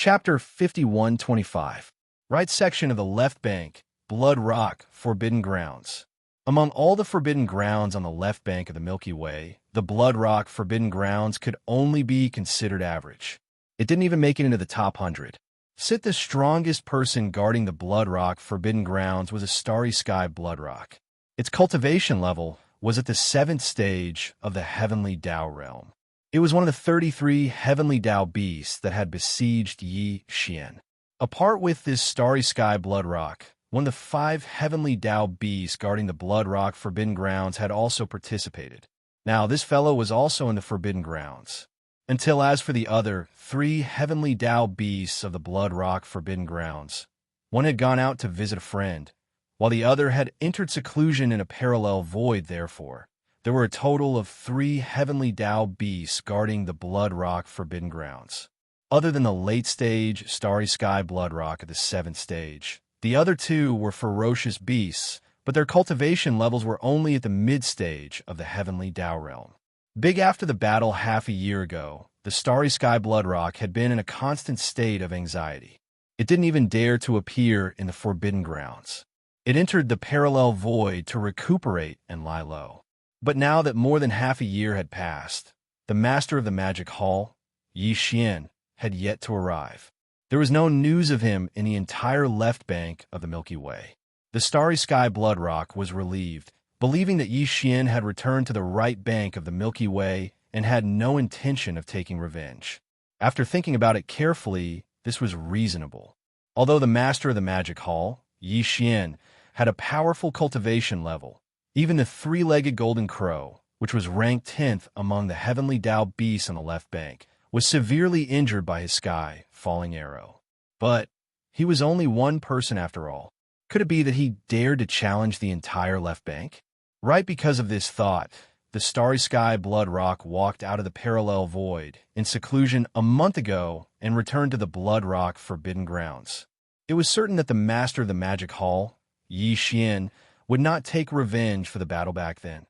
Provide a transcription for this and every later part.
Chapter 5125. Right section of the left bank, Blood Rock, Forbidden Grounds. Among all the forbidden grounds on the left bank of the Milky Way, the Blood Rock Forbidden Grounds could only be considered average. It didn't even make it into the top 100. The strongest person guarding the Blood Rock Forbidden Grounds was a Starry Sky Blood Rock. Its cultivation level was at the 7th stage of the Heavenly Tao realm. It was one of the 33 Heavenly Tao beasts that had besieged Xianxia. Apart with this Starry Sky Blood Rock, one of the 5 Heavenly Tao beasts guarding the Blood Rock Forbidden Grounds had also participated. Now, this fellow was also in the Forbidden Grounds. Until as for the other 3 Heavenly Tao beasts of the Blood Rock Forbidden Grounds, one had gone out to visit a friend, while the other had entered seclusion in a parallel void. Therefore, there were a total of 3 Heavenly Tao beasts guarding the Blood Rock Forbidden Grounds. Other than the late-stage Starry Sky Blood Rock at the 7th stage, the other 2 were ferocious beasts, but their cultivation levels were only at the mid-stage of the Heavenly Tao realm. Big after the battle half a year ago, the Starry Sky Blood Rock had been in a constant state of anxiety. It didn't even dare to appear in the Forbidden Grounds. It entered the parallel void to recuperate and lie low. But now that more than half a year had passed, the master of the magic hall, Xianxia, had yet to arrive. There was no news of him in the entire left bank of the Milky Way. The Starry Sky Blood Rock was relieved, believing that Xianxia had returned to the right bank of the Milky Way and had no intention of taking revenge. After thinking about it carefully, this was reasonable. Although the master of the magic hall, Xianxia, had a powerful cultivation level, even the 3-legged golden crow, which was ranked 10th among the Heavenly Tao beasts on the left bank, was severely injured by his sky-falling arrow. But he was only one person after all. Could it be that he dared to challenge the entire left bank? Right because of this thought, the Starry Sky Blood Rock walked out of the parallel void in seclusion a month ago and returned to the Blood Rock Forbidden Grounds. It was certain that the master of the magic hall, Xianxia, would not take revenge for the battle back then.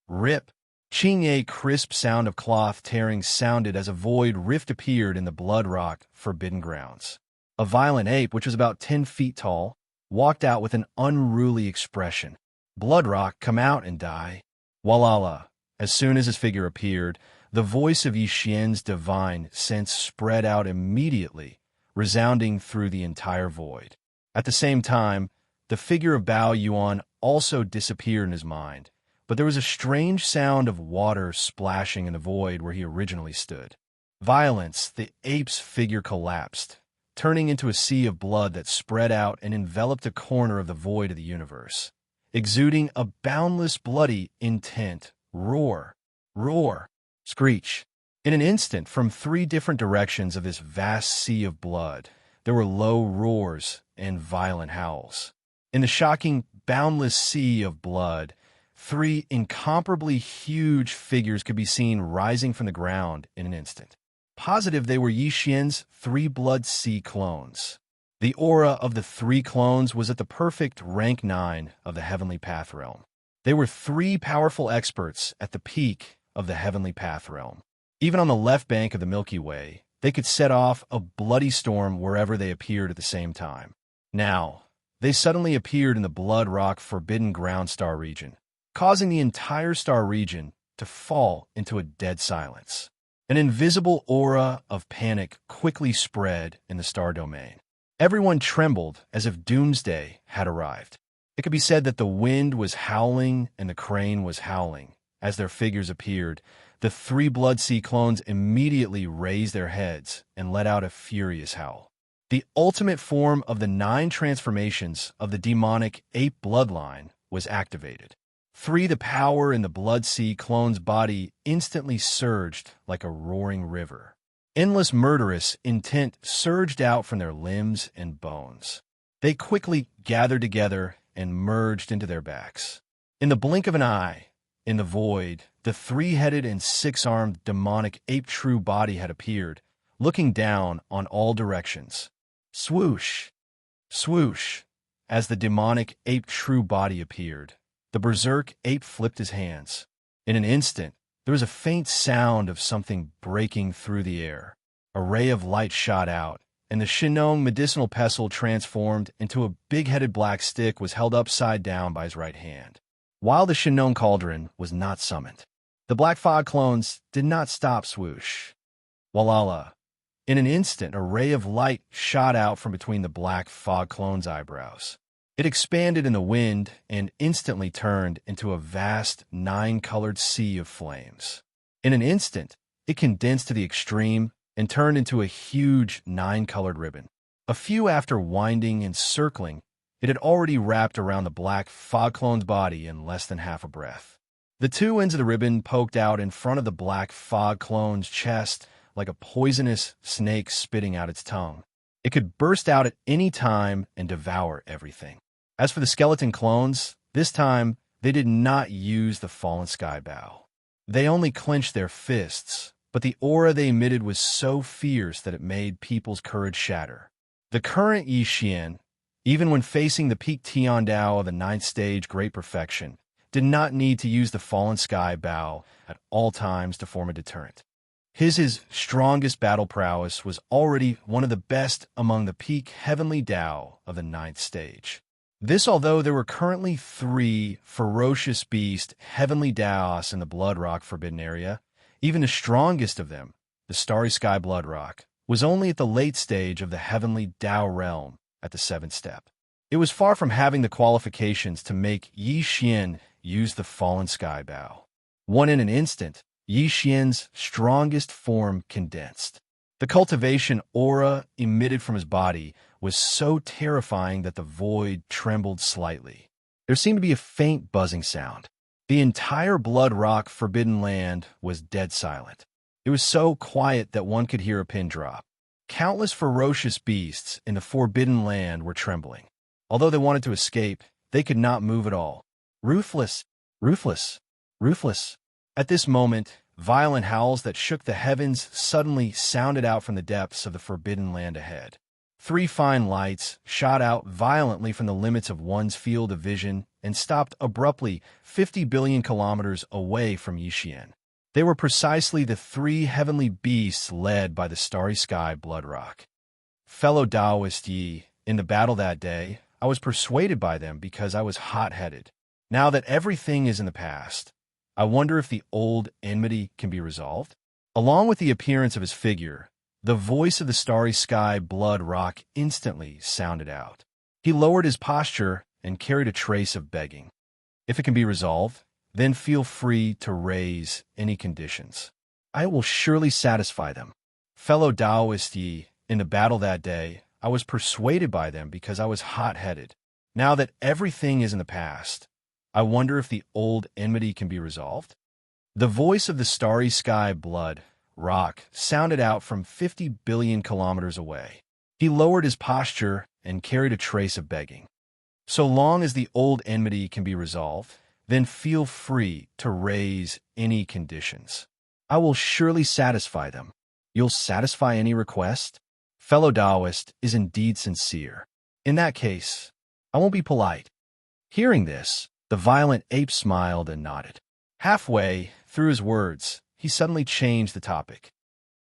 Rip! A crisp sound of cloth tearing sounded as a void rift appeared in the Blood Rock Forbidden Grounds. A violent ape, which was about 10 feet tall, walked out with an unruly expression. Blood Rock, come out and die. Walala! As soon as his figure appeared, the voice of Xianxia's divine sense spread out immediately, resounding through the entire void. At the same time, the figure of Bao Yuan also disappeared in his mind, but there was a strange sound of water splashing in the void where he originally stood. Violence, the ape's figure collapsed, turning into a sea of blood that spread out and enveloped a corner of the void of the universe, exuding a boundless, bloody, intent roar, roar, screech. In an instant, from 3 different directions of this vast sea of blood, there were low roars and violent howls. In the shocking, boundless sea of blood, 3 incomparably huge figures could be seen rising from the ground in an instant. Positive they were Xianxia's 3 Blood Sea clones. The aura of the 3 clones was at the perfect rank 9 of the Heavenly Path realm. They were 3 powerful experts at the peak of the Heavenly Path realm. Even on the left bank of the Milky Way, they could set off a bloody storm wherever they appeared at the same time. Now, they suddenly appeared in the Blood Rock Forbidden Ground star region, causing the entire star region to fall into a dead silence. An invisible aura of panic quickly spread in the star domain. Everyone trembled as if doomsday had arrived. It could be said that the wind was howling and the crane was howling. As their figures appeared, the 3 Blood Sea clones immediately raised their heads and let out a furious howl. The ultimate form of the 9 transformations of the demonic ape bloodline was activated. 3, the power in the Blood Sea clone's body instantly surged like a roaring river. Endless murderous intent surged out from their limbs and bones. They quickly gathered together and merged into their backs. In the blink of an eye, in the void, the 3-headed and 6-armed demonic ape true body had appeared, looking down on all directions. Swoosh! Swoosh! As the demonic ape true body appeared, the berserk ape flipped his hands. In an instant, there was a faint sound of something breaking through the air. A ray of light shot out, and the Shinnong medicinal pestle transformed into a big-headed black stick was held upside down by his right hand. While the Shinnong cauldron was not summoned, the black fog clones did not stop swoosh. Walala. In an instant, a ray of light shot out from between the black fog clone's eyebrows. It expanded in the wind and instantly turned into a vast, nine-colored sea of flames. In an instant, it condensed to the extreme and turned into a huge nine-colored ribbon. A few after winding and circling, it had already wrapped around the black fog clone's body in less than half a breath. The two ends of the ribbon poked out in front of the black fog clone's chest like a poisonous snake spitting out its tongue. It could burst out at any time and devour everything. As for the skeleton clones, this time they did not use the fallen sky bow. They only clenched their fists, but the aura they emitted was so fierce that it made people's courage shatter. The current Yi Xian, even when facing the peak Tian Dao of the ninth stage Great Perfection, did not need to use the fallen sky bow at all times to form a deterrent. His strongest battle prowess was already one of the best among the peak heavenly Dao of the ninth stage. This although there were currently 3 ferocious beast heavenly Daos in the Blood Rock Forbidden Area, even the strongest of them, the Starry Sky Blood Rock, was only at the late stage of the heavenly Dao realm at the 7th step. It was far from having the qualifications to make Yi Xian use the fallen sky bow. In an instant, Yi Xian's strongest form condensed. The cultivation aura emitted from his body was so terrifying that the void trembled slightly. There seemed to be a faint buzzing sound. The entire Blood Rock Forbidden Land was dead silent. It was so quiet that one could hear a pin drop. Countless ferocious beasts in the Forbidden Land were trembling. Although they wanted to escape, they could not move at all. Ruthless, ruthless, ruthless. At this moment, violent howls that shook the heavens suddenly sounded out from the depths of the Forbidden Land ahead. 3 fine lights shot out violently from the limits of one's field of vision and stopped abruptly 50 billion kilometers away from Yi Xian. They were precisely the 3 heavenly beasts led by the Starry Sky Blood Rock. Fellow Taoist Yi, in the battle that day, I was persuaded by them because I was hot-headed. Now that everything is in the past, I wonder if the old enmity can be resolved? Along with the appearance of his figure, the voice of the Starry Sky Blood Rock instantly sounded out. He lowered his posture and carried a trace of begging. If it can be resolved, then feel free to raise any conditions. I will surely satisfy them. Fellow Taoist Yi, in the battle that day, I was persuaded by them because I was hot-headed. Now that everything is in the past, I wonder if the old enmity can be resolved? The voice of the Starry Sky Blood Rock sounded out from 50 billion kilometers away. He lowered his posture and carried a trace of begging. So long as the old enmity can be resolved, then feel free to raise any conditions. I will surely satisfy them. You'll satisfy any request? Fellow Taoist is indeed sincere. In that case, I won't be polite. Hearing this, the violent ape smiled and nodded. Halfway through his words, he suddenly changed the topic.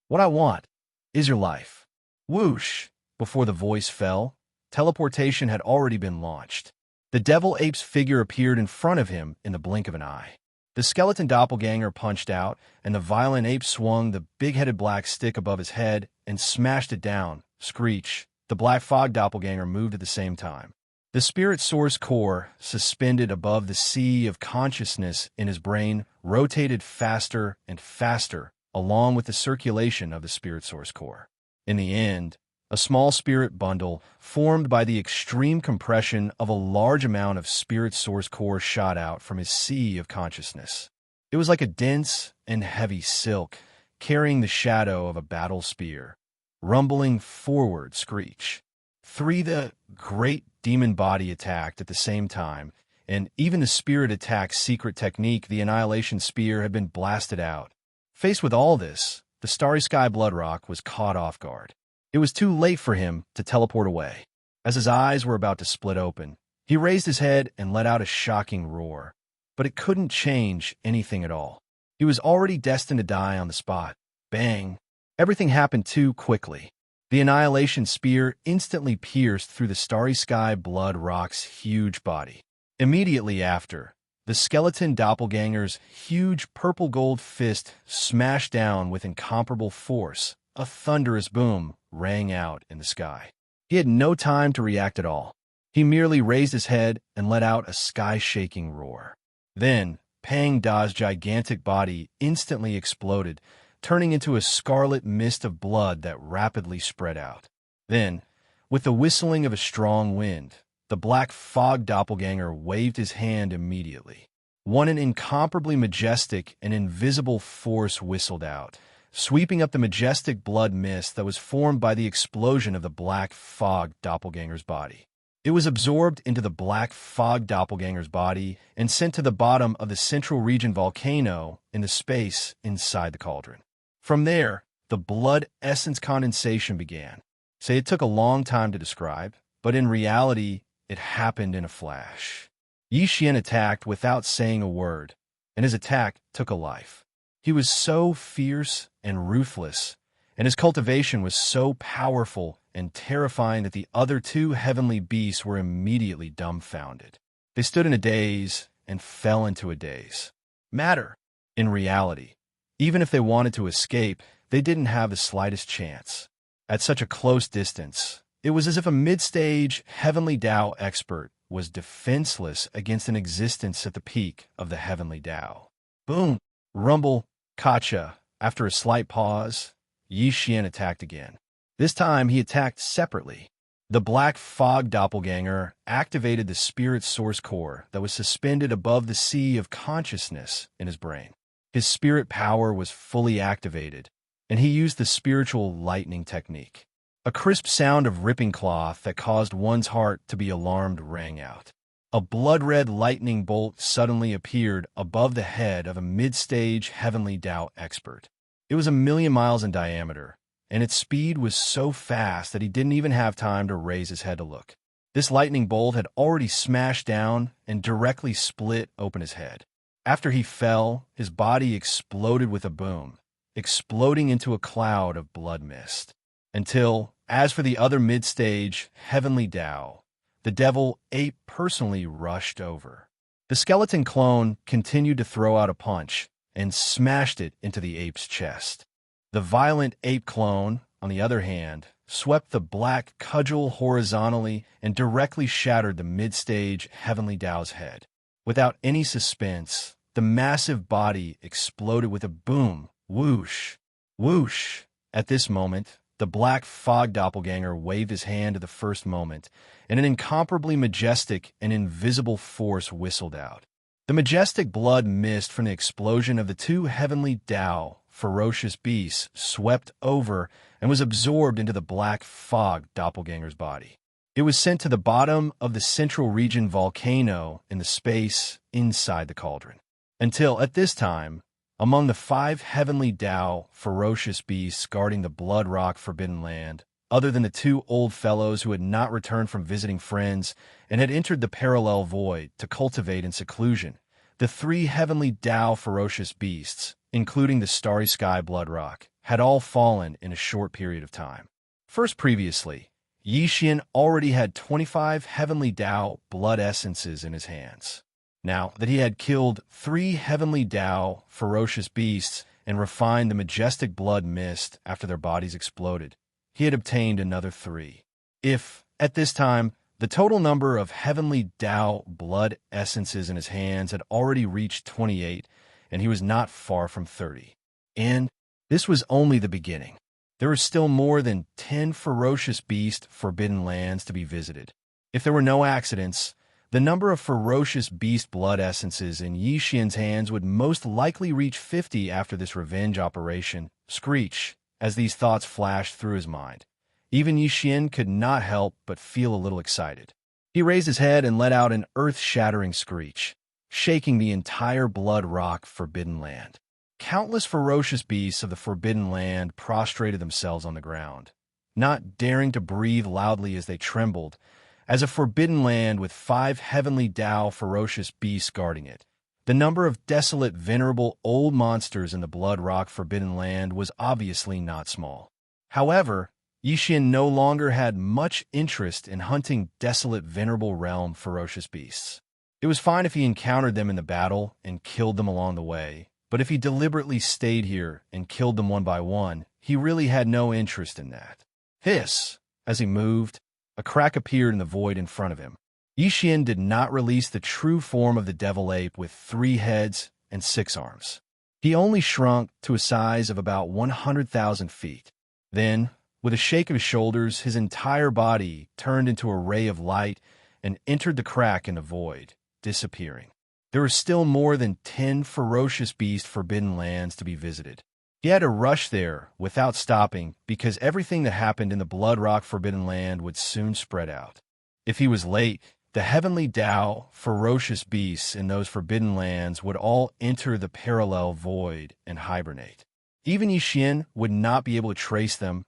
What I want is your life. Whoosh! Before the voice fell, teleportation had already been launched. The devil ape's figure appeared in front of him in the blink of an eye. The skeleton doppelganger punched out, and the violent ape swung the big-headed black stick above his head and smashed it down. Screech! The black fog doppelganger moved at the same time. The spirit source core, suspended above the sea of consciousness in his brain, rotated faster and faster, along with the circulation of the spirit source core. In the end, a small spirit bundle, formed by the extreme compression of a large amount of spirit source core, shot out from his sea of consciousness. It was like a dense and heavy silk, carrying the shadow of a battle spear. Rumbling forward, screech. 3. The great demon body attacked at the same time, and even the spirit attack secret technique, the Annihilation Spear, had been blasted out. Faced with all this, the Starry Sky Blood Rock was caught off guard. It was too late for him to teleport away. As his eyes were about to split open, he raised his head and let out a shocking roar. But it couldn't change anything at all. He was already destined to die on the spot. Bang! Everything happened too quickly. The annihilation spear instantly pierced through the starry sky Blood Rock's huge body. Immediately after, the skeleton doppelganger's huge purple-gold fist smashed down with incomparable force. A thunderous boom rang out in the sky. He had no time to react at all. He merely raised his head and let out a sky-shaking roar. Then, Pang Da's gigantic body instantly exploded, turning into a scarlet mist of blood that rapidly spread out. Then, with the whistling of a strong wind, the black fog doppelganger waved his hand immediately. An incomparably majestic and invisible force whistled out, sweeping up the majestic blood mist that was formed by the explosion of the black fog doppelganger's body. It was absorbed into the black fog doppelganger's body and sent to the bottom of the central region volcano in the space inside the cauldron. From there, the blood essence condensation began. It took a long time to describe, but in reality, it happened in a flash. Xianxia attacked without saying a word, and his attack took a life. He was so fierce and ruthless, and his cultivation was so powerful and terrifying that the other two heavenly beasts were immediately dumbfounded. They stood in a daze and fell into a daze. In reality, even if they wanted to escape, they didn't have the slightest chance. At such a close distance, it was as if a mid-stage heavenly Tao expert was defenseless against an existence at the peak of the heavenly Tao. Boom! Rumble! Kacha! After a slight pause, Xianxia attacked again. This time he attacked separately. The black fog doppelganger activated the spirit source core that was suspended above the sea of consciousness in his brain. His spirit power was fully activated, and he used the spiritual lightning technique. A crisp sound of ripping cloth that caused one's heart to be alarmed rang out. A blood-red lightning bolt suddenly appeared above the head of a mid-stage heavenly Tao expert. It was 1,000,000 miles in diameter, and its speed was so fast that he didn't even have time to raise his head to look. This lightning bolt had already smashed down and directly split open his head. After he fell, his body exploded with a boom, exploding into a cloud of blood mist. Until, as for the other mid-stage heavenly Tao, the devil ape personally rushed over. The skeleton clone continued to throw out a punch and smashed it into the ape's chest. The violent ape clone, on the other hand, swept the black cudgel horizontally and directly shattered the mid-stage heavenly Tao's head. Without any suspense, the massive body exploded with a boom, whoosh, whoosh. At this moment, the black fog doppelganger waved his hand at the first moment, and an incomparably majestic and invisible force whistled out. The majestic blood mist from the explosion of the two heavenly Tao, ferocious beasts, swept over and was absorbed into the black fog doppelganger's body. It was sent to the bottom of the central region volcano in the space inside the cauldron. Until, at this time, among the 5 heavenly Tao, ferocious beasts guarding the Blood Rock Forbidden Land, other than the 2 old fellows who had not returned from visiting friends and had entered the parallel void to cultivate in seclusion, the 3 heavenly Tao ferocious beasts, including the starry sky Blood Rock, had all fallen in a short period of time. First previously, Xianxia already had 25 heavenly Tao blood essences in his hands. Now that he had killed 3 heavenly Tao ferocious beasts and refined the majestic blood mist after their bodies exploded, he had obtained another 3. If, at this time, the total number of heavenly Tao blood essences in his hands had already reached 28, and he was not far from 30. And this was only the beginning. There were still more than 10 ferocious beast forbidden lands to be visited. If there were no accidents, the number of ferocious beast blood essences in Xianxia's hands would most likely reach 50 after this revenge operation. Screech, as these thoughts flashed through his mind. Even Xianxia could not help but feel a little excited. He raised his head and let out an earth-shattering screech, shaking the entire Blood Rock Forbidden Land. Countless ferocious beasts of the Forbidden Land prostrated themselves on the ground, not daring to breathe loudly as they trembled, as a forbidden land with 5 heavenly Tao ferocious beasts guarding it. The number of desolate, venerable, old monsters in the Blood Rock Forbidden Land was obviously not small. However, Yixian no longer had much interest in hunting desolate venerable realm ferocious beasts. It was fine if he encountered them in the battle and killed them along the way, but if he deliberately stayed here and killed them one by one, he really had no interest in that. Hiss! As he moved, a crack appeared in the void in front of him. Yixian did not release the true form of the devil ape with 3 heads and 6 arms. He only shrunk to a size of about 100,000 feet. Then, with a shake of his shoulders, his entire body turned into a ray of light and entered the crack in the void, disappearing. There were still more than 10 ferocious beast forbidden lands to be visited. He had to rush there without stopping because everything that happened in the Blood Rock Forbidden Land would soon spread out. If he was late, the heavenly Tao, ferocious beasts in those forbidden lands would all enter the parallel void and hibernate. Even Yixian would not be able to trace them.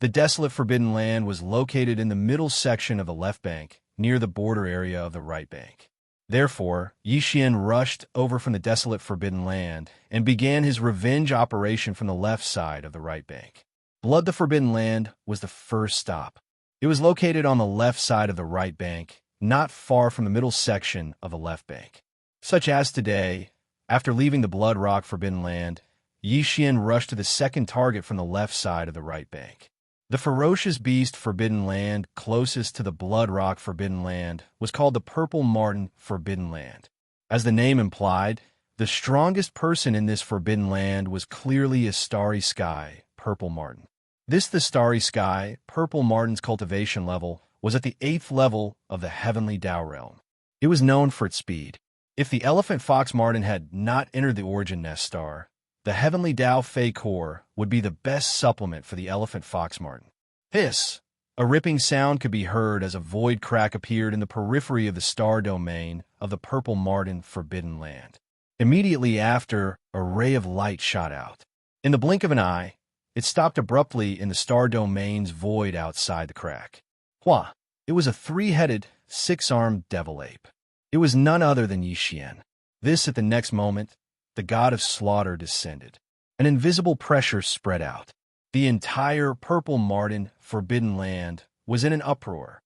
The desolate forbidden land was located in the middle section of the left bank, near the border area of the right bank. Therefore, Yixian rushed over from the desolate forbidden land and began his revenge operation from the left side of the right bank. Blood the Forbidden Land was the first stop. It was located on the left side of the right bank, not far from the middle section of the left bank. Such as today, after leaving the Blood Rock Forbidden Land, Yixian rushed to the second target from the left side of the right bank. The ferocious beast Forbidden Land closest to the Blood Rock Forbidden Land was called the Purple Marten Forbidden Land. As the name implied, the strongest person in this Forbidden Land was clearly a Starry Sky, Purple Marten. The Starry Sky, Purple Marten's cultivation level was at the 8th level of the Heavenly Tao realm. It was known for its speed. If the Elephant Fox Marten had not entered the Origin Nest Star, the Heavenly Tao Fei Core would be the best supplement for the Elephant Fox Marten. Hiss! A ripping sound could be heard as a void crack appeared in the periphery of the star domain of the Purple Marten Forbidden Land. Immediately after, a ray of light shot out. In the blink of an eye, it stopped abruptly in the star domain's void outside the crack. It was a 3-headed, 6-armed devil ape. It was none other than Yixian. At the next moment, the god of slaughter descended. An invisible pressure spread out. The entire Purple Marten Forbidden Land was in an uproar.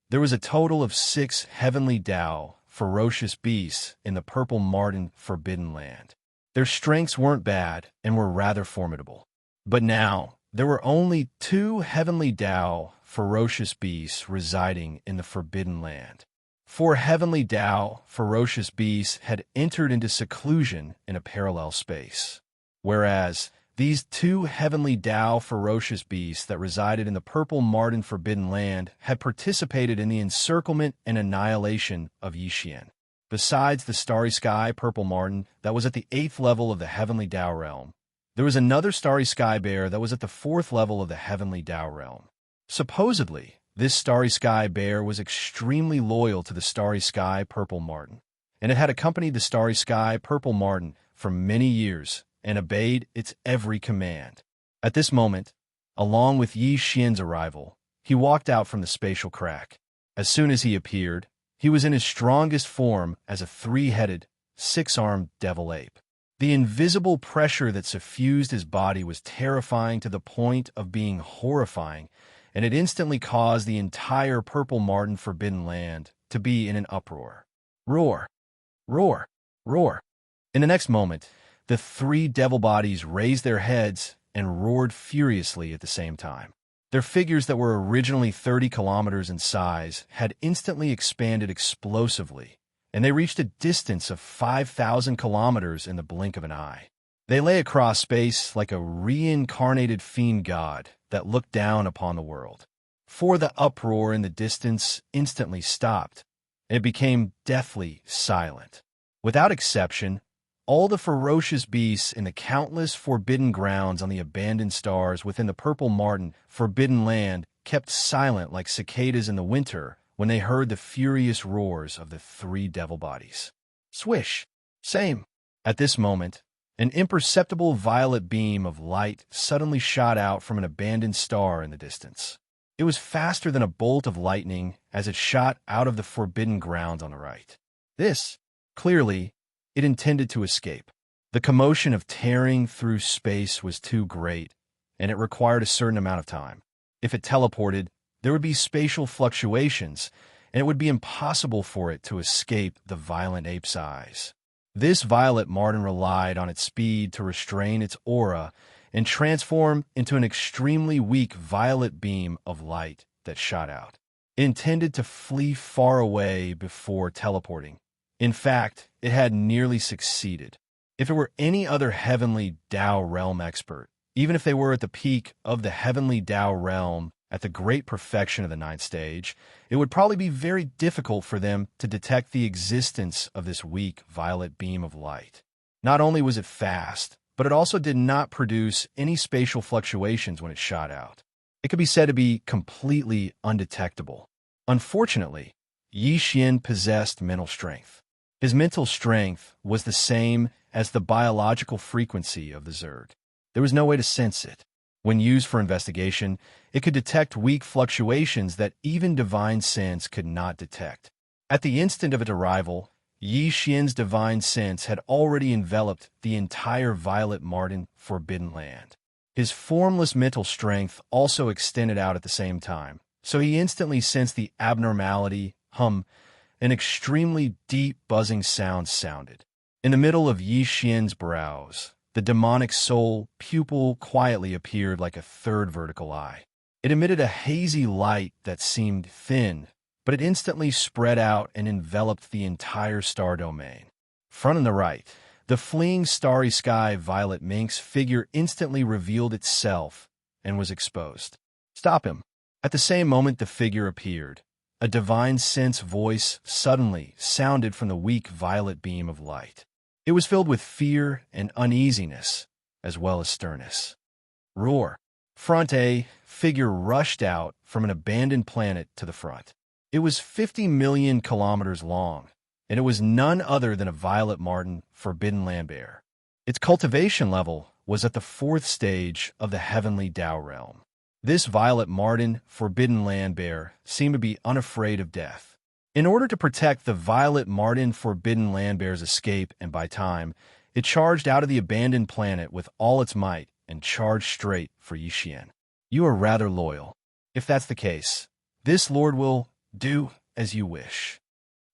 There was a total of 6 heavenly Tao, ferocious beasts in the Purple Marten Forbidden Land. Their strengths weren't bad and were rather formidable. But now, there were only 2 heavenly Tao, ferocious beasts residing in the Forbidden Land. 4 heavenly Tao, ferocious beasts had entered into seclusion in a parallel space, whereas these 2 heavenly Tao, ferocious beasts that resided in the Purple Marten Forbidden Land had participated in the encirclement and annihilation of Yixian. Besides the Starry Sky Purple Marten that was at the 8th level of the Heavenly Tao realm, there was another Starry Sky Bear that was at the 4th level of the Heavenly Tao realm. Supposedly, this Starry Sky Bear was extremely loyal to the Starry Sky Purple Marten, and it had accompanied the Starry Sky Purple Marten for many years and obeyed its every command. At this moment, along with Yixian's arrival, he walked out from the spatial crack. As soon as he appeared, he was in his strongest form as a 3-headed, 6-armed devil ape. The invisible pressure that suffused his body was terrifying to the point of being horrifying, and it instantly caused the entire Purple Marten Forbidden Land to be in an uproar. Roar! Roar! Roar! In the next moment, the 3 devil bodies raised their heads and roared furiously at the same time. Their figures that were originally 30 kilometers in size had instantly expanded explosively, and they reached a distance of 5,000 kilometers in the blink of an eye. They lay across space like a reincarnated fiend god that looked down upon the world. For the uproar in the distance instantly stopped, and it became deathly silent. Without exception, all the ferocious beasts in the countless forbidden grounds on the abandoned stars within the Purple Marten Forbidden Land kept silent like cicadas in the winter when they heard the furious roars of the 3 devil bodies. Swish! Same! At this moment, an imperceptible violet beam of light suddenly shot out from an abandoned star in the distance. It was faster than a bolt of lightning as it shot out of the forbidden grounds on the right. Clearly, it intended to escape. The commotion of tearing through space was too great, and it required a certain amount of time. If it teleported, there would be spatial fluctuations, and it would be impossible for it to escape the violent ape's eyes. This violet marten relied on its speed to restrain its aura and transform into an extremely weak violet beam of light that shot out. It intended to flee far away before teleporting. In fact, it had nearly succeeded. If it were any other heavenly Tao realm expert, even if they were at the peak of the heavenly Tao realm at the great perfection of the ninth stage, it would probably be very difficult for them to detect the existence of this weak violet beam of light. Not only was it fast, but it also did not produce any spatial fluctuations when it shot out. It could be said to be completely undetectable. Unfortunately, Xianxia possessed mental strength. His mental strength was the same as the biological frequency of the Zerg. There was no way to sense it. When used for investigation, it could detect weak fluctuations that even divine sense could not detect. At the instant of its arrival, Xianxia's divine sense had already enveloped the entire violet marten forbidden land. His formless mental strength also extended out at the same time, so he instantly sensed the abnormality, an extremely deep buzzing sound sounded. In the middle of Xianxia's brows, the demonic soul pupil quietly appeared like a third vertical eye. It emitted a hazy light that seemed thin, but it instantly spread out and enveloped the entire star domain. Front and the right, the fleeing starry sky violet minx figure instantly revealed itself and was exposed. Stop him. At the same moment the figure appeared, a divine sense voice suddenly sounded from the weak violet beam of light. It was filled with fear and uneasiness, as well as sternness. Roar. Front A, figure rushed out from an abandoned planet to the front. It was 50 million kilometers long, and it was none other than a violet marten forbidden land bear. Its cultivation level was at the 4th stage of the heavenly Tao realm. This violet marten forbidden land bear seemed to be unafraid of death. In order to protect the violet marten forbidden land bear's escape and buy time, it charged out of the abandoned planet with all its might and charged straight for Xianxia. You are rather loyal. If that's the case, this lord will do as you wish.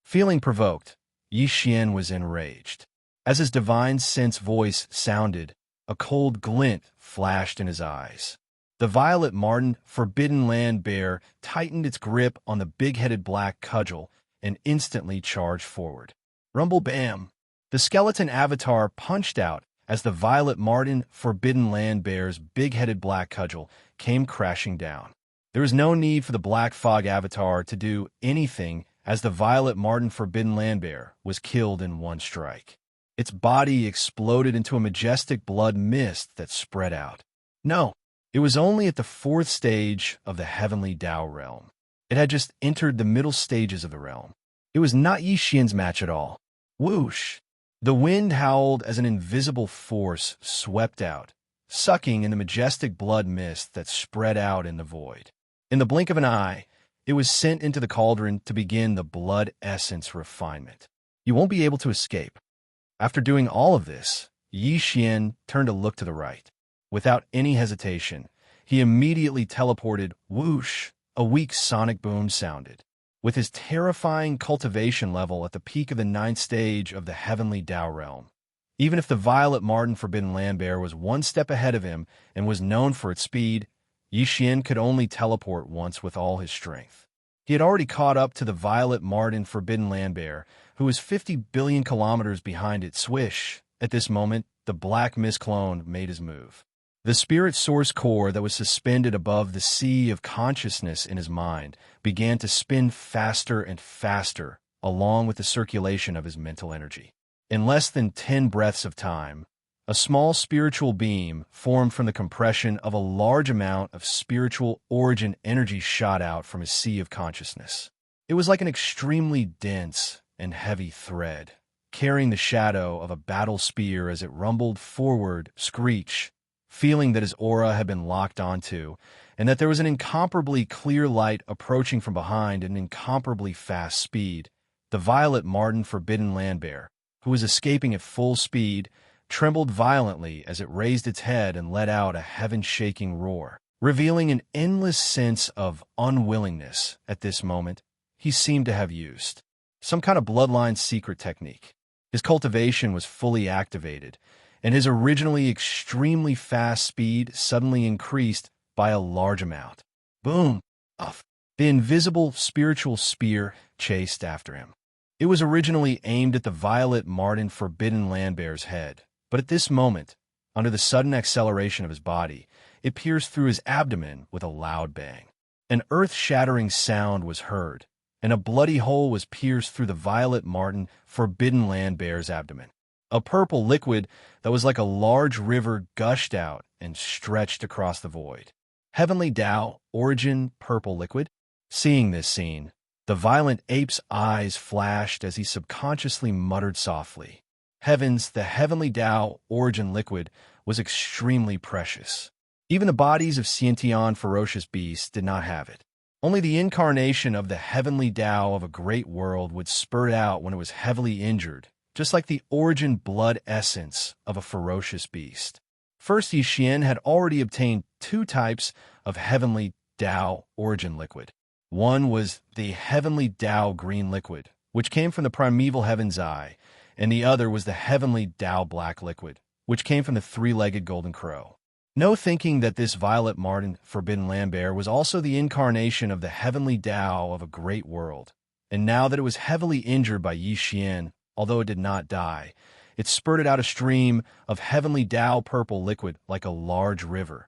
Feeling provoked, Xianxia was enraged. As his divine sense voice sounded, a cold glint flashed in his eyes. The violet marten forbidden land bear tightened its grip on the big-headed black cudgel and instantly charged forward. Rumble bam! The skeleton avatar punched out as the violet marten forbidden land bear's big-headed black cudgel came crashing down. There was no need for the black fog avatar to do anything as the violet marten forbidden land bear was killed in one strike. Its body exploded into a majestic blood mist that spread out. No. It was only at the 4th stage of the heavenly Tao realm. It had just entered the middle stages of the realm. It was not Xianxia's match at all. Whoosh! The wind howled as an invisible force swept out, sucking in the majestic blood mist that spread out in the void. In the blink of an eye, it was sent into the cauldron to begin the blood essence refinement. You won't be able to escape. After doing all of this, Xianxia turned to look to the right. Without any hesitation, he immediately teleported. Whoosh! A weak sonic boom sounded. With his terrifying cultivation level at the peak of the 9th stage of the heavenly Tao realm, even if the violet marten forbidden land bear was one step ahead of him and was known for its speed, Xianxia could only teleport once with all his strength. He had already caught up to the violet marten forbidden land bear, who was 50 billion kilometers behind it. Swish! At this moment, the black mist clone made his move. The spirit source core that was suspended above the sea of consciousness in his mind began to spin faster and faster, along with the circulation of his mental energy. In less than 10 breaths of time, a small spiritual beam formed from the compression of a large amount of spiritual origin energy shot out from his sea of consciousness. It was like an extremely dense and heavy thread, carrying the shadow of a battle spear as it rumbled forward. Screech! Feeling that his aura had been locked onto, and that there was an incomparably clear light approaching from behind at an incomparably fast speed, the violet marten forbidden land bear, who was escaping at full speed, trembled violently as it raised its head and let out a heaven-shaking roar, revealing an endless sense of unwillingness. At this moment, he seemed to have used some kind of bloodline secret technique. His cultivation was fully activated, and his originally extremely fast speed suddenly increased by a large amount. Boom! Uff! The invisible spiritual spear chased after him. It was originally aimed at the Violet Marten Forbidden Landbear's head, but at this moment, under the sudden acceleration of his body, it pierced through his abdomen with a loud bang. An earth-shattering sound was heard, and a bloody hole was pierced through the Violet Marten Forbidden Landbear's abdomen. A purple liquid that was like a large river gushed out and stretched across the void. Heavenly Tao, origin, purple liquid. Seeing this scene, the violent ape's eyes flashed as he subconsciously muttered softly. Heavens, the Heavenly Tao, origin liquid, was extremely precious. Even the bodies of Xianxia ferocious beasts did not have it. Only the incarnation of the Heavenly Tao of a great world would spurt out when it was heavily injured, just like the origin blood essence of a ferocious beast. First, Yixian had already obtained 2 types of Heavenly Tao origin liquid. One was the Heavenly Tao green liquid, which came from the primeval Heaven's Eye, and the other was the Heavenly Tao black liquid, which came from the 3-legged golden crow. No thinking that this Violet Marten Forbidden Landbear was also the incarnation of the Heavenly Tao of a great world, and now that it was heavily injured by Yixian, although it did not die, it spurted out a stream of Heavenly Tao purple liquid like a large river.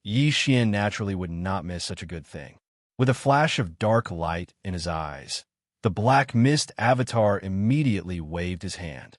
Yixian naturally would not miss such a good thing. With a flash of dark light in his eyes, the black mist avatar immediately waved his hand.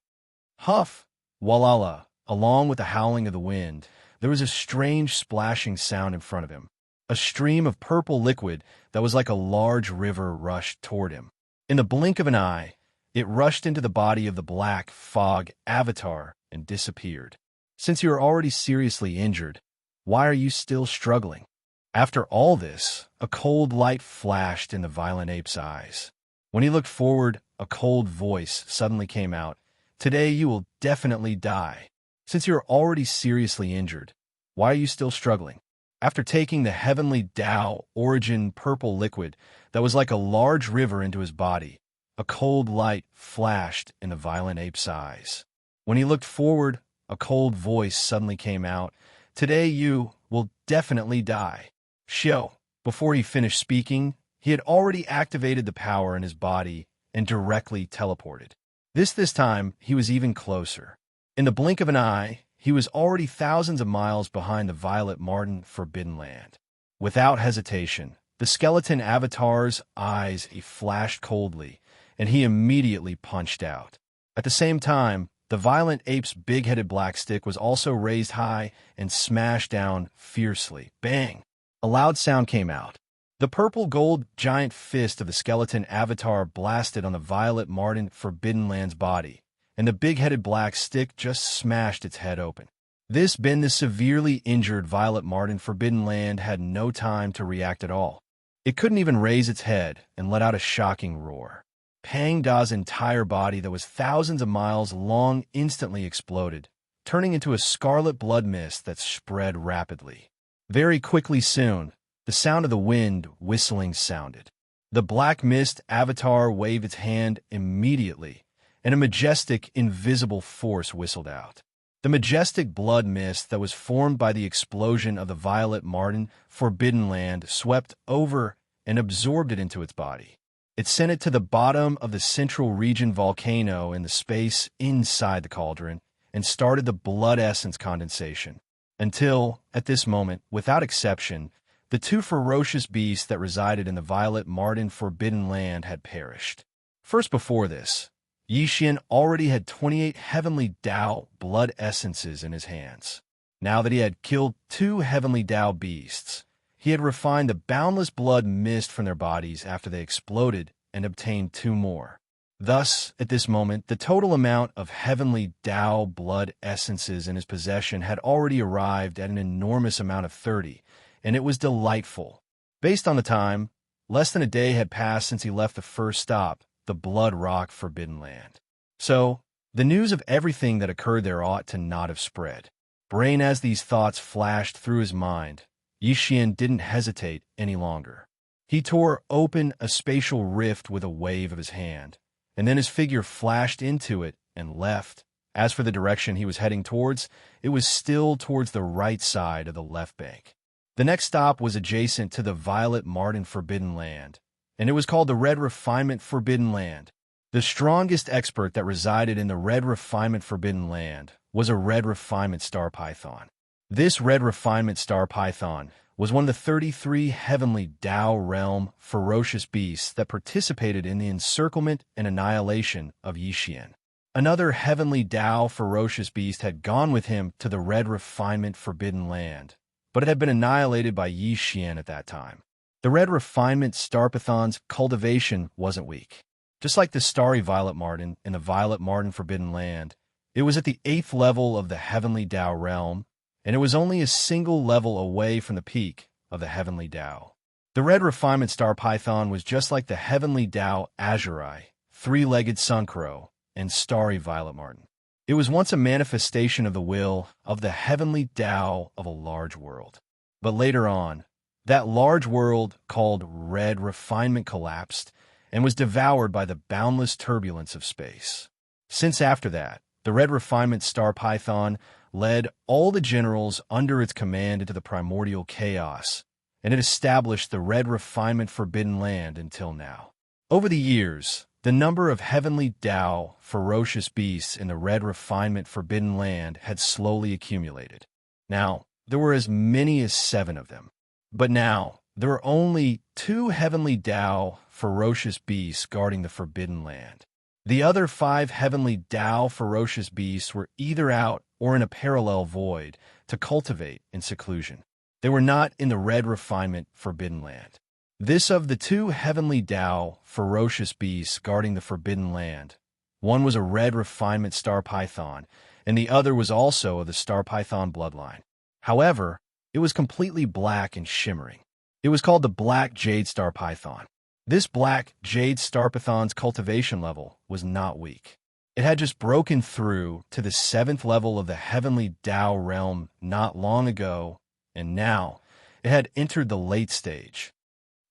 Huff! Walala! Along with the howling of the wind, there was a strange splashing sound in front of him. A stream of purple liquid that was like a large river rushed toward him. In the blink of an eye, it rushed into the body of the black fog avatar and disappeared. Since you are already seriously injured, why are you still struggling? After all this, a cold light flashed in the violent ape's eyes. When he looked forward, a cold voice suddenly came out. Today you will definitely die. Since you are already seriously injured, why are you still struggling? After taking the Heavenly Tao origin purple liquid that was like a large river into his body, a cold light flashed in the violent ape's eyes. When he looked forward, a cold voice suddenly came out. Today you will definitely die. Xiao. Before he finished speaking, he had already activated the power in his body and directly teleported. This time, he was even closer. In the blink of an eye, he was already thousands of miles behind the Violet Marten Forbidden Land. Without hesitation, the skeleton avatar's eyes flashed coldly, and he immediately punched out. At the same time, the violent ape's big-headed black stick was also raised high and smashed down fiercely. Bang! A loud sound came out. The purple-gold giant fist of the skeleton avatar blasted on the Violet Marten Forbidden Land's body, and the big-headed black stick just smashed its head open. The severely injured Violet Marten Forbidden Land had no time to react at all. It couldn't even raise its head and let out a shocking roar. Pang Da's entire body that was thousands of miles long instantly exploded, turning into a scarlet blood mist that spread rapidly. Very quickly soon, the sound of the wind whistling sounded. The black mist avatar waved its hand immediately, and a majestic, invisible force whistled out. The majestic blood mist that was formed by the explosion of the Violet Marten Forbidden Land swept over and absorbed it into its body. It sent it to the bottom of the central region volcano in the space inside the cauldron and started the blood essence condensation. Until, at this moment, without exception, the 2 ferocious beasts that resided in the Violet Marten Forbidden Land had perished. First before this, Yixian already had 28 Heavenly Tao blood essences in his hands. Now that he had killed 2 Heavenly Tao beasts, he had refined the boundless blood mist from their bodies after they exploded and obtained 2 more. Thus, at this moment, the total amount of Heavenly Tao blood essences in his possession had already arrived at an enormous amount of 30, and it was delightful. Based on the time, less than a day had passed since he left the first stop, the Blood Rock Forbidden Land. So, The news of everything that occurred there ought to not have spread. Brain as these thoughts flashed through his mind, Yixian didn't hesitate any longer. He tore open a spatial rift with a wave of his hand, and then his figure flashed into it and left. As for the direction he was heading towards, it was still towards the right side of the left bank. The next stop was adjacent to the Violet Marten Forbidden Land, and it was called the Red Refinement Forbidden Land. The strongest expert that resided in the Red Refinement Forbidden Land was a Red Refinement Star Python. This Red Refinement Star Python was one of the 33 heavenly Tao realm ferocious beasts that participated in the encirclement and annihilation of Yixian. Another heavenly Tao ferocious beast had gone with him to the Red Refinement Forbidden Land, but it had been annihilated by Yixian at that time. The Red Refinement Star Python's cultivation wasn't weak. Just like the Starry Violet Marten in the Violet Marten Forbidden Land, it was at the 8th level of the heavenly Tao realm, and it was only a single level away from the peak of the heavenly Tao. The Red Refinement Star Python was just like the heavenly Tao Azuri, three-legged sun crow, and Starry Violet Marten. It was once a manifestation of the will of the heavenly Tao of a large world. But later on, that large world called Red Refinement collapsed and was devoured by the boundless turbulence of space. Since after that, the Red Refinement Star Python led all the generals under its command into the primordial chaos, and it established the Red Refinement Forbidden Land until now. Over the years, the number of heavenly Tao ferocious beasts in the Red Refinement Forbidden Land had slowly accumulated. Now, there were as many as 7 of them. But now, there are only 2 heavenly Tao ferocious beasts guarding the Forbidden Land. The other 5 heavenly Tao ferocious beasts were either out or in a parallel void to cultivate in seclusion. They were not in the Red Refinement Forbidden Land. This of the 2 heavenly Tao ferocious beasts guarding the Forbidden Land, one was a Red Refinement Star Python, and the other was also of the Star Python bloodline. However, it was completely black and shimmering. It was called the Black Jade Star Python. This Black Jade Star Python's cultivation level was not weak. It had just broken through to the 7th level of the heavenly Tao realm not long ago, and now it had entered the late stage.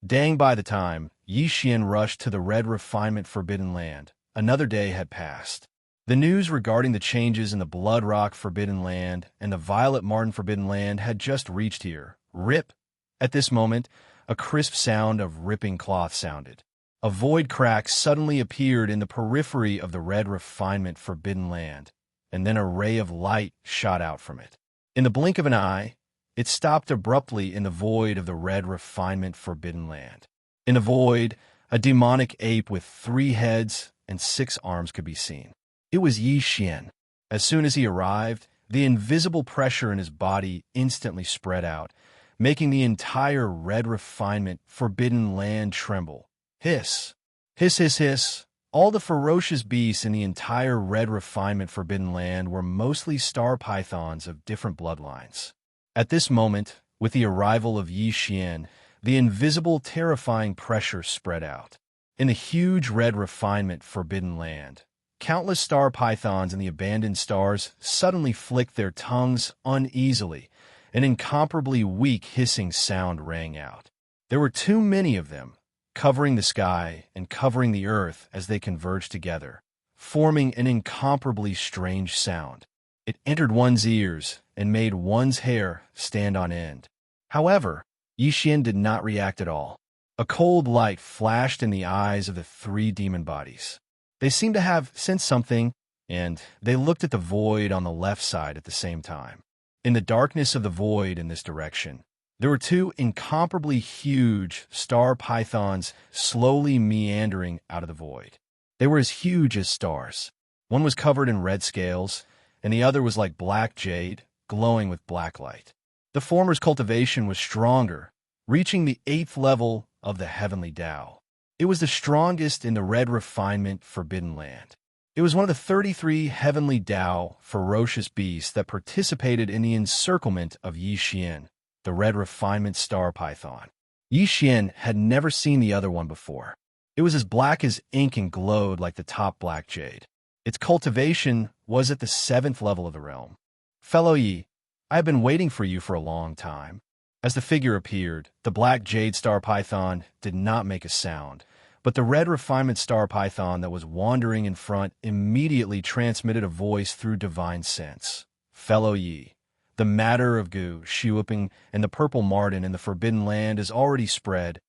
Dang, by the time Yixian rushed to the Red Refinement Forbidden Land, another day had passed. The news regarding the changes in the Blood Rock Forbidden Land and the Violet Marten Forbidden Land had just reached here. Rip! At this moment, a crisp sound of ripping cloth sounded. A void crack suddenly appeared in the periphery of the Red Refinement Forbidden Land, and then a ray of light shot out from it. In the blink of an eye, it stopped abruptly in the void of the Red Refinement Forbidden Land. In the void, a demonic ape with 3 heads and 6 arms could be seen. It was Yixian. As soon as he arrived, the invisible pressure in his body instantly spread out, making the entire Red Refinement Forbidden Land tremble. Hiss! Hiss, hiss, hiss! All the ferocious beasts in the entire Red Refinement Forbidden Land were mostly star pythons of different bloodlines. At this moment, with the arrival of Yixian, the invisible, terrifying pressure spread out. In the huge Red Refinement Forbidden Land, countless star pythons in the abandoned stars suddenly flicked their tongues uneasily. An incomparably weak hissing sound rang out. There were too many of them, covering the sky and covering the earth as they converged together, forming an incomparably strange sound. It entered one's ears and made one's hair stand on end. However, Yixian did not react at all. A cold light flashed in the eyes of the 3 demon bodies. They seemed to have sensed something, and they looked at the void on the left side at the same time. In the darkness of the void in this direction, there were 2 incomparably huge star pythons slowly meandering out of the void. They were as huge as stars. One was covered in red scales, and the other was like black jade, glowing with black light. The former's cultivation was stronger, reaching the 8th level of the heavenly Tao. It was the strongest in the Red Refinement Forbidden Land. It was one of the 33 heavenly Tao ferocious beasts that participated in the encirclement of Yixian, the Red Refinement Star Python. Yixian had never seen the other one before. It was as black as ink and glowed like the top black jade. Its cultivation was at the 7th level of the realm. Fellow Yi, I have been waiting for you for a long time. As the figure appeared, the black jade star python did not make a sound, but the red refinement star python that was wandering in front immediately transmitted a voice through divine sense. Fellow Yi, the matter of Gu, Shiwuping, and the purple marten in the Forbidden Land is already spread.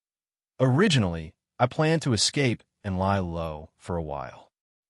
Originally, I planned to escape and lie low for a while.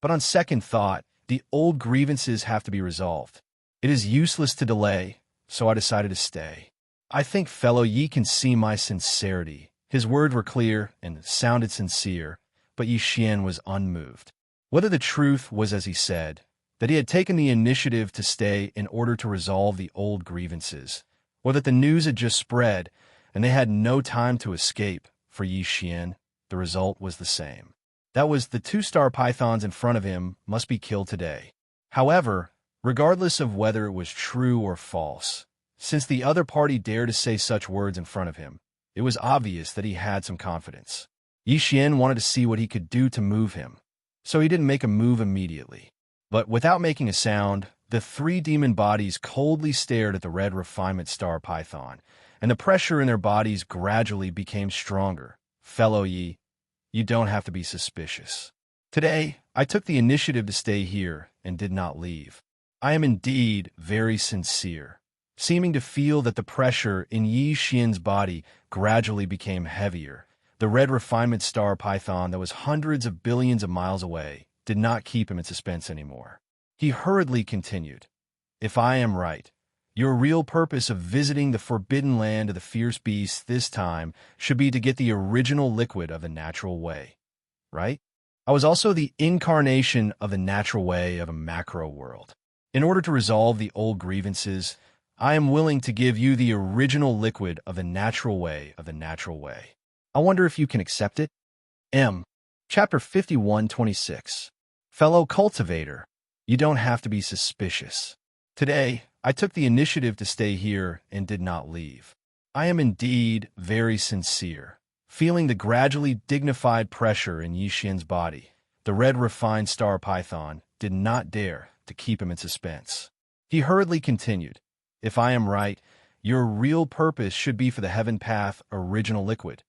But on second thought, the old grievances have to be resolved. It is useless to delay, so I decided to stay. I think Fellow Yi can see my sincerity. His words were clear and sounded sincere, but Yi Xian was unmoved. Whether the truth was as he said, that he had taken the initiative to stay in order to resolve the old grievances, or that the news had just spread and they had no time to escape, for Yi Xian, the result was the same. That was, the 2-star pythons in front of him must be killed today. However, regardless of whether it was true or false, since the other party dared to say such words in front of him, it was obvious that he had some confidence. Yi Xian wanted to see what he could do to move him, so he didn't make a move immediately. But without making a sound, the 3 demon bodies coldly stared at the red refinement star python, and the pressure in their bodies gradually became stronger. Fellow Yi, you don't have to be suspicious. Today, I took the initiative to stay here and did not leave. I am indeed very sincere. Seeming to feel that the pressure in Yi Xian's body gradually became heavier, the red refinement star python that was hundreds of billions of miles away did not keep him in suspense anymore. He hurriedly continued, "If I am right, your real purpose of visiting the forbidden land of the fierce beasts this time should be to get the original liquid of the natural way, right? I was also the incarnation of the natural way of a macro world. In order to resolve the old grievances, I am willing to give you the original liquid of the natural way of the natural way. I wonder if you can accept it?" Chapter 51:26. Fellow cultivator, you don't have to be suspicious. Today, I took the initiative to stay here and did not leave. I am indeed very sincere. Feeling the gradually dignified pressure in Yi Xian's body, the red refined star python did not dare to keep him in suspense. He hurriedly continued, "If I am right, your real purpose should be for the Heaven Path original liquid,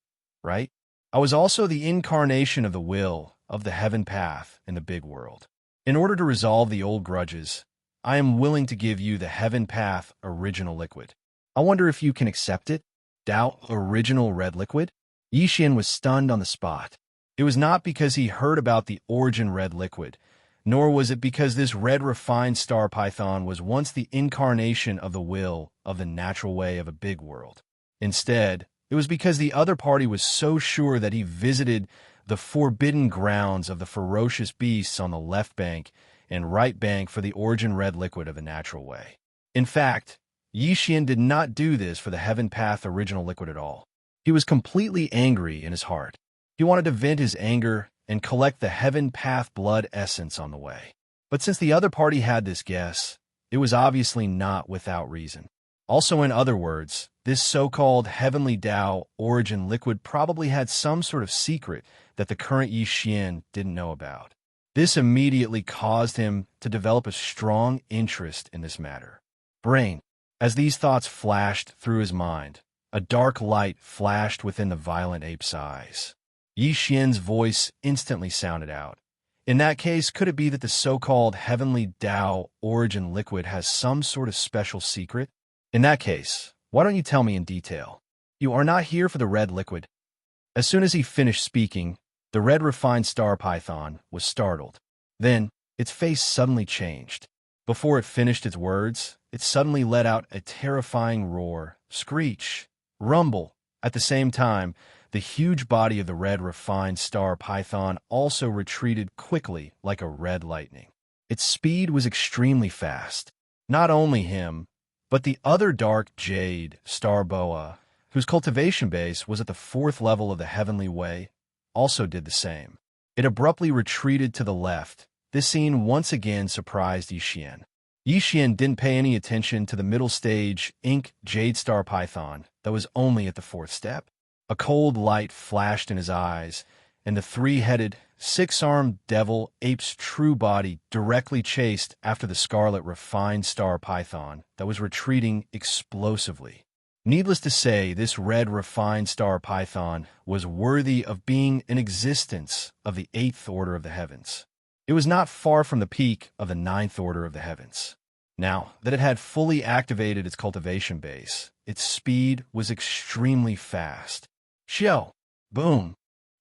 right? I was also the incarnation of the will of the Heaven Path in the big world. In order to resolve the old grudges, I am willing to give you the Heaven Path original liquid. I wonder if you can accept it? Doubt original red liquid?" Yi Xian was stunned on the spot. It was not because he heard about the origin red liquid, nor was it because this red refined star python was once the incarnation of the will of the natural way of a big world. Instead, it was because the other party was so sure that he visited the forbidden grounds of the ferocious beasts on the left bank and right bank for the origin red liquid of the natural way. In fact, Yi Xian did not do this for the Heaven Path original liquid at all. He was completely angry in his heart. He wanted to vent his anger and collect the Heaven Path blood essence on the way. But since the other party had this guess, it was obviously not without reason. Also, in other words, this so-called Heavenly Tao origin liquid probably had some sort of secret that the current Yi Xian didn't know about. This immediately caused him to develop a strong interest in this matter. Brain. As these thoughts flashed through his mind, a dark light flashed within the violent ape's eyes. Yi Xian's voice instantly sounded out. In that case, could it be that the so-called Heavenly Tao origin liquid has some sort of special secret? In that case, why don't you tell me in detail? You are not here for the red liquid. As soon as he finished speaking, the red refined star python was startled. Then, its face suddenly changed. Before it finished its words, it suddenly let out a terrifying roar, screech, rumble. At the same time, the huge body of the red refined star python also retreated quickly like a red lightning. Its speed was extremely fast. Not only him, but the other dark jade star boa, whose cultivation base was at the 4th level of the heavenly way, also did the same. It abruptly retreated to the left. This scene once again surprised Yi Xian. Yi Xian didn't pay any attention to the middle stage ink jade star python that was only at the 4th step. A cold light flashed in his eyes, and the three-headed, six-armed devil ape's true body directly chased after the scarlet refined star python that was retreating explosively. Needless to say, this red refined star python was worthy of being in existence of the eighth order of the heavens. It was not far from the peak of the ninth order of the heavens. Now that it had fully activated its cultivation base, its speed was extremely fast. Xiao! Boom!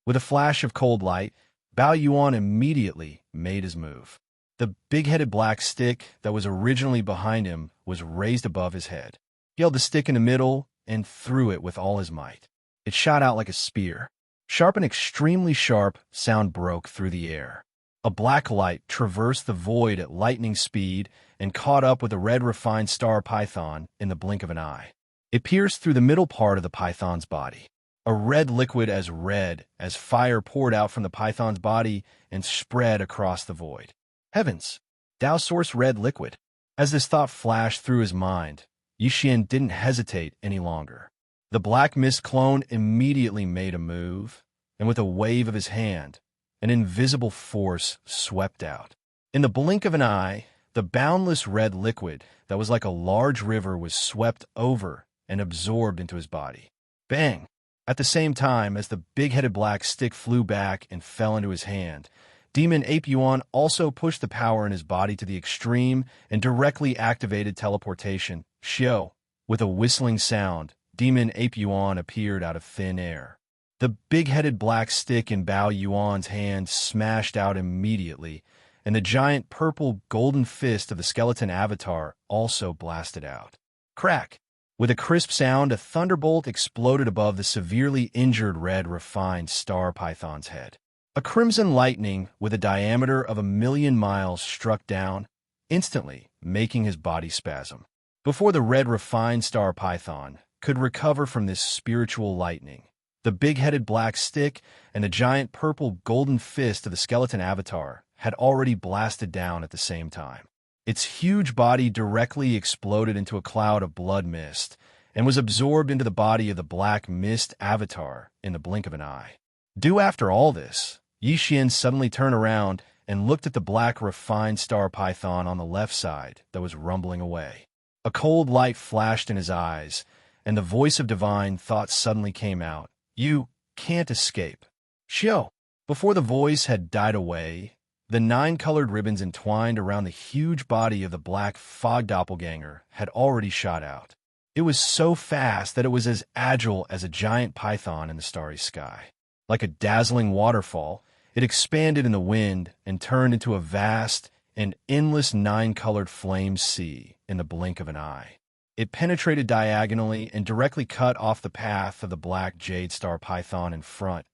With a flash of cold light, Bao Yuan immediately made his move. The big-headed black stick that was originally behind him was raised above his head. He held the stick in the middle and threw it with all his might. It shot out like a spear. Sharp and extremely sharp sound broke through the air. A black light traversed the void at lightning speed and caught up with the red refined star python in the blink of an eye. It pierced through the middle part of the python's body. A red liquid as red as fire poured out from the python's body and spread across the void. Heavens! Tao source red liquid. As this thought flashed through his mind, Yixian didn't hesitate any longer. The black mist clone immediately made a move, and with a wave of his hand, an invisible force swept out. In the blink of an eye, the boundless red liquid that was like a large river was swept over and absorbed into his body. Bang! At the same time as the big-headed black stick flew back and fell into his hand, Demon Ape Yuan also pushed the power in his body to the extreme and directly activated teleportation. Xiao! With a whistling sound, Demon Ape Yuan appeared out of thin air. The big-headed black stick in Bao Yuan's hand smashed out immediately, and the giant purple golden fist of the skeleton avatar also blasted out. Crack! With a crisp sound, a thunderbolt exploded above the severely injured red refined star python's head. A crimson lightning with a diameter of 1,000,000 miles struck down, instantly making his body spasm. Before the red refined star python could recover from this spiritual lightning, the big-headed black stick and the giant purple golden fist of the skeleton avatar had already blasted down at the same time. Its huge body directly exploded into a cloud of blood mist and was absorbed into the body of the black mist avatar in the blink of an eye. Due after all this, Yixian suddenly turned around and looked at the black refined star python on the left side that was rumbling away. A cold light flashed in his eyes, and the voice of divine thought suddenly came out. You can't escape. Xiao! Before the voice had died away, the 9 colored ribbons entwined around the huge body of the black fog doppelganger had already shot out. It was so fast that it was as agile as a giant python in the starry sky. Like a dazzling waterfall, it expanded in the wind and turned into a vast and endless 9-colored flame sea in the blink of an eye. It penetrated diagonally and directly cut off the path of the black jade star python in front.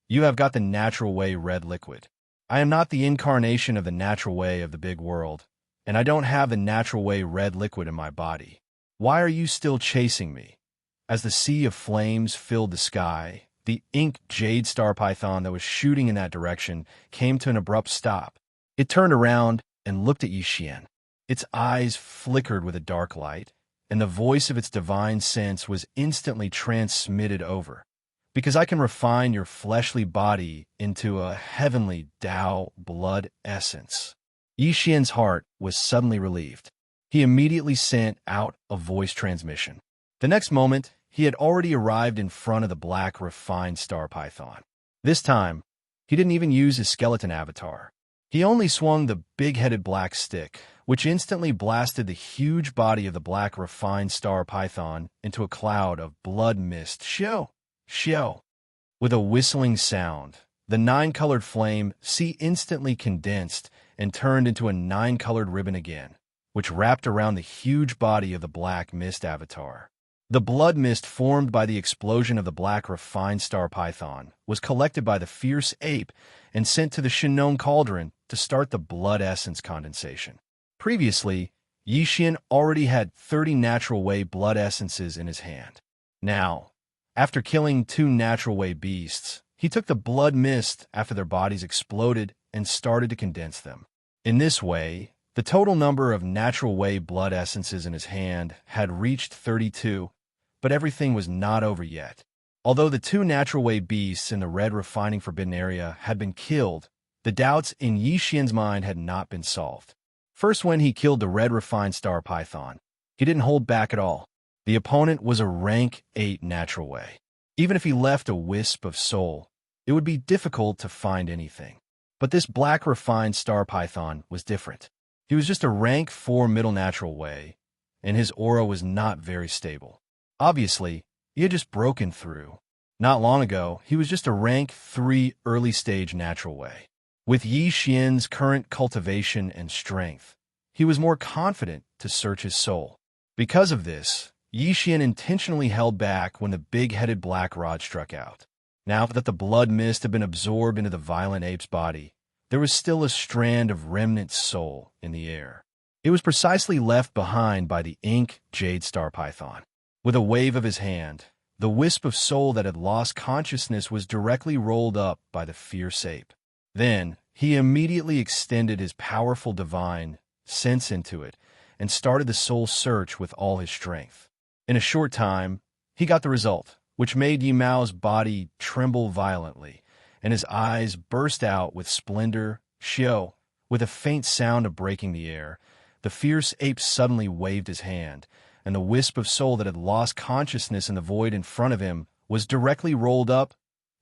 You have got the natural way red liquid. I am not the incarnation of the natural way of the big world, and I don't have the natural way red liquid in my body. Why are you still chasing me? As the sea of flames filled the sky, the ink jade star python that was shooting in that direction came to an abrupt stop. It turned around and looked at Yixian. Its eyes flickered with a dark light, and the voice of its divine sense was instantly transmitted over. Because I can refine your fleshly body into a heavenly Tao blood essence. Yixian's heart was suddenly relieved. He immediately sent out a voice transmission. The next moment, he had already arrived in front of the black refined star python. This time, he didn't even use his skeleton avatar. He only swung the big-headed black stick, which instantly blasted the huge body of the black refined star python into a cloud of blood mist. Xiao! Xiao! With a whistling sound, the 9-colored flame sea instantly condensed and turned into a 9-colored ribbon again, which wrapped around the huge body of the black mist avatar. The blood mist formed by the explosion of the black refined star python was collected by the fierce ape and sent to the Shinnong cauldron to start the blood essence condensation. Previously, Yixian already had 30 natural way blood essences in his hand. Now, after killing 2 natural way beasts, he took the blood mist after their bodies exploded and started to condense them. In this way, the total number of natural way blood essences in his hand had reached 32, but everything was not over yet. Although the two natural way beasts in the red refining forbidden area had been killed, the doubts in Yixian's mind had not been solved. First, when he killed the red refined star python, he didn't hold back at all. The opponent was a rank 8 natural way. Even if he left a wisp of soul, it would be difficult to find anything. But this black refined star python was different. He was just a rank 4 middle natural way, and his aura was not very stable. Obviously, he had just broken through. Not long ago, he was just a rank 3 early stage natural way. With Yi Xian's current cultivation and strength, he was more confident to search his soul. Because of this, Yi Xian intentionally held back when the big-headed black rod struck out. Now that the blood mist had been absorbed into the violent ape's body, there was still a strand of remnant soul in the air. It was precisely left behind by the ink jade star python. With a wave of his hand, the wisp of soul that had lost consciousness was directly rolled up by the fierce ape. Then, he immediately extended his powerful divine sense into it and started the soul search with all his strength. In a short time, he got the result, which made Yi Mao's body tremble violently, and his eyes burst out with splendor. Xiao, with a faint sound of breaking the air, the fierce ape suddenly waved his hand, and the wisp of soul that had lost consciousness in the void in front of him was directly rolled up.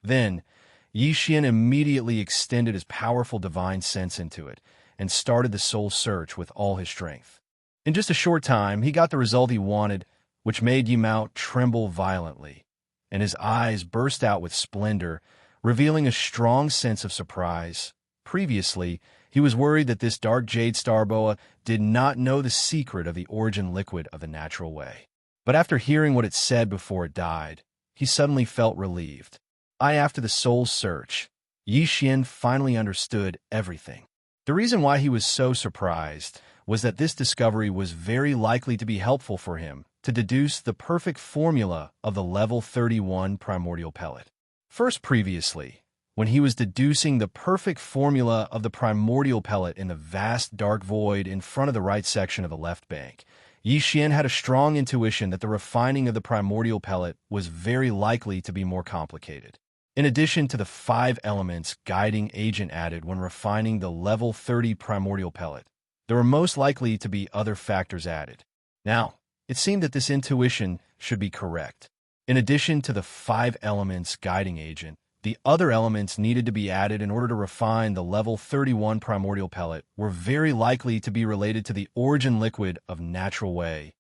Then, Yi Xian immediately extended his powerful divine sense into it and started the soul search with all his strength. In just a short time, he got the result he wanted, which made Yi Mao tremble violently, and his eyes burst out with splendor, revealing a strong sense of surprise. Previously, he was worried that this dark jade star boa did not know the secret of the origin liquid of the natural way. But after hearing what it said before it died, he suddenly felt relieved. After the soul search, Yi Xian finally understood everything. The reason why he was so surprised was that this discovery was very likely to be helpful for him to deduce the perfect formula of the level 31 primordial pellet. First, previously, when he was deducing the perfect formula of the primordial pellet in the vast dark void in front of the right section of the left bank, Yi Xian had a strong intuition that the refining of the primordial pellet was very likely to be more complicated. In addition to the 5 elements guiding agent added when refining the level 30 primordial pellet, there were most likely to be other factors added. Now, it seemed that this intuition should be correct. In addition to the 5 elements guiding agent, the other elements needed to be added in order to refine the level 31 primordial pellet were very likely to be related to the origin liquid of natural way.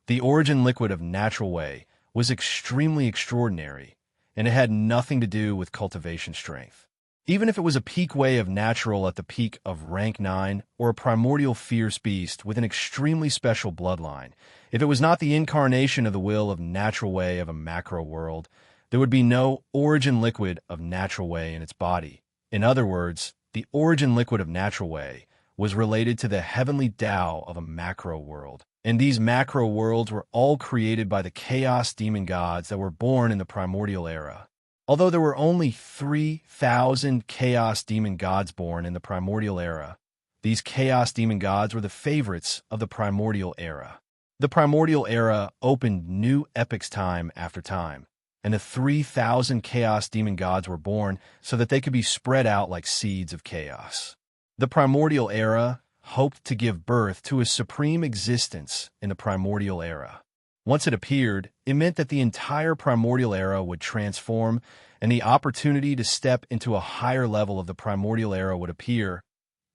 The origin liquid of natural way was extremely extraordinary, and it had nothing to do with cultivation strength. Even if it was a peak way of natural at the peak of rank 9 or a primordial fierce beast with an extremely special bloodline, if it was not the incarnation of the will of natural way of a macro world, there would be no origin liquid of natural way in its body. In other words, the origin liquid of natural way was related to the heavenly Tao of a macro world. And these macro worlds were all created by the chaos demon gods that were born in the primordial era. Although there were only 3,000 chaos demon gods born in the primordial era, these chaos demon gods were the favorites of the primordial era. The primordial era opened new epochs time after time, and the 3,000 chaos demon gods were born so that they could be spread out like seeds of chaos. The primordial era hoped to give birth to a supreme existence in the primordial era. Once it appeared, it meant that the entire primordial era would transform, and the opportunity to step into a higher level of the primordial era would appear.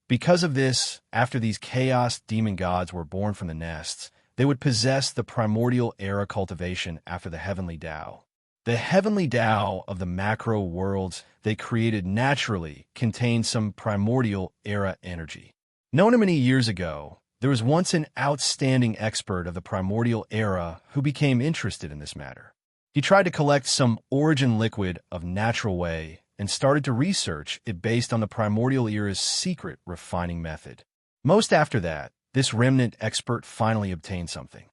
Because of this, after these chaos demon gods were born from the nests, they would possess the primordial era cultivation after the heavenly Tao. The heavenly Tao of the macro worlds they created naturally contained some primordial era energy. Known many years ago, there was once an outstanding expert of the primordial era who became interested in this matter. He tried to collect some origin liquid of natural way and started to research it based on the primordial era's secret refining method. Most after that, this remnant expert finally obtained something.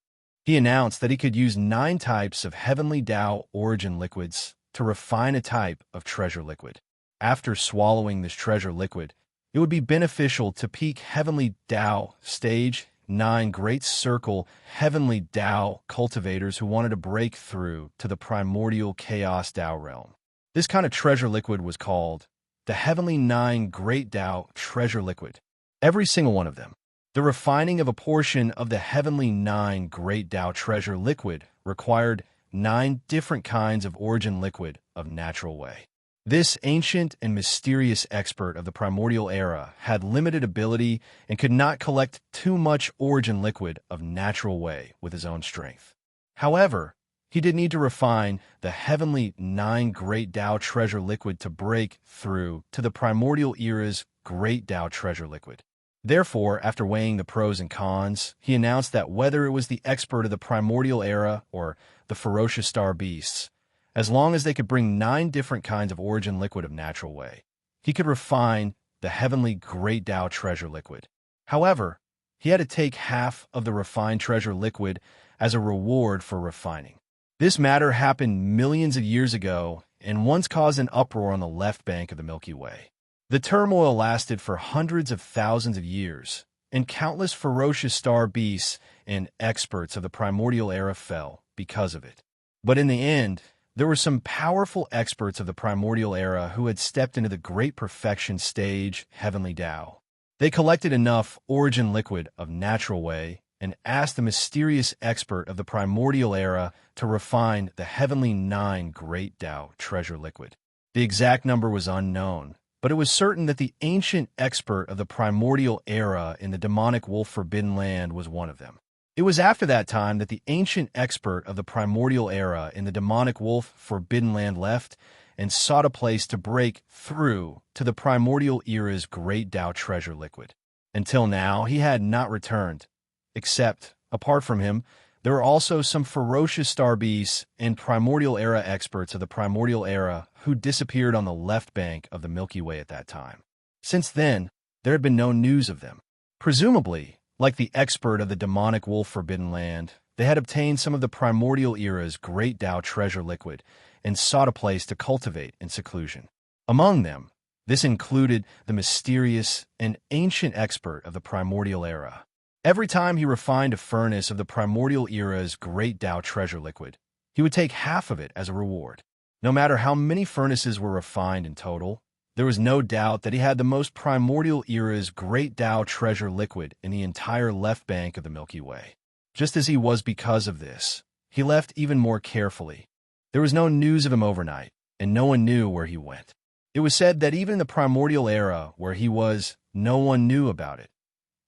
He announced that he could use 9 types of heavenly Tao origin liquids to refine a type of treasure liquid. After swallowing this treasure liquid, it would be beneficial to peak heavenly Tao stage 9 great circle heavenly Tao cultivators who wanted to break through to the primordial chaos Tao realm. This kind of treasure liquid was called the heavenly 9 great Tao treasure liquid. Every single one of them. The refining of a portion of the heavenly 9 great Tao treasure liquid required 9 different kinds of origin liquid of natural way. This ancient and mysterious expert of the primordial era had limited ability and could not collect too much origin liquid of natural way with his own strength. However, he did need to refine the heavenly 9 great Tao treasure liquid to break through to the primordial era's great Tao treasure liquid. Therefore, after weighing the pros and cons, he announced that whether it was the expert of the primordial era or the ferocious star beasts, as long as they could bring 9 different kinds of origin liquid of natural way, he could refine the heavenly great Tao treasure liquid. However, he had to take half of the refined treasure liquid as a reward for refining. This matter happened millions of years ago and once caused an uproar on the left bank of the Milky Way. The turmoil lasted for hundreds of thousands of years, and countless ferocious star beasts and experts of the primordial era fell because of it. But in the end, there were some powerful experts of the primordial era who had stepped into the great perfection stage, heavenly Tao. They collected enough origin liquid of natural way and asked the mysterious expert of the primordial era to refine the heavenly 9 great Tao treasure liquid. The exact number was unknown, but it was certain that the ancient expert of the primordial era in the demonic wolf forbidden land was one of them. It was after that time that the ancient expert of the primordial era in the demonic wolf forbidden land left and sought a place to break through to the primordial era's great Tao treasure liquid. Until now, he had not returned, except, apart from him, there were also some ferocious star beasts and primordial era experts of the primordial era who disappeared on the left bank of the Milky Way at that time. Since then, there had been no news of them. Presumably, like the expert of the demonic wolf forbidden land, they had obtained some of the primordial era's great Tao treasure liquid and sought a place to cultivate in seclusion. Among them, this included the mysterious and ancient expert of the primordial era. Every time he refined a furnace of the primordial era's great Tao treasure liquid, he would take half of it as a reward. No matter how many furnaces were refined in total, there was no doubt that he had the most primordial era's great Tao treasure liquid in the entire left bank of the Milky Way. Just as he was because of this, he left even more carefully. There was no news of him overnight, and no one knew where he went. It was said that even in the primordial era where he was, no one knew about it.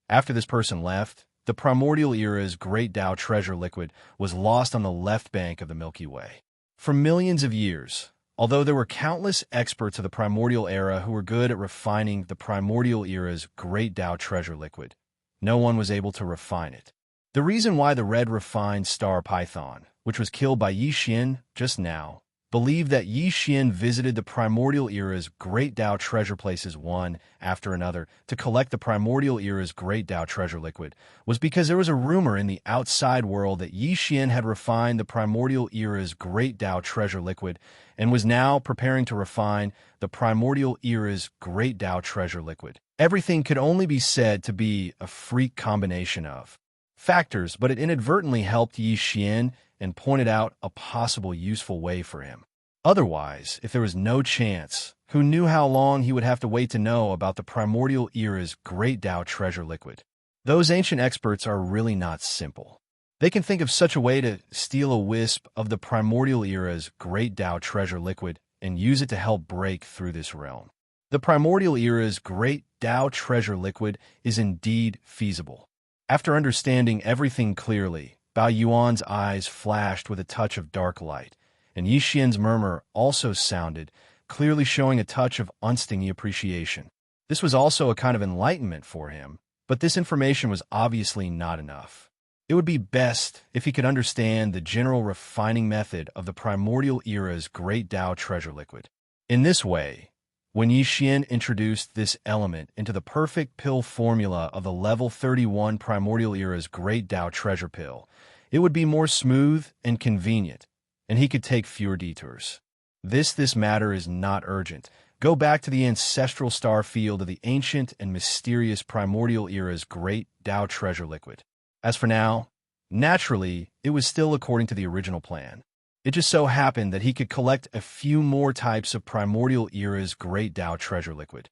After this person left, the primordial era's great Tao treasure liquid was lost on the left bank of the Milky Way. For millions of years, although there were countless experts of the primordial era who were good at refining the primordial era's great Tao treasure liquid, no one was able to refine it. The reason why the red refined star python, which was killed by Xianxia just now, believed that Xianxia visited the primordial era's great Tao treasure places one after another to collect the primordial era's great Tao treasure liquid was because there was a rumor in the outside world that Xianxia had refined the primordial era's great Tao treasure liquid and was now preparing to refine the primordial era's great Tao treasure liquid. Everything could only be said to be a freak combination of factors, but it inadvertently helped Xianxia and pointed out a possible useful way for him. Otherwise, if there was no chance, who knew how long he would have to wait to know about the primordial era's great Tao treasure liquid? Those ancient experts are really not simple. They can think of such a way to steal a wisp of the primordial era's great Tao treasure liquid and use it to help break through this realm. The primordial era's great Tao treasure liquid is indeed feasible. After understanding everything clearly, Bao Yuan's eyes flashed with a touch of dark light, and Yixian's murmur also sounded, clearly showing a touch of unstingy appreciation. This was also a kind of enlightenment for him, but this information was obviously not enough. It would be best if he could understand the general refining method of the primordial era's great Tao treasure liquid. In this way, when Yixian introduced this element into the perfect pill formula of the level 31 primordial era's great Tao treasure pill, it would be more smooth and convenient, and he could take fewer detours. This matter is not urgent, go back to the ancestral star field of the ancient and mysterious primordial era's great Tao treasure liquid. As for now, naturally, it was still according to the original plan. It just so happened that he could collect a few more types of primordial era's great Tao treasure liquid.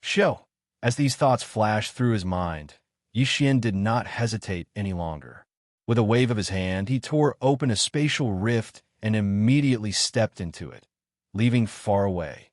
Show. As these thoughts flashed through his mind, Yixian did not hesitate any longer. With a wave of his hand, he tore open a spatial rift and immediately stepped into it, leaving far away.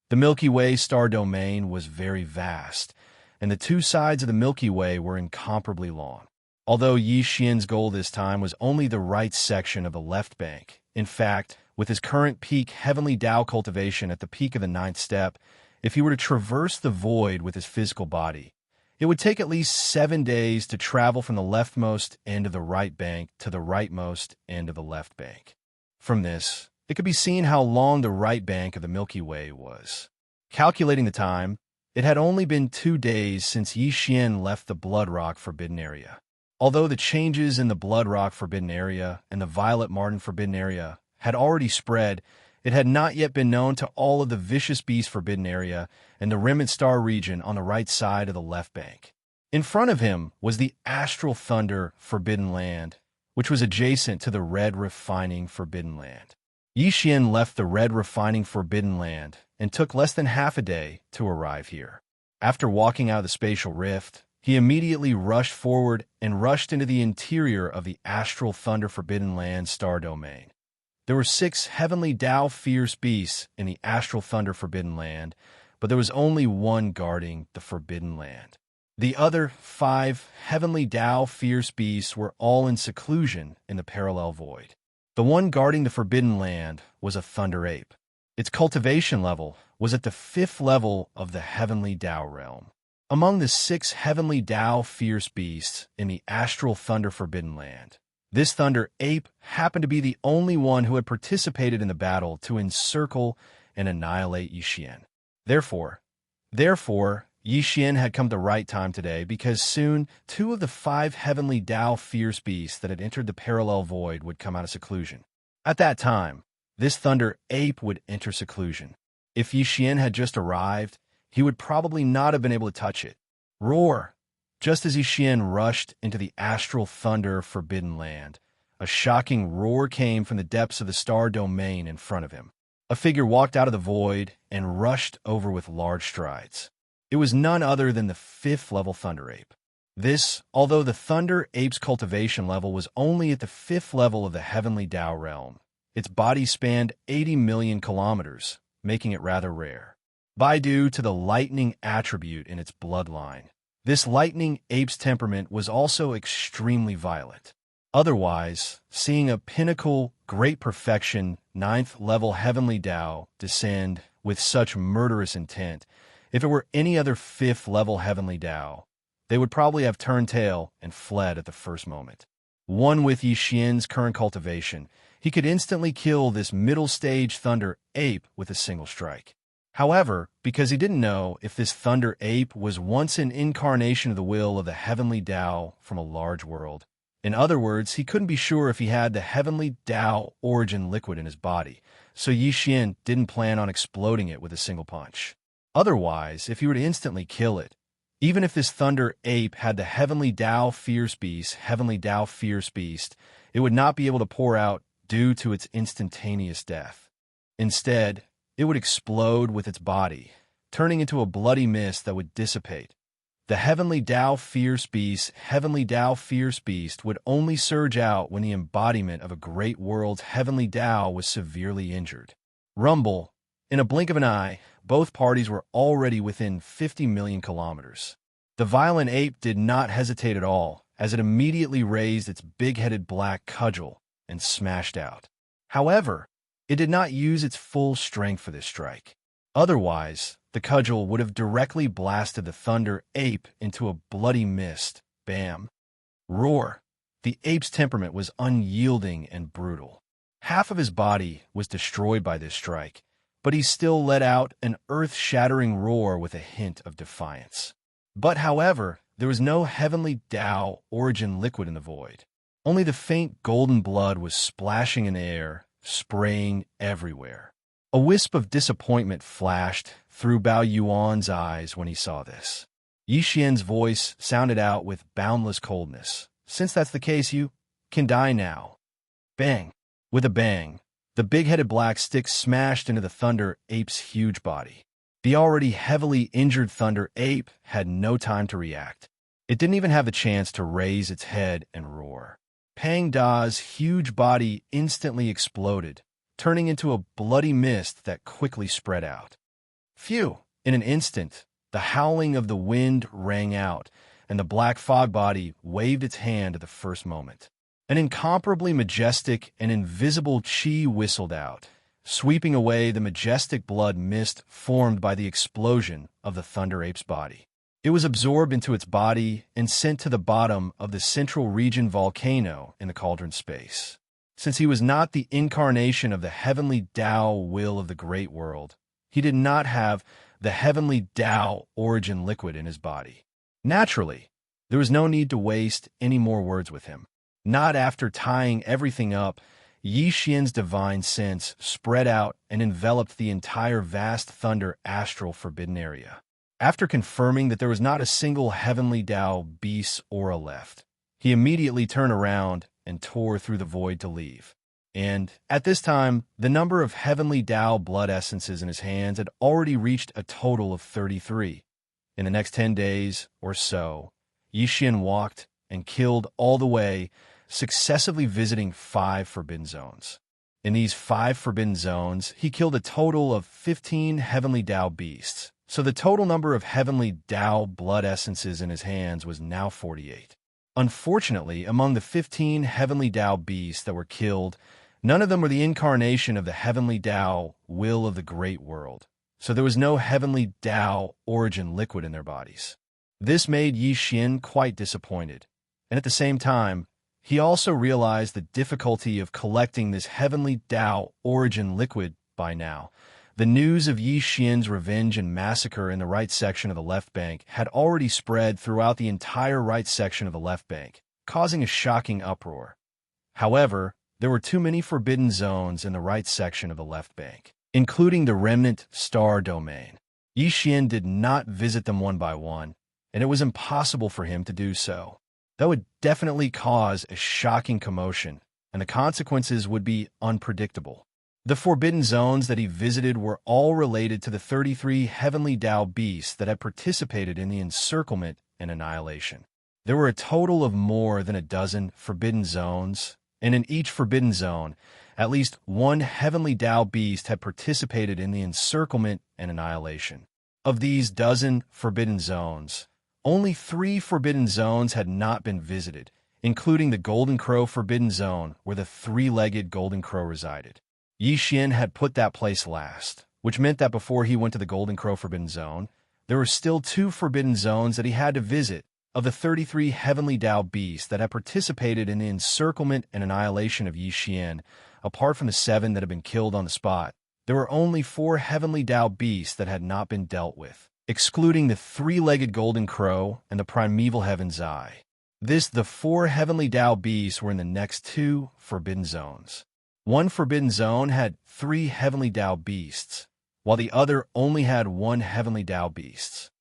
The Milky Way star domain was very vast, and the two sides of the Milky Way were incomparably long. Although Yixian's goal this time was only the right section of the left bank, in fact, with his current peak heavenly Tao cultivation at the peak of the 9th step, if he were to traverse the void with his physical body, it would take at least 7 days to travel from the leftmost end of the right bank to the rightmost end of the left bank. From this, it could be seen how long the right bank of the Milky Way was. Calculating the time, it had only been 2 days since Yixian left the Blood Rock Forbidden Area. Although the changes in the Blood Rock Forbidden Area and the Violet Marten Forbidden Area had already spread, it had not yet been known to all of the Vicious Beast Forbidden Area and the Remnant Star region on the right side of the left bank. In front of him was the Astral Thunder Forbidden Land, which was adjacent to the Red Refining Forbidden Land. Yixian left the Red Refining Forbidden Land and took less than half a day to arrive here. After walking out of the spatial rift, he immediately rushed forward and rushed into the interior of the Astral Thunder Forbidden Land star domain. There were 6 heavenly Tao fierce beasts in the Astral Thunder Forbidden Land, but there was only one guarding the Forbidden Land. The other 5 heavenly Tao fierce beasts were all in seclusion in the parallel void. The one guarding the Forbidden Land was a Thunder Ape. Its cultivation level was at the 5th level of the heavenly Tao realm. Among the 6 heavenly Tao fierce beasts in the Astral Thunder Forbidden Land, this Thunder Ape happened to be the only one who had participated in the battle to encircle and annihilate Yixian. Therefore, Yixian had come at the right time today because soon 2 of the 5 heavenly Tao fierce beasts that had entered the parallel void would come out of seclusion. At that time, this Thunder Ape would enter seclusion. If Yixian had just arrived, he would probably not have been able to touch it. Roar! Just as Yixian rushed into the Astral Thunder Forbidden Land, a shocking roar came from the depths of the star domain in front of him. A figure walked out of the void and rushed over with large strides. It was none other than the 5th level Thunder Ape. This, although the Thunder Ape's cultivation level was only at the 5th level of the heavenly Tao realm, its body spanned 80 million kilometers, making it rather rare. Due to the lightning attribute in its bloodline, this lightning ape's temperament was also extremely violent. Otherwise, seeing a pinnacle, great perfection, 9th level heavenly Tao descend with such murderous intent, if it were any other 5th level heavenly Tao, they would probably have turned tail and fled at the first moment. One with Yixian's current cultivation, he could instantly kill this middle stage Thunder Ape with a single strike. However, because he didn't know if this Thunder Ape was once an incarnation of the will of the heavenly Tao from a large world. In other words, he couldn't be sure if he had the heavenly Tao origin liquid in his body, so Yixian didn't plan on exploding it with a single punch. Otherwise, if he were to instantly kill it, even if this Thunder Ape had the heavenly Tao fierce beast, it would not be able to pour out due to its instantaneous death. Instead, it would explode with its body, turning into a bloody mist that would dissipate. The heavenly Tao fierce beast would only surge out when the embodiment of a great world's heavenly Tao was severely injured. Rumble. In a blink of an eye, both parties were already within 50 million kilometers. The violent ape did not hesitate at all, as it immediately raised its big-headed black cudgel and smashed out. However, it did not use its full strength for this strike. Otherwise, the cudgel would have directly blasted the Thunder Ape into a bloody mist. Bam! Roar! The ape's temperament was unyielding and brutal. Half of his body was destroyed by this strike, but he still let out an earth-shattering roar with a hint of defiance. However, there was no heavenly Tao origin liquid in the void. Only the faint golden blood was splashing in the air, spraying everywhere. A wisp of disappointment flashed through Bao Yuan's eyes when he saw this. Yi Xian's voice sounded out with boundless coldness. Since that's the case, you can die now. Bang! With a bang, the big-headed black stick smashed into the Thunder Ape's huge body. The already heavily injured Thunder Ape had no time to react. It didn't even have the chance to raise its head and roar. Pang Da's huge body instantly exploded, turning into a bloody mist that quickly spread out. Phew! In an instant, the howling of the wind rang out, and the black fog body waved its hand at the first moment. An incomparably majestic and invisible chi whistled out, sweeping away the majestic blood mist formed by the explosion of the Thunder Ape's body. It was absorbed into its body and sent to the bottom of the Central Region volcano in the Cauldron space. Since he was not the incarnation of the heavenly Tao will of the great world, he did not have the heavenly Tao origin liquid in his body. Naturally, there was no need to waste any more words with him. Not after tying everything up, Yi Xian's divine sense spread out and enveloped the entire vast Thunder astral forbidden area. After confirming that there was not a single heavenly Tao beast's aura left, he immediately turned around and tore through the void to leave. And, at this time, the number of heavenly Tao blood essences in his hands had already reached a total of 33. In the next 10 days or so, Yi Xian walked and killed all the way, successively visiting 5 forbidden zones. In these 5 forbidden zones, he killed a total of 15 heavenly Tao beasts, so the total number of heavenly Tao blood essences in his hands was now 48. Unfortunately, among the 15 heavenly Tao beasts that were killed, none of them were the incarnation of the heavenly Tao will of the great world, so there was no heavenly Tao origin liquid in their bodies. This made Yi Xian quite disappointed, and at the same time, he also realized the difficulty of collecting this heavenly Tao origin liquid by now. The news of Yi Xian's revenge and massacre in the right section of the left bank had already spread throughout the entire right section of the left bank, causing a shocking uproar. However, there were too many forbidden zones in the right section of the left bank, including the remnant star domain. Yi Xian did not visit them one by one, and it was impossible for him to do so. That would definitely cause a shocking commotion, and the consequences would be unpredictable. The forbidden zones that he visited were all related to the 33 heavenly Tao beasts that had participated in the encirclement and annihilation. There were a total of more than a dozen forbidden zones, and in each forbidden zone, at least one heavenly Tao beast had participated in the encirclement and annihilation. Of these dozen forbidden zones, only 3 forbidden zones had not been visited, including the Golden Crow Forbidden Zone, where the 3-legged Golden Crow resided. Yi Xian had put that place last, which meant that before he went to the Golden Crow Forbidden Zone, there were still 2 forbidden zones that he had to visit. Of the 33 heavenly Tao beasts that had participated in the encirclement and annihilation of Yi Xian, apart from the 7 that had been killed on the spot, there were only 4 heavenly Tao beasts that had not been dealt with, excluding the 3-legged Golden Crow and the primeval Heaven's Eye. The 4 heavenly Tao beasts were in the next 2 forbidden zones. One forbidden zone had 3 heavenly Tao beasts, while the other only had 1 heavenly Tao beast.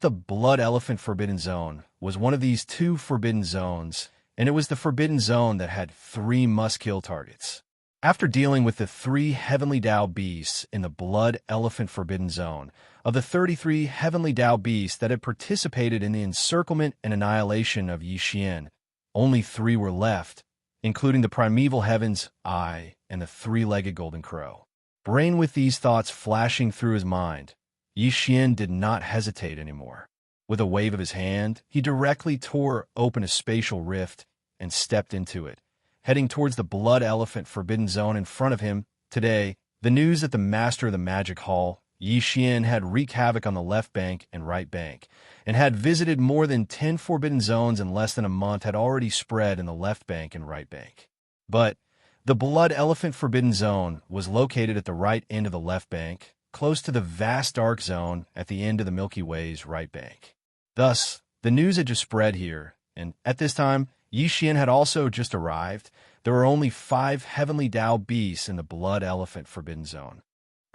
The Blood Elephant Forbidden Zone was one of these 2 forbidden zones, and it was the forbidden zone that had 3 must-kill targets. After dealing with the 3 heavenly Tao beasts in the Blood Elephant Forbidden Zone, of the 33 heavenly Tao beasts that had participated in the encirclement and annihilation of Yi Xian, only 3 were left, including the primeval Heaven's Eye and the 3-legged Golden Crow. Brain with these thoughts flashing through his mind, Yi Xian did not hesitate anymore. With a wave of his hand, he directly tore open a spatial rift and stepped into it, heading towards the Blood Elephant Forbidden Zone in front of him. Today, the news that the master of the Magic Hall, Yi Xian, had wreaked havoc on the left bank and right bank, and had visited more than 10 forbidden zones in less than a month had already spread in the left bank and right bank. But the Blood Elephant Forbidden Zone was located at the right end of the left bank, close to the vast dark zone at the end of the Milky Way's right bank. Thus, the news had just spread here, and at this time, Yi Xian had also just arrived. There were only 5 heavenly Tao beasts in the Blood Elephant Forbidden Zone.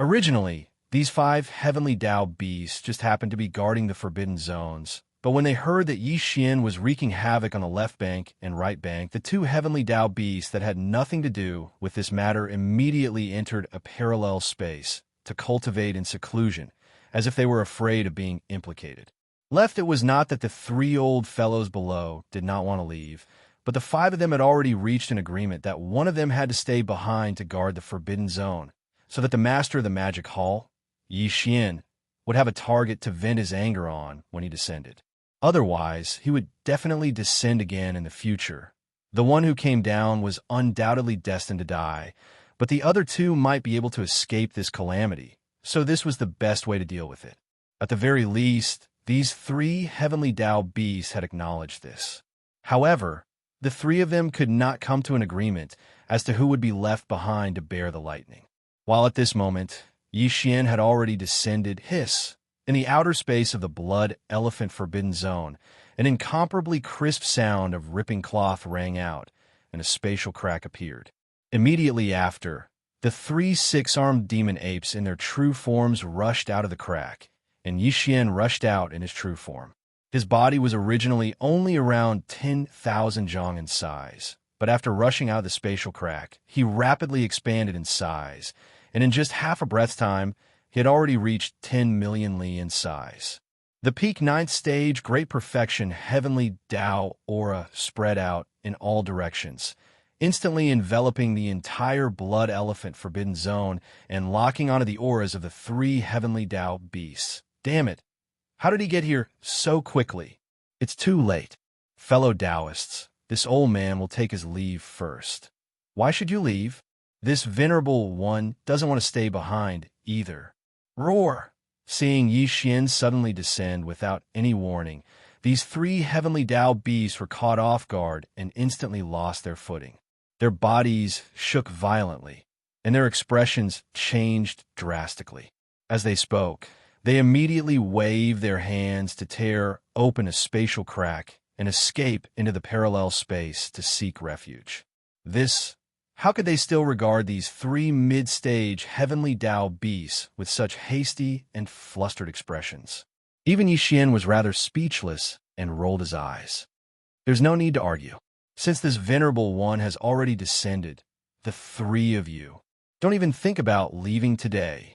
Originally, these 5 heavenly Tao beasts just happened to be guarding the forbidden zones, but when they heard that Yi Xian was wreaking havoc on the left bank and right bank, the 2 heavenly Tao beasts that had nothing to do with this matter immediately entered a parallel space to cultivate in seclusion, as if they were afraid of being implicated. Left, it was not that the 3 old fellows below did not want to leave, but the 5 of them had already reached an agreement that one of them had to stay behind to guard the forbidden zone, so that the master of the magic hall, Yi Xian, would have a target to vent his anger on when he descended. Otherwise, he would definitely descend again in the future. The one who came down was undoubtedly destined to die, but the other 2 might be able to escape this calamity, so this was the best way to deal with it. At the very least, these 3 heavenly Tao beasts had acknowledged this. However, the 3 of them could not come to an agreement as to who would be left behind to bear the lightning. While at this moment, Yi Xian had already descended in the outer space of the blood elephant forbidden zone. An incomparably crisp sound of ripping cloth rang out, and a spatial crack appeared. Immediately after, the 3 6-armed demon apes in their true forms rushed out of the crack, and Yi Xian rushed out in his true form. His body was originally only around 10,000 zhang in size, but after rushing out of the spatial crack, he rapidly expanded in size, and in just half a breath's time, he had already reached 10 million li in size. The peak 9th stage, great perfection, heavenly Tao aura spread out in all directions, instantly enveloping the entire blood elephant forbidden zone and locking onto the auras of the 3 heavenly Tao beasts. Damn it! How did he get here so quickly? It's too late. Fellow Taoists, this old man will take his leave first. Why should you leave? This venerable one doesn't want to stay behind either. Roar! Seeing Yi Xian suddenly descend without any warning, these 3 heavenly Tao beasts were caught off guard and instantly lost their footing. Their bodies shook violently, and their expressions changed drastically. As they spoke, they immediately waved their hands to tear open a spatial crack and escape into the parallel space to seek refuge. How could they still regard these 3 mid-stage heavenly Tao beasts with such hasty and flustered expressions? Even Yi Xian was rather speechless and rolled his eyes. There's no need to argue. Since this venerable one has already descended, the 3 of you don't even think about leaving today.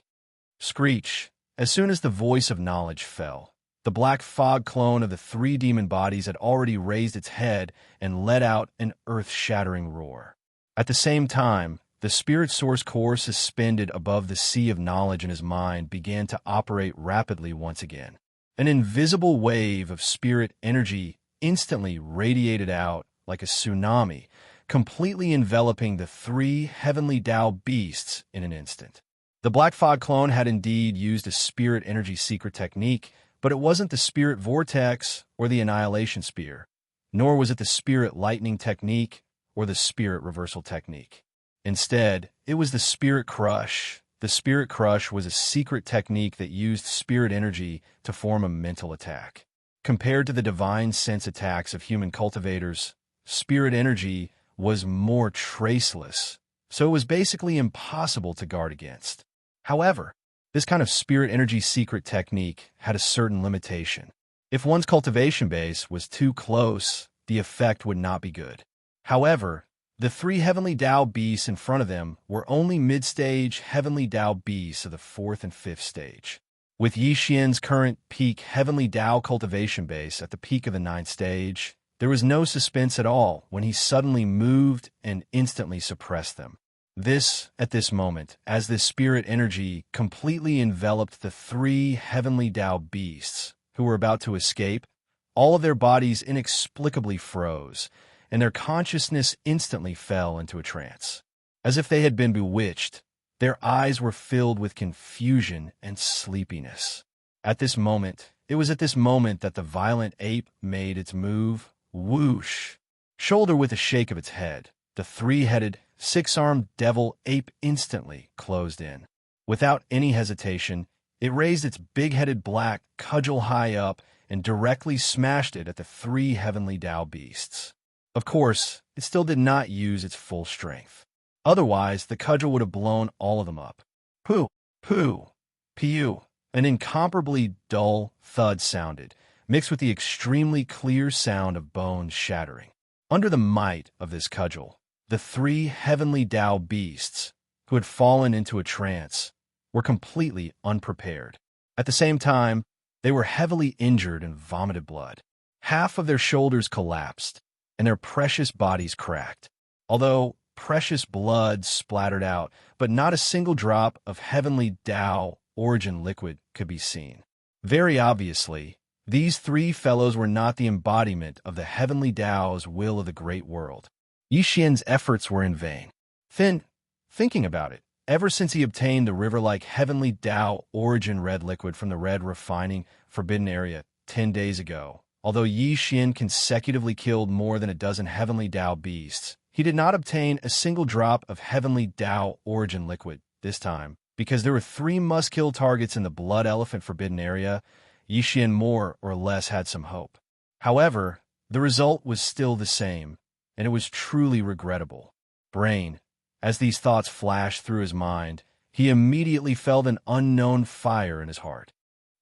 Screech! As soon as the voice of knowledge fell, the black fog clone of the 3 demon bodies had already raised its head and let out an earth-shattering roar. At the same time, the spirit source core suspended above the sea of knowledge in his mind began to operate rapidly once again. An invisible wave of spirit energy instantly radiated out like a tsunami, completely enveloping the 3 heavenly Tao beasts in an instant. The Black Fog clone had indeed used a spirit energy secret technique, but it wasn't the spirit vortex or the annihilation spear, nor was it the spirit lightning technique or the spirit reversal technique. Instead, it was the spirit crush. The spirit crush was a secret technique that used spirit energy to form a mental attack. Compared to the divine sense attacks of human cultivators, spirit energy was more traceless, so it was basically impossible to guard against. However, this kind of spirit energy secret technique had a certain limitation. If one's cultivation base was too close, the effect would not be good. However, the 3 heavenly Tao beasts in front of them were only mid-stage heavenly Tao beasts of the 4th and 5th stage. With Yi Xian's current peak heavenly Tao cultivation base at the peak of the 9th stage, there was no suspense at all when he suddenly moved and instantly suppressed them. At this moment, as this spirit energy completely enveloped the 3 heavenly Tao beasts who were about to escape, all of their bodies inexplicably froze, and their consciousness instantly fell into a trance. As if they had been bewitched, their eyes were filled with confusion and sleepiness. It was at this moment that the violent ape made its move. Whoosh! Shoulder with a shake of its head, the 3-headed, 6-armed devil ape instantly closed in. Without any hesitation, it raised its big-headed black cudgel high up and directly smashed it at the 3 heavenly Tao beasts. Of course, it still did not use its full strength. Otherwise, the cudgel would have blown all of them up. Pooh! Pu, Piu, an incomparably dull thud sounded, mixed with the extremely clear sound of bones shattering. Under the might of this cudgel, the three heavenly Tao beasts, who had fallen into a trance, were completely unprepared. At the same time, they were heavily injured and vomited blood. Half of their shoulders collapsed, and their precious bodies cracked. Although precious blood splattered out, but not a single drop of heavenly Tao origin liquid could be seen. Very obviously, these three fellows were not the embodiment of the heavenly Tao's will of the great world. Yixian's efforts were in vain. Thinking about it, ever since he obtained the river-like heavenly Tao origin red liquid from the red refining forbidden area 10 days ago, although Yixian consecutively killed more than a dozen heavenly Tao beasts, he did not obtain a single drop of heavenly Tao origin liquid this time. Because there were 3 must-kill targets in the blood elephant forbidden area, Yixian more or less had some hope. However, the result was still the same, and it was truly regrettable. Brain, as these thoughts flashed through his mind, he immediately felt an unknown fire in his heart.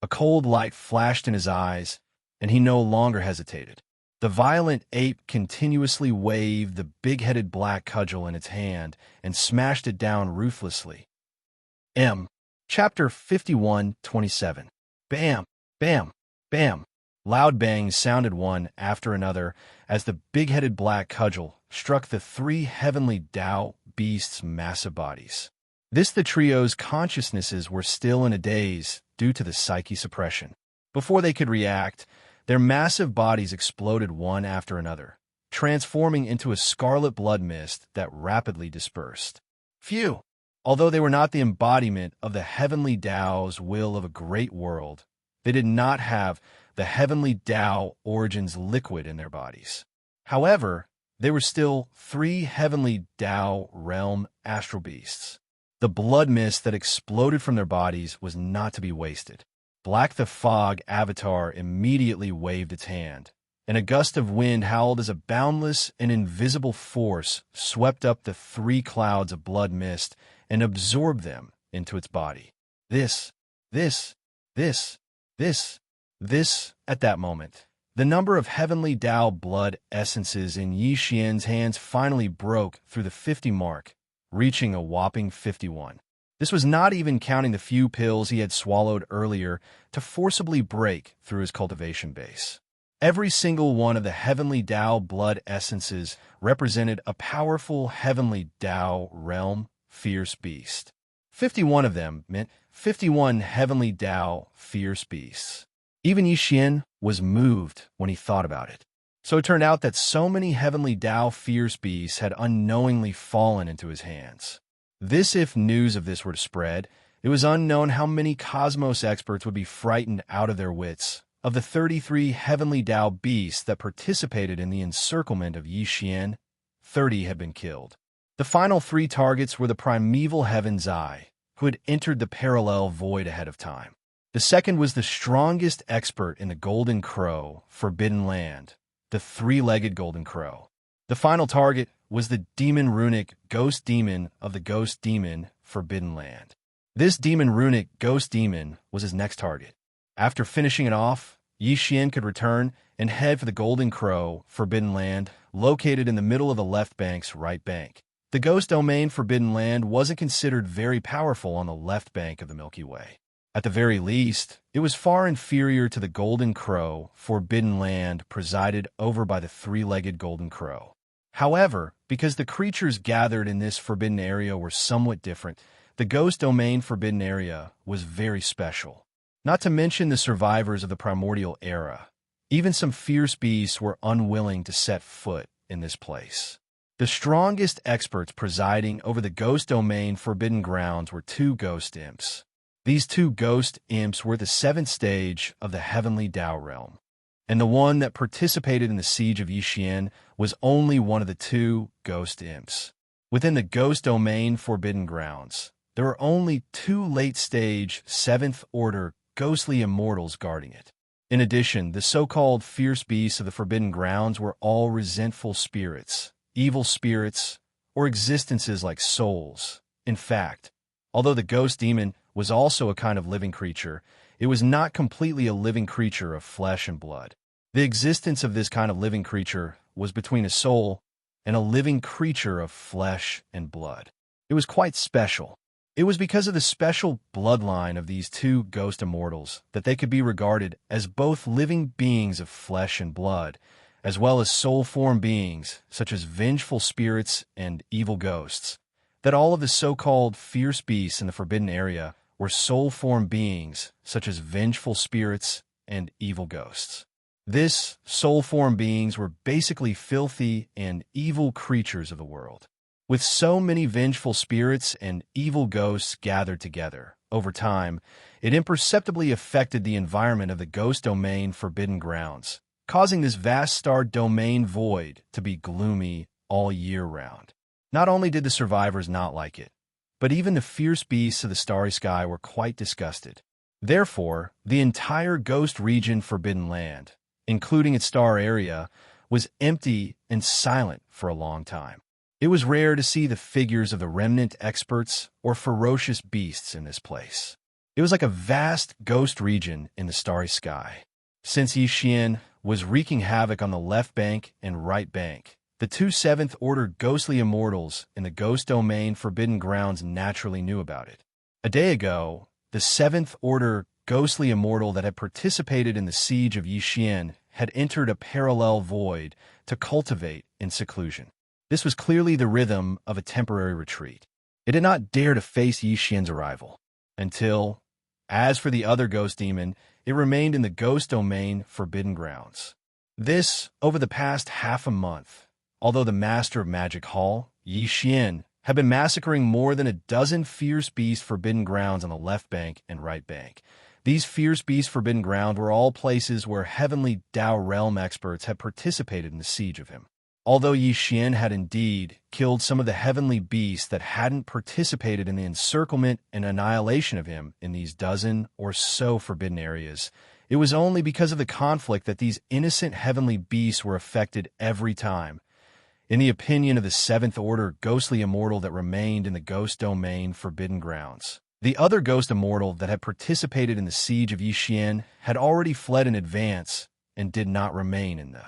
A cold light flashed in his eyes, and he no longer hesitated. The violent ape continuously waved the big-headed black cudgel in its hand and smashed it down ruthlessly. Chapter 51:27. Bam! Bam! Bam! Loud bangs sounded one after another as the big-headed black cudgel struck the 3 heavenly Tao beasts' massive bodies. The trio's consciousnesses were still in a daze due to the psyche suppression. Before they could react, their massive bodies exploded one after another, transforming into a scarlet blood mist that rapidly dispersed. Phew! Although they were not the embodiment of the heavenly Tao's will of a great world, they did not have the heavenly Tao origins liquid in their bodies. However, they were still 3 heavenly Tao realm astral beasts. The blood mist that exploded from their bodies was not to be wasted. Black the Fog avatar immediately waved its hand, and a gust of wind howled as a boundless and invisible force swept up the 3 clouds of blood mist and absorbed them into its body. At that moment, the number of heavenly Tao blood essences in Yixian's hands finally broke through the 50 mark, reaching a whopping 51. This was not even counting the few pills he had swallowed earlier to forcibly break through his cultivation base. Every single one of the heavenly Tao blood essences represented a powerful heavenly Tao realm fierce beast. 51 of them meant 51 heavenly Tao fierce beasts. Even Yixian was moved when he thought about it. So it turned out that so many heavenly Tao fierce beasts had unknowingly fallen into his hands. If news of this were to spread, it was unknown how many cosmos experts would be frightened out of their wits. Of the 33 heavenly Tao beasts that participated in the encirclement of Yixian, 30 had been killed. The final 3 targets were the primeval Heaven's Eye, who had entered the parallel void ahead of time. The second was the strongest expert in the Golden Crow, Forbidden Land, the 3-legged Golden Crow. The final target was the demon runic ghost demon of the Ghost Demon, Forbidden Land. This demon runic ghost demon was his next target. After finishing it off, Yixian could return and head for the Golden Crow, Forbidden Land, located in the middle of the left bank's right bank. The ghost domain Forbidden Land wasn't considered very powerful on the left bank of the Milky Way. At the very least, it was far inferior to the Golden Crow, Forbidden Land presided over by the 3-legged Golden Crow. However, because the creatures gathered in this forbidden area were somewhat different, the ghost domain Forbidden Area was very special. Not to mention the survivors of the primordial era. Even some fierce beasts were unwilling to set foot in this place. The strongest experts presiding over the ghost domain Forbidden Grounds were 2 ghost imps. These 2 ghost imps were the 7th stage of the heavenly Tao realm, and the one that participated in the siege of Yixian was only one of the 2 ghost imps. Within the ghost domain Forbidden Grounds, there were only 2 late-stage 7th-order ghostly immortals guarding it. In addition, the so-called fierce beasts of the Forbidden Grounds were all resentful spirits, evil spirits, or existences like souls. In fact, although the ghost demon was also a kind of living creature, it was not completely a living creature of flesh and blood. The existence of this kind of living creature was between a soul and a living creature of flesh and blood. It was quite special. It was because of the special bloodline of these two ghost immortals that they could be regarded as both living beings of flesh and blood, as well as soul-form beings such as vengeful spirits and evil ghosts, that all of the so-called fierce beasts in the Forbidden Area were soul-form beings such as vengeful spirits and evil ghosts. This soul-form beings were basically filthy and evil creatures of the world. With so many vengeful spirits and evil ghosts gathered together, over time, it imperceptibly affected the environment of the ghost domain Forbidden Grounds, causing this vast star domain void to be gloomy all year round. Not only did the survivors not like it, but even the fierce beasts of the starry sky were quite disgusted. Therefore, the entire ghost region Forbidden Land, including its star area, was empty and silent for a long time. It was rare to see the figures of the remnant experts or ferocious beasts in this place. It was like a vast ghost region in the starry sky. Since Xianxia was wreaking havoc on the left bank and right bank, the two seventh-order ghostly immortals in the ghost domain Forbidden Grounds naturally knew about it. A day ago, the seventh-order ghostly immortal that had participated in the siege of Xianxia had entered a parallel void to cultivate in seclusion. This was clearly the rhythm of a temporary retreat. It did not dare to face Xianxia's arrival, until, as for the other ghost demon, it remained in the ghost domain Forbidden Grounds. This, over the past half a month, although the master of Magic Hall, Xianxia, had been massacring more than a dozen fierce beast Forbidden Grounds on the left bank and right bank. These fierce beast Forbidden Ground were all places where heavenly Dao realm experts had participated in the siege of him. Although Xianxia had indeed killed some of the heavenly beasts that hadn't participated in the encirclement and annihilation of him in these dozen or so forbidden areas, it was only because of the conflict that these innocent heavenly beasts were affected every time. In the opinion of the seventh-order ghostly immortal that remained in the ghost domain Forbidden Grounds, the other ghost immortal that had participated in the siege of Xianxia had already fled in advance and did not remain in the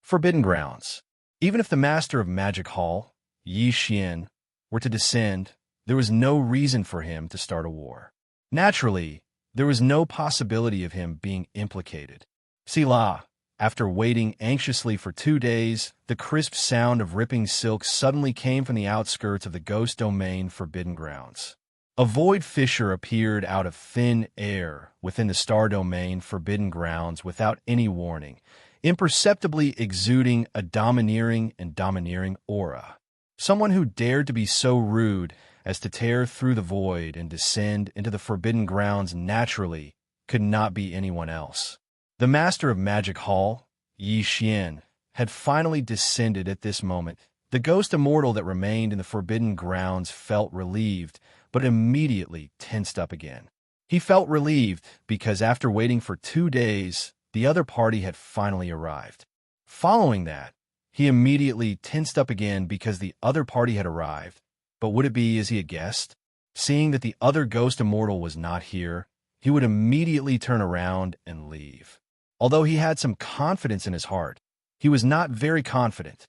Forbidden Grounds. Even if the master of Magic Hall, Xianxia, were to descend, there was no reason for him to start a war. Naturally, there was no possibility of him being implicated. Sila, after waiting anxiously for 2 days, the crisp sound of ripping silk suddenly came from the outskirts of the ghost domain Forbidden Grounds. A void fissure appeared out of thin air within the star domain Forbidden Grounds without any warning, imperceptibly exuding a domineering aura. Someone who dared to be so rude as to tear through the void and descend into the Forbidden Grounds naturally could not be anyone else. The master of Magic Hall, Xianxia, had finally descended at this moment. The ghost immortal that remained in the Forbidden Grounds felt relieved, but immediately tensed up again. He felt relieved because after waiting for 2 days, the other party had finally arrived. Following that, he immediately tensed up again because the other party had arrived. But would it be as he had guessed? Seeing that the other ghost immortal was not here, he would immediately turn around and leave. Although he had some confidence in his heart, he was not very confident.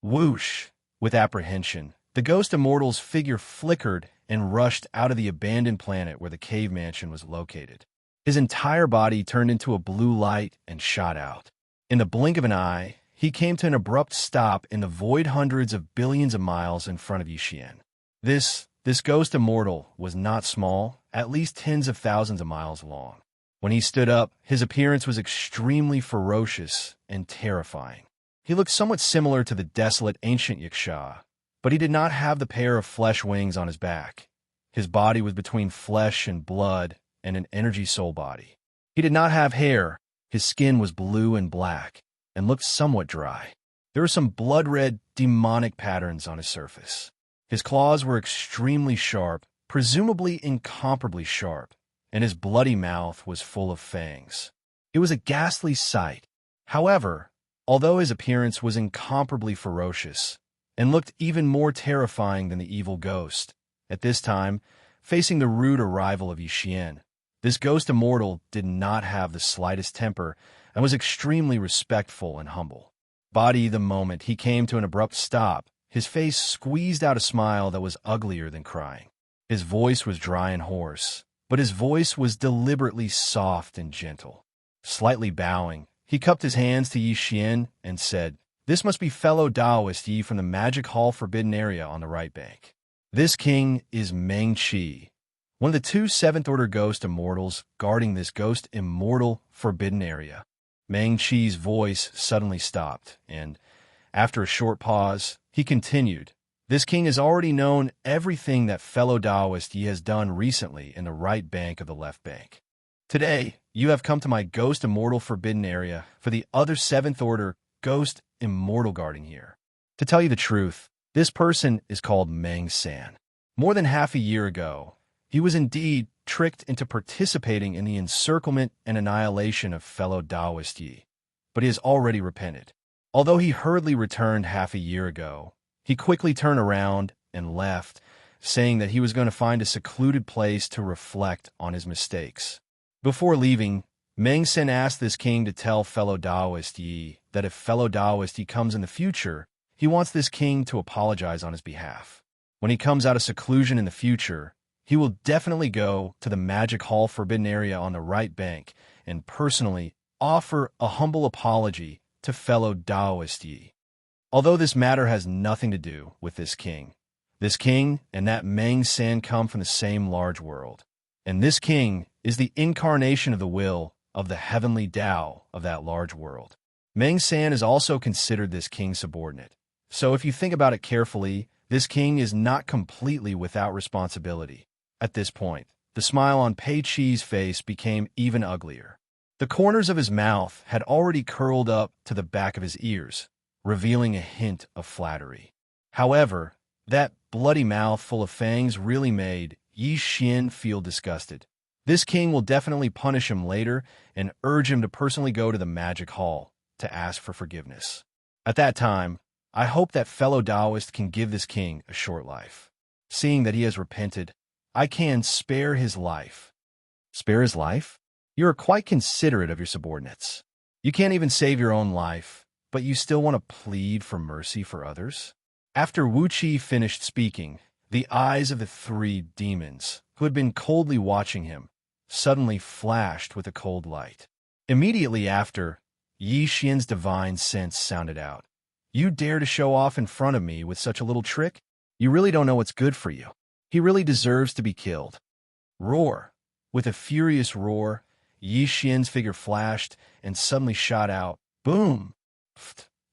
Whoosh! With apprehension, the ghost immortal's figure flickered and rushed out of the abandoned planet where the cave mansion was located. His entire body turned into a blue light and shot out. In the blink of an eye, he came to an abrupt stop in the void hundreds of billions of miles in front of Xianxia. This ghost immortal was not small, at least tens of thousands of miles long. When he stood up, his appearance was extremely ferocious and terrifying. He looked somewhat similar to the desolate ancient Wuxia, but he did not have the pair of flesh wings on his back. His body was between flesh and blood and an energy soul body. He did not have hair. His skin was blue and black and looked somewhat dry. There were some blood-red demonic patterns on his surface. His claws were extremely sharp, presumably incomparably sharp, and his bloody mouth was full of fangs. It was a ghastly sight. However, although his appearance was incomparably ferocious and looked even more terrifying than the evil ghost, at this time, facing the rude arrival of Yixian. This ghost immortal did not have the slightest temper and was extremely respectful and humble. The moment he came to an abrupt stop, his face squeezed out a smile that was uglier than crying. His voice was dry and hoarse, but his voice was deliberately soft and gentle. Slightly bowing, he cupped his hands to Yixian and said, "This must be fellow Taoist Yi from the Magic Hall Forbidden Area on the right bank. This king is Meng Qi, one of the two seventh-order ghost immortals guarding this ghost immortal forbidden area." Meng Qi's voice suddenly stopped, and, after a short pause, he continued, "This king has already known everything that fellow Taoist Yi has done recently in the right bank of the left bank. Today, you have come to my ghost immortal forbidden area for the other seventh-order ghost immortal guarding here. To tell you the truth, this person is called Meng San. More than half a year ago, he was indeed tricked into participating in the encirclement and annihilation of fellow Taoist Yi, but he has already repented. Although he hurriedly returned half a year ago, he quickly turned around and left, saying that he was going to find a secluded place to reflect on his mistakes. Before leaving, Meng San asked this king to tell fellow Taoist Yi that if fellow Taoist Yi comes in the future, he wants this king to apologize on his behalf. When he comes out of seclusion in the future, he will definitely go to the Magic Hall Forbidden Area on the right bank and personally offer a humble apology to fellow Taoist Yi. Although this matter has nothing to do with this king and that Meng San come from the same large world, and this king is the incarnation of the will of the heavenly Tao of that large world. Meng San is also considered this king's subordinate. So if you think about it carefully, this king is not completely without responsibility. At this point, the smile on Pei Qi's face became even uglier. The corners of his mouth had already curled up to the back of his ears, revealing a hint of flattery. However, that bloody mouth full of fangs really made Yixian feel disgusted. This king will definitely punish him later and urge him to personally go to the Magic Hall to ask for forgiveness. At that time, I hope that fellow Taoist can give this king a short life. Seeing that he has repented, I can spare his life. Spare his life? You are quite considerate of your subordinates. You can't even save your own life, but you still want to plead for mercy for others? After Wuxia finished speaking, the eyes of the three demons, who had been coldly watching him, suddenly flashed with a cold light. Immediately after, Yixian's divine sense sounded out. "You dare to show off in front of me with such a little trick? You really don't know what's good for you. He really deserves to be killed." Roar! With a furious roar, Yixian's figure flashed and suddenly shot out. Boom!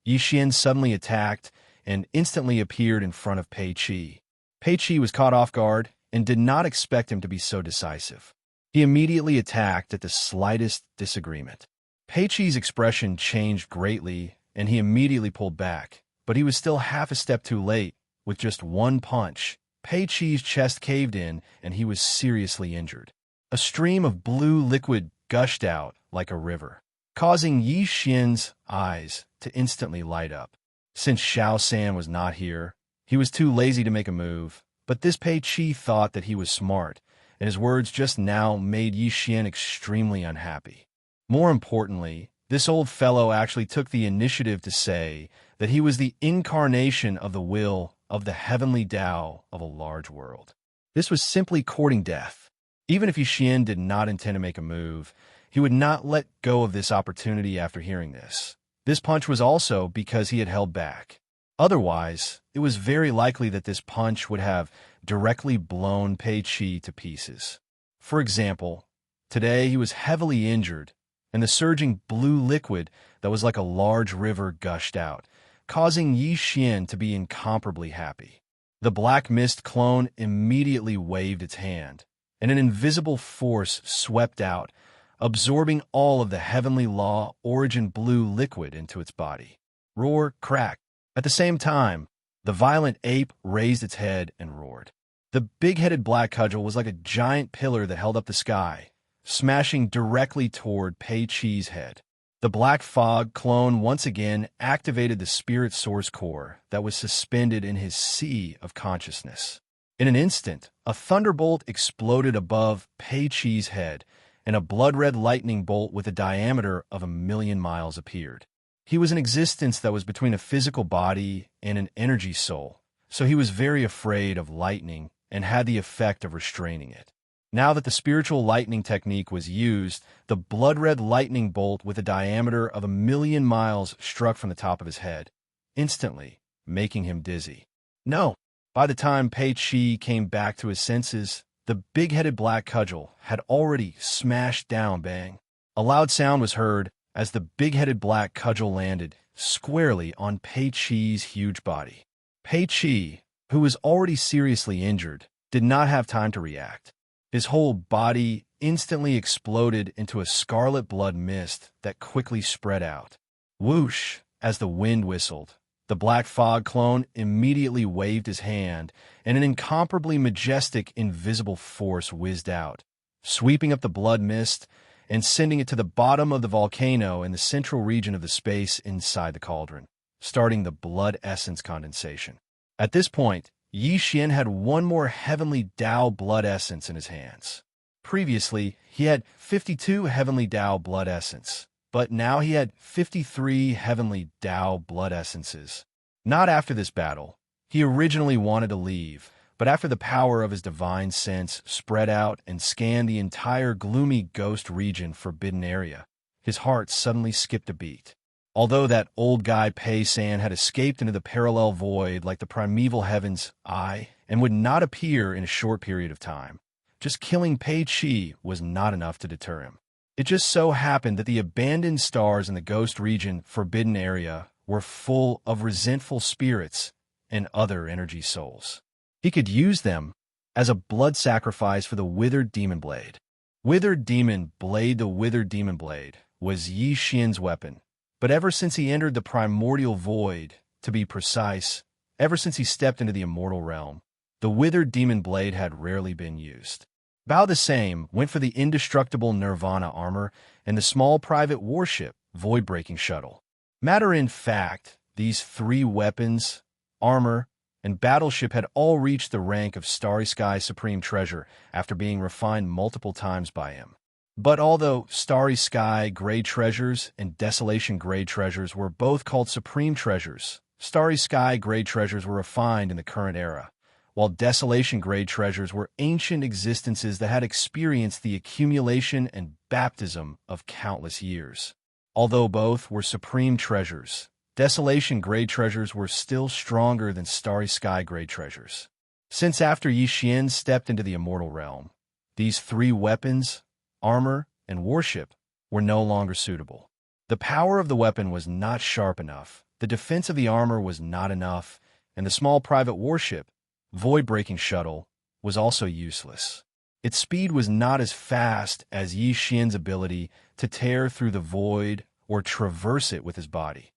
Yixian suddenly attacked and instantly appeared in front of Pei Qi. Pei Qi was caught off guard and did not expect him to be so decisive. He immediately attacked at the slightest disagreement. Pei Qi's expression changed greatly, and he immediately pulled back, but he was still half a step too late. With just one punch, Pei Qi's chest caved in, and he was seriously injured. A stream of blue liquid gushed out like a river, causing Yixian's eyes to instantly light up. Since Xiao San was not here, he was too lazy to make a move, but this Pei Qi thought that he was smart, and his words just now made Yixian extremely unhappy. More importantly, this old fellow actually took the initiative to say that he was the incarnation of the will of the heavenly Tao of a large world. This was simply courting death. Even if Yixian did not intend to make a move, he would not let go of this opportunity after hearing this. This punch was also because he had held back. Otherwise, it was very likely that this punch would have directly blown Pei Qi to pieces. For example, today he was heavily injured, and the surging blue liquid that was like a large river gushed out, causing Yixian to be incomparably happy. The black mist clone immediately waved its hand, and an invisible force swept out, absorbing all of the heavenly law origin blue liquid into its body. Roar, crack. At the same time, the violent ape raised its head and roared. The big-headed black cudgel was like a giant pillar that held up the sky, smashing directly toward Pei Qi's head. The black fog clone once again activated the spirit source core that was suspended in his sea of consciousness. In an instant, a thunderbolt exploded above Pei Qi's head, and a blood-red lightning bolt with a diameter of 1,000,000 miles appeared. He was an existence that was between a physical body and an energy soul, so he was very afraid of lightning and had the effect of restraining it. Now that the spiritual lightning technique was used, the blood-red lightning bolt with a diameter of 1,000,000 miles struck from the top of his head, instantly making him dizzy. No! By the time Pei Qi came back to his senses, the big-headed black cudgel had already smashed down Bang. A loud sound was heard as the big-headed black cudgel landed squarely on Pei Qi's huge body. Pei Qi, who was already seriously injured, did not have time to react. His whole body instantly exploded into a scarlet blood mist that quickly spread out. Whoosh! As the wind whistled, the black fog clone immediately waved his hand, and an incomparably majestic, invisible force whizzed out, sweeping up the blood mist and sending it to the bottom of the volcano in the central region of the space inside the cauldron, starting the blood essence condensation. At this point, Xianxia had one more heavenly Tao blood essence in his hands. Previously, he had 52 heavenly Tao blood essence, but now he had 53 heavenly Tao blood essences. Not after this battle. He originally wanted to leave, but after the power of his divine sense spread out and scanned the entire gloomy ghost region forbidden area, his heart suddenly skipped a beat. Although that old guy Pei San had escaped into the parallel void like the primeval heavens and would not appear in a short period of time, just killing Pei Qi was not enough to deter him. It just so happened that the abandoned stars in the ghost region forbidden area were full of resentful spirits and other energy souls. He could use them as a blood sacrifice for the withered demon blade. Withered demon blade. The withered demon blade was Xianxia's weapon, but ever since he entered the primordial void, to be precise, ever since he stepped into the immortal realm, the withered demon blade had rarely been used. Bao the same went for the indestructible Nirvana armor and the small private warship void-breaking shuttle. Matter in fact, these three weapons, armor, and battleship had all reached the rank of Starry Sky Supreme Treasure after being refined multiple times by him. But although Starry Sky Grade Treasures and Desolation Grade Treasures were both called Supreme Treasures, Starry Sky Grade Treasures were refined in the current era, while Desolation Grade Treasures were ancient existences that had experienced the accumulation and baptism of countless years. Although both were Supreme Treasures, Desolation Grade Treasures were still stronger than Starry Sky Grade Treasures. Since after Xianxia stepped into the immortal realm, these three weapons, armor, and warship were no longer suitable. The power of the weapon was not sharp enough, the defense of the armor was not enough, and the small private warship, void-breaking shuttle, was also useless. Its speed was not as fast as Xianxia's ability to tear through the void or traverse it with his body.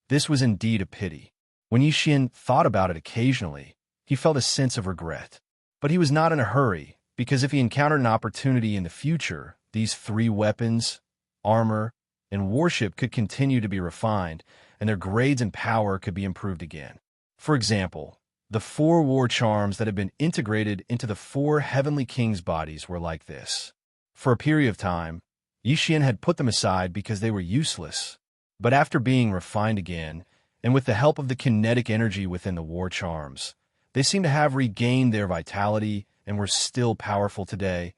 This was indeed a pity. When Xianxia thought about it occasionally, he felt a sense of regret. But he was not in a hurry, because if he encountered an opportunity in the future, these three weapons, armor, and warship could continue to be refined, and their grades and power could be improved again. For example, the 4 war charms that had been integrated into the 4 heavenly kings' bodies were like this. For a period of time, Xianxia had put them aside because they were useless, but after being refined again, and with the help of the kinetic energy within the war charms, they seemed to have regained their vitality and were still powerful today,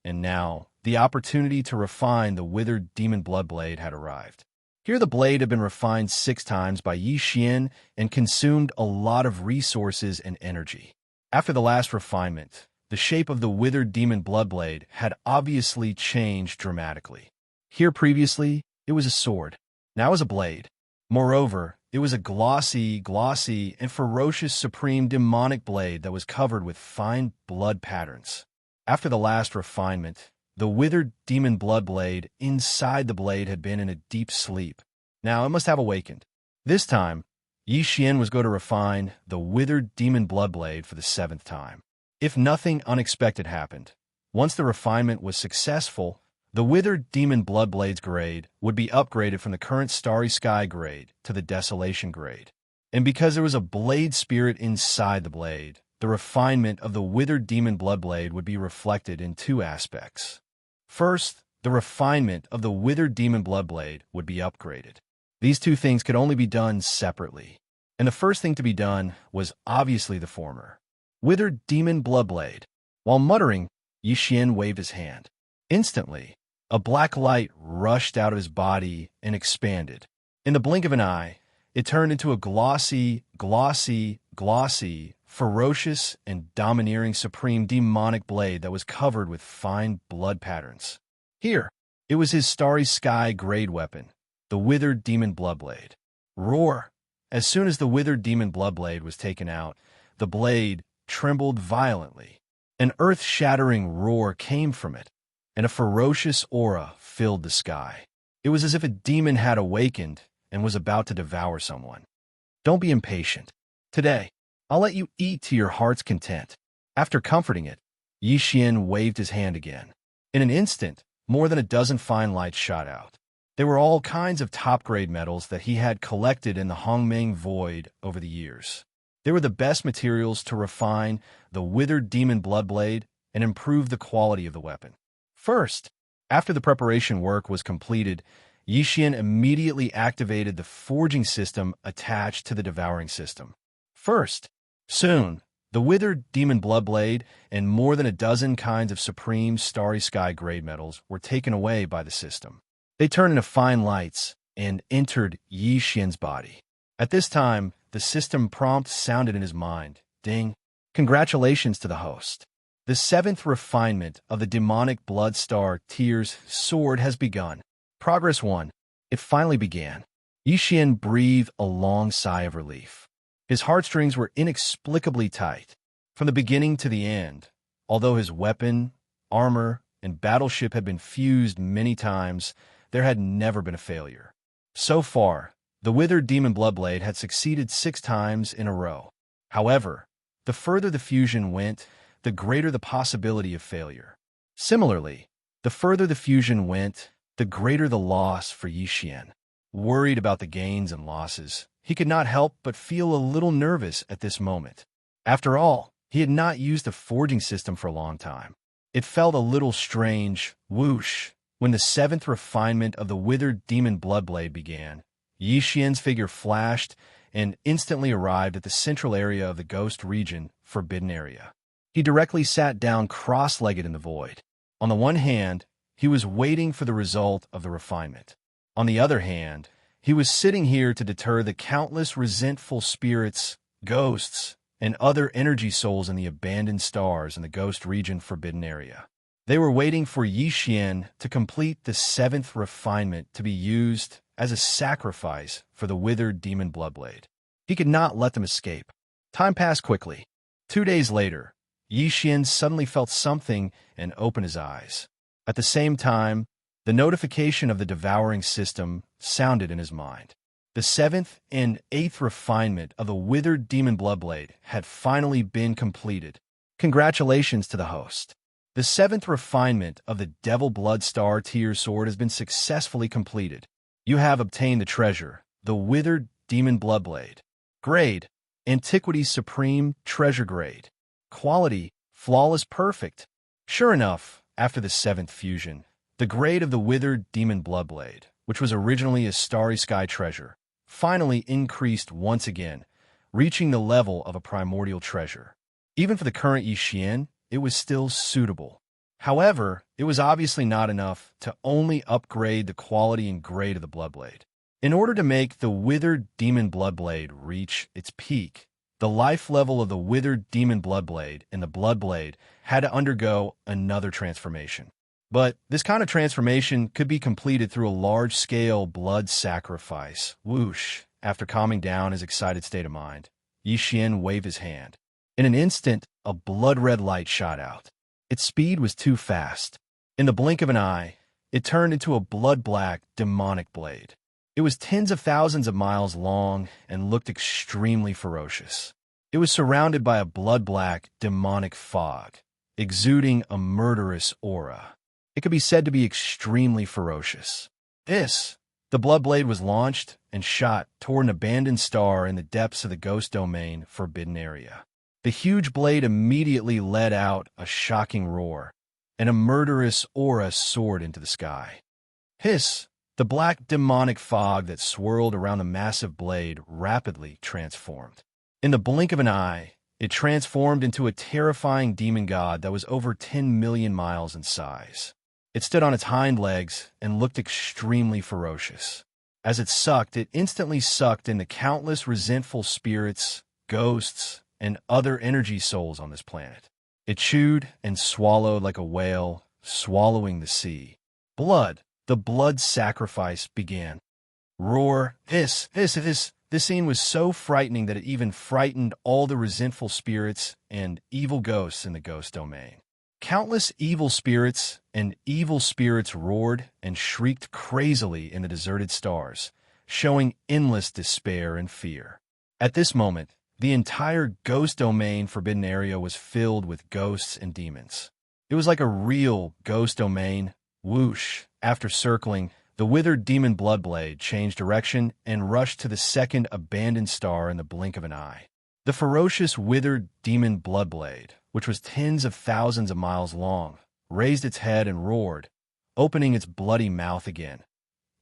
and now the opportunity to refine the withered demon blood blade had arrived. Here the blade had been refined 6 times by Xianxia and consumed a lot of resources and energy. After the last refinement, the shape of the withered demon blood blade had obviously changed dramatically. Here previously, it was a sword. Now it was a blade. Moreover, it was a glossy, and ferocious supreme demonic blade that was covered with fine blood patterns. After the last refinement, the withered demon blood blade inside the blade had been in a deep sleep. Now it must have awakened. This time, Xianxia was going to refine the withered demon blood blade for the 7th time. If nothing unexpected happened, once the refinement was successful, the withered demon blood blade's grade would be upgraded from the current Starry Sky grade to the Desolation grade. And because there was a blade spirit inside the blade, the refinement of the withered demon bloodblade would be reflected in two aspects. First, the refinement of the withered demon bloodblade would be upgraded. These two things could only be done separately, and the first thing to be done was obviously the former. Withered demon bloodblade. While muttering, Xianxia waved his hand. Instantly, a black light rushed out of his body and expanded. In the blink of an eye, it turned into a glossy, ferocious, and domineering supreme demonic blade that was covered with fine blood patterns. Here, it was his starry sky grade weapon, the withered demon bloodblade. Roar! As soon as the withered demon bloodblade was taken out, the blade trembled violently. An earth-shattering roar came from it, and a ferocious aura filled the sky. It was as if a demon had awakened and was about to devour someone. Don't be impatient. Today, I'll let you eat to your heart's content. After comforting it, Xianxia waved his hand again. In an instant, more than a dozen fine lights shot out. They were all kinds of top-grade metals that he had collected in the Hongmeng Void over the years. They were the best materials to refine the withered demon bloodblade and improve the quality of the weapon. First, after the preparation work was completed, Xianxia immediately activated the forging system attached to the devouring system. Soon, the withered demon bloodblade and more than a dozen kinds of supreme starry sky grade metals were taken away by the system. They turned into fine lights and entered Xianxia's body. At this time, the system prompt sounded in his mind. Ding! Congratulations to the host. The seventh refinement of the demonic blood star Tears sword has begun. Progress 1. It finally began. Xianxia breathed a long sigh of relief. His heartstrings were inexplicably tight. From the beginning to the end, although his weapon, armor, and battleship had been fused many times, there had never been a failure. So far, the withered demon bloodblade had succeeded 6 times in a row. However, the further the fusion went, the greater the possibility of failure. Similarly, the further the fusion went, the greater the loss for Xianxia. Worried about the gains and losses, he could not help but feel a little nervous at this moment. After all, he had not used a forging system for a long time. It felt a little strange, whoosh, when the 7th refinement of the withered demon bloodblade began. Xianxia's figure flashed and instantly arrived at the central area of the ghost region, forbidden area. He directly sat down cross-legged in the void. On the one hand, he was waiting for the result of the refinement. On the other hand, he was sitting here to deter the countless resentful spirits, ghosts, and other energy souls in the abandoned stars in the ghost region forbidden area. They were waiting for Xianxia to complete the 7th refinement to be used as a sacrifice for the withered demon bloodblade. He could not let them escape. Time passed quickly. 2 days later, Xianxia suddenly felt something and opened his eyes. At the same time, the notification of the devouring system sounded in his mind. The 7th and 8th refinement of the withered demon bloodblade had finally been completed. Congratulations to the host. The 7th refinement of the Devil Blood Star Tears sword has been successfully completed. You have obtained the treasure, the withered demon bloodblade. Grade, Antiquity Supreme Treasure Grade. Quality, Flawless Perfect. Sure enough, after the 7th fusion, the grade of the withered demon bloodblade, which was originally a starry sky treasure, finally increased once again, reaching the level of a primordial treasure. Even for the current Xianxia, it was still suitable. However, it was obviously not enough to only upgrade the quality and grade of the bloodblade. In order to make the withered demon bloodblade reach its peak, the life level of the withered demon bloodblade and the bloodblade had to undergo another transformation. But this kind of transformation could be completed through a large-scale blood sacrifice. Whoosh! After calming down his excited state of mind, Xianxia waved his hand. In an instant, a blood-red light shot out. Its speed was too fast. In the blink of an eye, it turned into a blood-black, demonic blade. It was tens of thousands of miles long and looked extremely ferocious. It was surrounded by a blood-black, demonic fog, exuding a murderous aura. It could be said to be extremely ferocious. The bloodblade was launched and shot toward an abandoned star in the depths of the ghost domain forbidden area. The huge blade immediately let out a shocking roar, and a murderous aura soared into the sky. Hiss! The black demonic fog that swirled around the massive blade rapidly transformed. In the blink of an eye, it transformed into a terrifying demon god that was over 10 million miles in size. It stood on its hind legs and looked extremely ferocious. As it instantly sucked in the countless resentful spirits, ghosts, and other energy souls on this planet. It chewed and swallowed like a whale, swallowing the sea. The blood sacrifice began. Roar, hiss. This scene was so frightening that it even frightened all the resentful spirits and evil ghosts in the ghost domain. Countless evil spirits roared and shrieked crazily in the deserted stars, showing endless despair and fear. At this moment, the entire ghost domain forbidden area was filled with ghosts and demons. It was like a real ghost domain. Whoosh! After circling, the withered demon Bloodblade changed direction and rushed to the second abandoned star in the blink of an eye. The ferocious withered demon Bloodblade, which was tens of thousands of miles long, raised its head and roared, opening its bloody mouth again.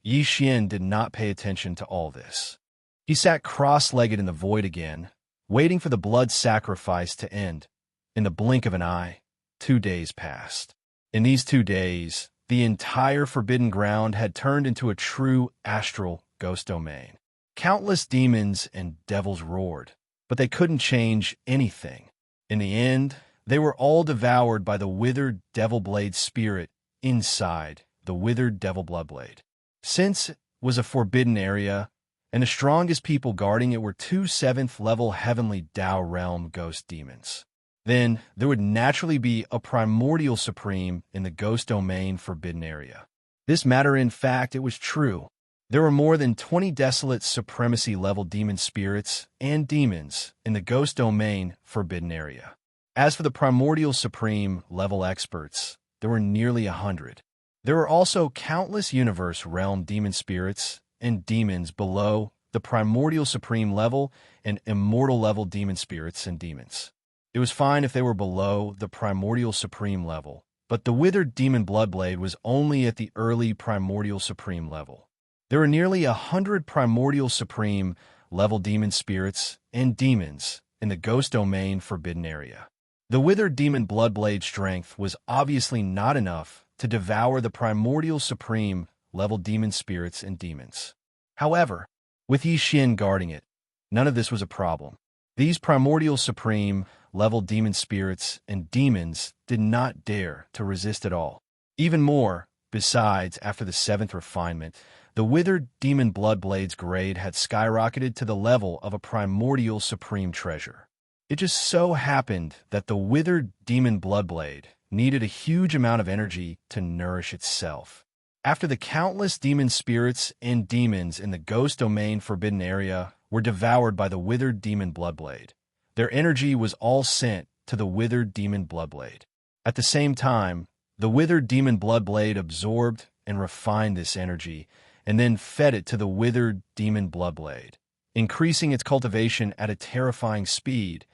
Xianxia did not pay attention to all this. He sat cross-legged in the void again, waiting for the blood sacrifice to end. In the blink of an eye, 2 days passed. In these 2 days, the entire forbidden ground had turned into a true astral ghost domain. Countless demons and devils roared, but they couldn't change anything. In the end, they were all devoured by the withered Devil Blade spirit inside the withered Devil Bloodblade. Since it was a forbidden area, and the strongest people guarding it were 2 7th-level heavenly Tao realm ghost demons, then there would naturally be a primordial supreme in the ghost domain forbidden area. This matter, in fact, it was true. There were more than 20 desolate supremacy-level demon spirits and demons in the ghost domain forbidden area. As for the primordial supreme level experts, there were nearly 100. There were also countless universe realm demon spirits and demons below the primordial supreme level and immortal level demon spirits and demons. It was fine if they were below the primordial supreme level, but the withered demon Bloodblade was only at the early primordial supreme level. There were nearly 100 primordial supreme level demon spirits and demons in the ghost domain forbidden area. The withered demon Bloodblade's strength was obviously not enough to devour the primordial supreme level demon spirits and demons. However, with Xianxia guarding it, none of this was a problem. These primordial supreme level demon spirits and demons did not dare to resist at all. Even more, besides, after the 7th refinement, the withered demon Bloodblade's grade had skyrocketed to the level of a primordial supreme treasure. It just so happened that the withered demon Bloodblade needed a huge amount of energy to nourish itself. After the countless demon spirits and demons in the ghost domain forbidden area were devoured by the withered demon Bloodblade, their energy was all sent to the withered demon Bloodblade. At the same time, the withered demon Bloodblade absorbed and refined this energy and then fed it to the withered demon Bloodblade, increasing its cultivation at a terrifying speed.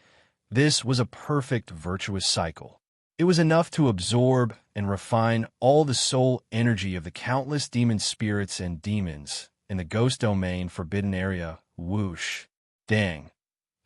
This was a perfect virtuous cycle. It was enough to absorb and refine all the soul energy of the countless demon spirits and demons in the ghost domain forbidden area. Whoosh. Dang.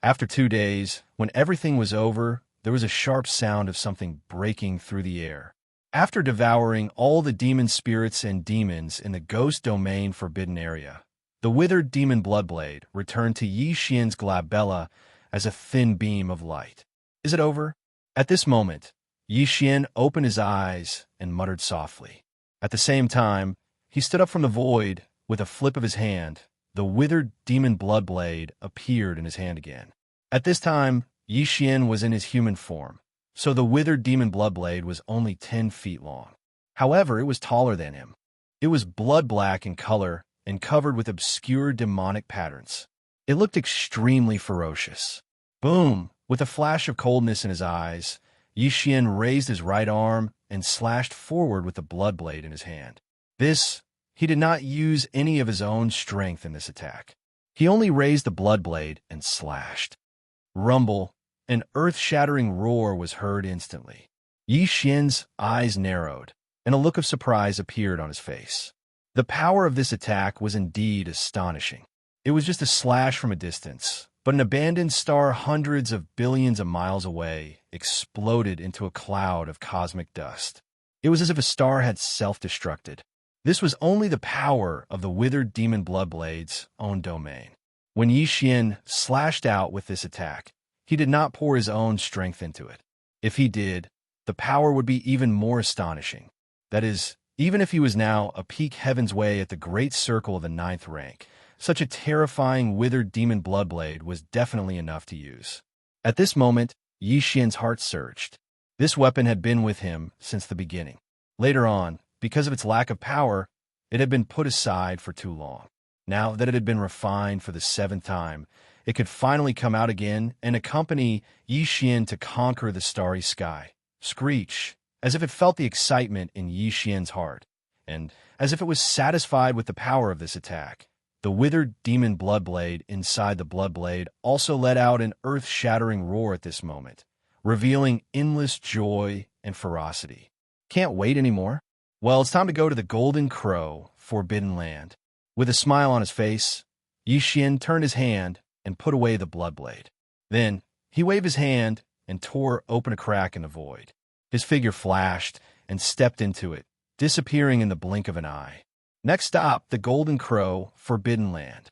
After 2 days, when everything was over, there was a sharp sound of something breaking through the air. After devouring all the demon spirits and demons in the ghost domain forbidden area, the withered demon Bloodblade returned to Xianxia's glabella as a thin beam of light. Is it over? At this moment, Xianxia opened his eyes and muttered softly. At the same time, he stood up from the void. With a flip of his hand, the withered demon Bloodblade appeared in his hand again. At this time, Xianxia was in his human form, so the withered demon Bloodblade was only 10 feet long. However, it was taller than him. It was blood-black in color and covered with obscure demonic patterns. It looked extremely ferocious. Boom! With a flash of coldness in his eyes, Xianxia raised his right arm and slashed forward with the Bloodblade in his hand. He did not use any of his own strength in this attack. He only raised the Bloodblade and slashed. Rumble, An earth-shattering roar was heard instantly. Yi Xian's eyes narrowed, and a look of surprise appeared on his face. The power of this attack was indeed astonishing. It was just a slash from a distance, but an abandoned star hundreds of billions of miles away exploded into a cloud of cosmic dust. It was as if a star had self-destructed. This was only the power of the withered demon Bloodblade's own domain. When Yi Xian slashed out with this attack, he did not pour his own strength into it. If he did, the power would be even more astonishing. That is, even if he was now a peak heaven's way at the great circle of the 9th rank, such a terrifying withered demon Bloodblade was definitely enough to use. At this moment, Yi Xian's heart surged. This weapon had been with him since the beginning. Later on, because of its lack of power, it had been put aside for too long. Now that it had been refined for the 7th time, it could finally come out again and accompany Yi Xian to conquer the starry sky. Screech, as if it felt the excitement in Yi Xian's heart, and as if it was satisfied with the power of this attack. The withered demon Bloodblade inside the Bloodblade also let out an earth-shattering roar at this moment, revealing endless joy and ferocity. Can't wait anymore? Well, it's time to go to the Golden Crow, Forbidden Land. With a smile on his face, Yi Xian turned his hand and put away the Bloodblade. Then, he waved his hand and tore open a crack in the void. His figure flashed and stepped into it, disappearing in the blink of an eye. Next stop, the Golden Crow, Forbidden Land.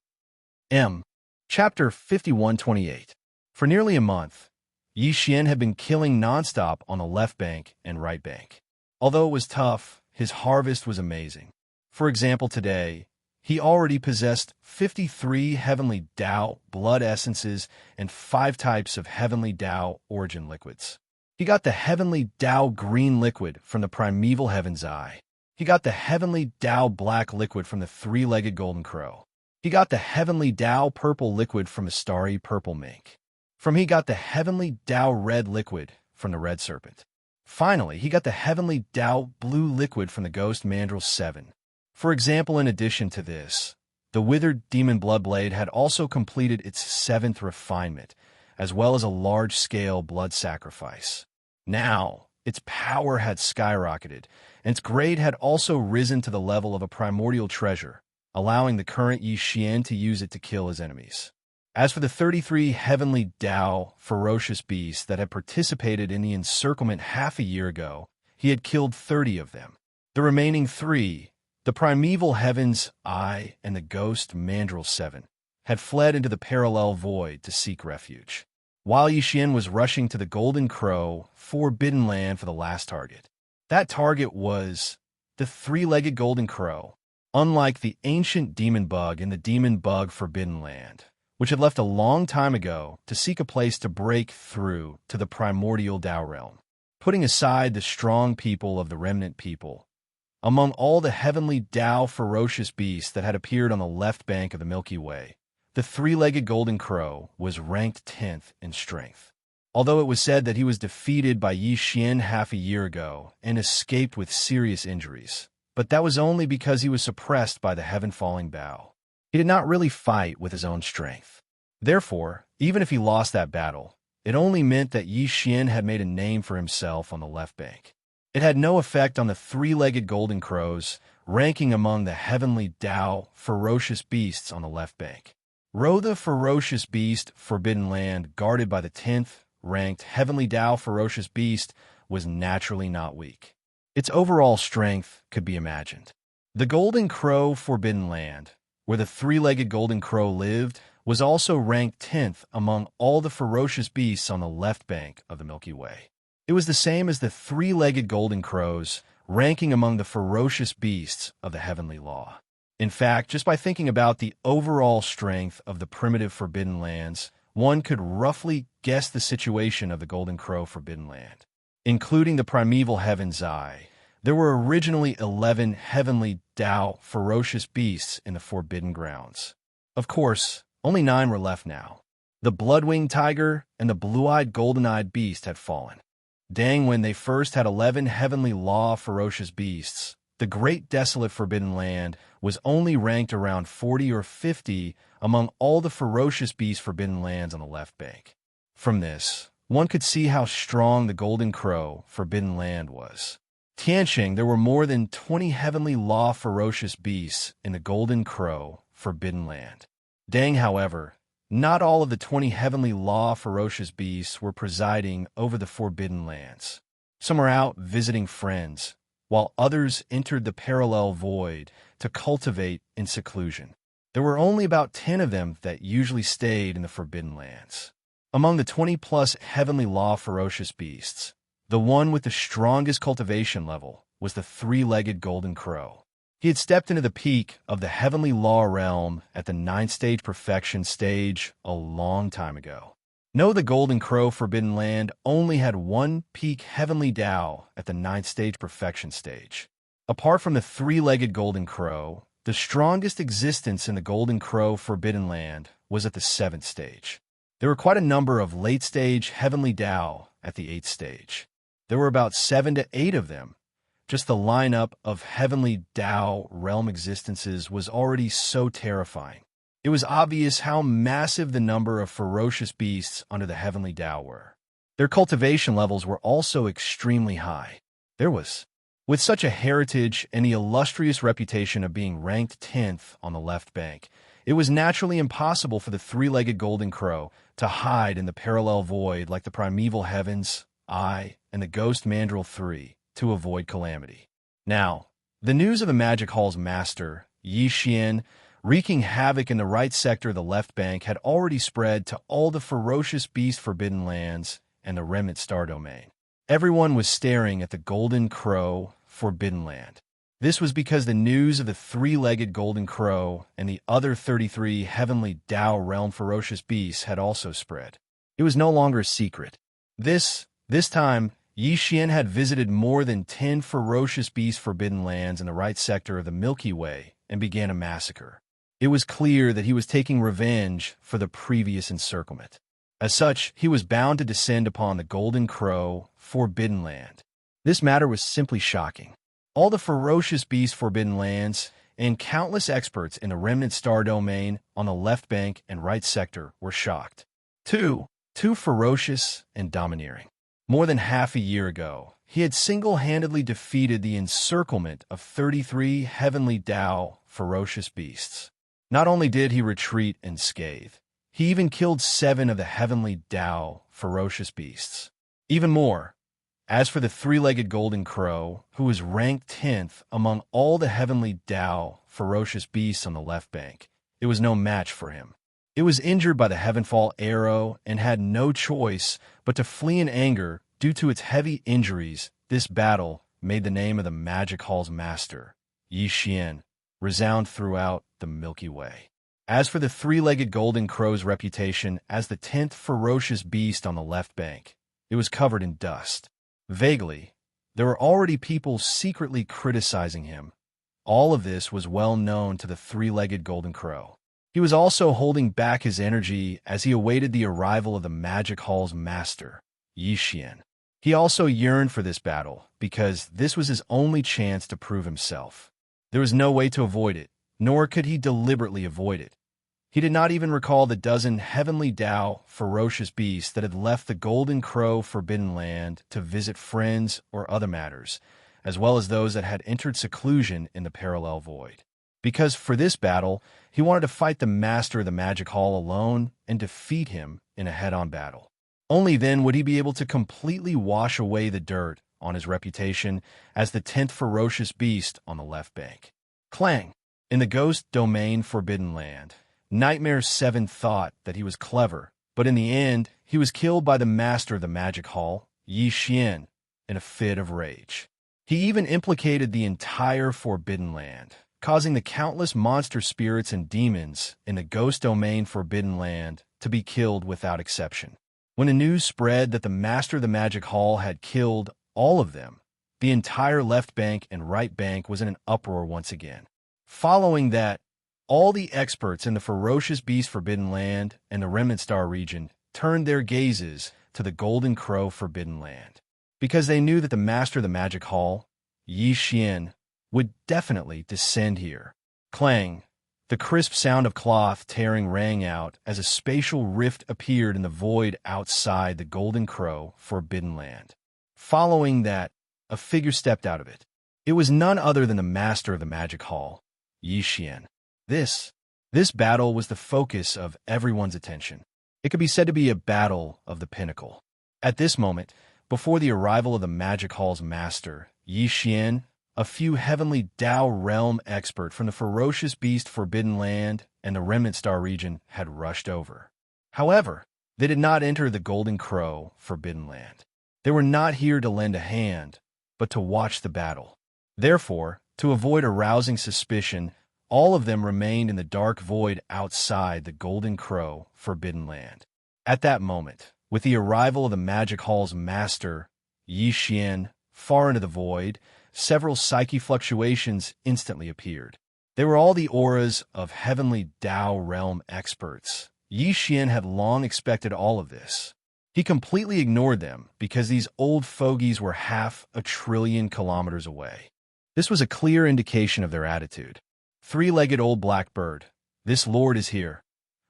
Chapter 5128. For nearly a month, Yi Xian had been killing nonstop on the left bank and right bank. Although it was tough, his harvest was amazing. For example, today, he already possessed 53 Heavenly Dao blood essences and 5 types of Heavenly Dao origin liquids. He got the Heavenly Dao green liquid from the primeval Heaven's Eye. He got the Heavenly Dao black liquid from the 3-legged Golden Crow. He got the Heavenly Dao purple liquid from the starry purple mink. He got the Heavenly Dao red liquid from the red serpent. Finally, he got the Heavenly Dao blue liquid from the ghost mandrill 7. For example, in addition to this, the withered demon Bloodblade had also completed its 7th refinement, as well as a large-scale blood sacrifice. Now, its power had skyrocketed, and its grade had also risen to the level of a primordial treasure, allowing the current Yi Xian to use it to kill his enemies. As for the 33 Heavenly Dao ferocious beasts that had participated in the encirclement half a year ago, he had killed 30 of them. The remaining 3, the primeval Heaven's Eye and the ghost mandrill 7, had fled into the parallel void to seek refuge, while Yi Xian was rushing to the Golden Crow, Forbidden Land for the last target. That target was the 3-legged Golden Crow. Unlike the ancient demon bug in the Demon Bug Forbidden Land, which had left a long time ago to seek a place to break through to the primordial Dao realm, putting aside the strong people of the remnant people. Among all the Heavenly Dao ferocious beasts that had appeared on the left bank of the Milky Way, the 3-legged Golden Crow was ranked 10th in strength. Although it was said that he was defeated by Yi Xian half a year ago and escaped with serious injuries, but that was only because he was suppressed by the heaven-falling bow. He did not really fight with his own strength. Therefore, even if he lost that battle, it only meant that Yi Xian had made a name for himself on the left bank. It had no effect on the 3-legged Golden Crows, ranking among the Heavenly Dao ferocious beasts on the left bank. Ro the ferocious beast, Forbidden Land, guarded by the 10th ranked Heavenly Dao ferocious beast, was naturally not weak. Its overall strength could be imagined. The Golden Crow, Forbidden Land, where the 3-legged Golden Crow lived, was also ranked 10th among all the ferocious beasts on the left bank of the Milky Way. It was the same as the 3-legged Golden Crows, ranking among the ferocious beasts of the Heavenly Law. In fact, just by thinking about the overall strength of the primitive Forbidden Lands, one could roughly guess the situation of the Golden Crow Forbidden Land. Including the primeval Heaven's Eye, there were originally 11 Heavenly Dao ferocious beasts in the Forbidden Grounds. Of course, only 9 were left now. The blood-winged tiger and the blue-eyed golden-eyed beast had fallen. Dang, when they first had 11 Heavenly Law ferocious beasts, the Great Desolate Forbidden Land was only ranked around 40 or 50 among all the ferocious beast Forbidden Lands on the left bank. From this, one could see how strong the Golden Crow Forbidden Land was. Tianxing, there were more than 20 heavenly law ferocious beasts in the Golden Crow Forbidden Land. Deng, however, not all of the 20 heavenly law ferocious beasts were presiding over the Forbidden Lands. Some were out visiting friends, while others entered the parallel void to cultivate in seclusion. There were only about 10 of them that usually stayed in the Forbidden Lands. Among the 20-plus heavenly law ferocious beasts, the one with the strongest cultivation level was the three-legged Golden Crow. He had stepped into the peak of the heavenly law realm at the 9th-stage perfection stage a long time ago. No, the Golden Crow Forbidden Land only had one peak heavenly Tao at the 9th-stage perfection stage. Apart from the three-legged Golden Crow, the strongest existence in the Golden Crow Forbidden Land was at the 7th stage. There were quite a number of late-stage heavenly Tao at the 8th stage. There were about 7 to 8 of them. Just the lineup of heavenly Tao realm existences was already so terrifying. It was obvious how massive the number of ferocious beasts under the heavenly Tao were. Their cultivation levels were also extremely high. With such a heritage and the illustrious reputation of being ranked 10th on the left bank, it was naturally impossible for the three-legged Golden Crow to hide in the parallel void like the primeval heavens, I, and the ghost mandrill 3. To avoid calamity. Now, the news of the Magic Hall's master, Xianxia, wreaking havoc in the right sector of the left bank had already spread to all the ferocious beast Forbidden Lands and the remnant star domain. Everyone was staring at the Golden Crow Forbidden Land. This was because the news of the three-legged Golden Crow and the other 33 heavenly Tao realm ferocious beasts had also spread. It was no longer a secret. This time, Xianxia had visited more than 10 ferocious beast Forbidden Lands in the right sector of the Milky Way and began a massacre. It was clear that he was taking revenge for the previous encirclement. As such, he was bound to descend upon the Golden Crow Forbidden Land. This matter was simply shocking. All the ferocious beast Forbidden Lands and countless experts in the remnant star domain on the left bank and right sector were shocked. Too ferocious and domineering. More than half a year ago, he had single-handedly defeated the encirclement of 33 heavenly Tao ferocious beasts. Not only did he retreat unscathed, he even killed 7 of the heavenly Tao ferocious beasts. Even more, as for the three-legged Golden Crow, who was ranked 10th among all the heavenly Tao ferocious beasts on the left bank, it was no match for him. It was injured by the Heavenfall arrow and had no choice but to flee in anger due to its heavy injuries. This battle made the name of the Magic Hall's master, Xianxia, resound throughout the Milky Way. As for the three-legged Golden Crow's reputation as the 10th ferocious beast on the left bank, it was covered in dust. Vaguely, there were already people secretly criticizing him. All of this was well known to the three-legged Golden Crow. He was also holding back his energy as he awaited the arrival of the Magic Hall's master, Xianxia. He also yearned for this battle because this was his only chance to prove himself. There was no way to avoid it, nor could he deliberately avoid it. He did not even recall the dozen heavenly Tao ferocious beasts that had left the Golden Crow Forbidden Land to visit friends or other matters, as well as those that had entered seclusion in the parallel void. Because for this battle, he wanted to fight the master of the Magic Hall alone and defeat him in a head-on battle. Only then would he be able to completely wash away the dirt on his reputation as the 10th ferocious beast on the left bank. Clang! In the Ghost Domain Forbidden Land, Nightmare 7 thought that he was clever, but in the end, he was killed by the master of the Magic Hall, Xianxia, in a fit of rage. He even implicated the entire Forbidden Land, causing the countless monster spirits and demons in the Ghost Domain Forbidden Land to be killed without exception. When the news spread that the master of the Magic Hall had killed all of them, the entire left bank and right bank was in an uproar once again. Following that, all the experts in the ferocious beast Forbidden Land and the Remnant Star region turned their gazes to the Golden Crow Forbidden Land, because they knew that the master of the Magic Hall, Xianxia, would definitely descend here. Clang! The crisp sound of cloth tearing rang out as a spatial rift appeared in the void outside the Golden Crow Forbidden Land. Following that, a figure stepped out of it. It was none other than the master of the magic hall, Xian. This battle was the focus of everyone's attention. It could be said to be a battle of the pinnacle. At this moment, before the arrival of the magic hall's master, Xian, a few heavenly Dao realm expert from the ferocious beast Forbidden Land and the Remnant Star region had rushed over. However, they did not enter the Golden Crow Forbidden Land. They were not here to lend a hand, but to watch the battle. Therefore, to avoid arousing suspicion, all of them remained in the dark void outside the Golden Crow Forbidden Land. At that moment, with the arrival of the Magic Hall's master, Xian, far into the void, several psyche fluctuations instantly appeared. They were all the auras of heavenly Dao realm experts. Xian had long expected all of this. He completely ignored them because these old fogies were 500 billion kilometers away. This was a clear indication of their attitude. Three-legged old blackbird, this lord is here.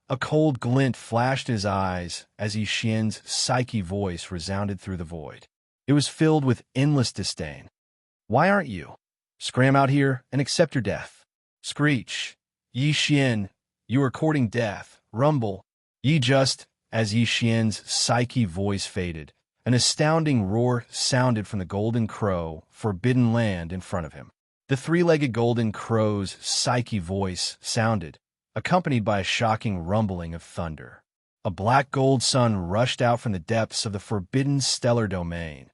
A cold glint flashed in his eyes as Xian's psyche voice resounded through the void. It was filled with endless disdain. Why aren't you? Scram out here and accept your death. Screech. Xian, you are courting death. Rumble. Just as Xian's psyche voice faded, an astounding roar sounded from the Golden Crow Forbidden Land in front of him. The three-legged Golden Crow's psyche voice sounded, accompanied by a shocking rumbling of thunder. A black gold sun rushed out from the depths of the forbidden stellar domain.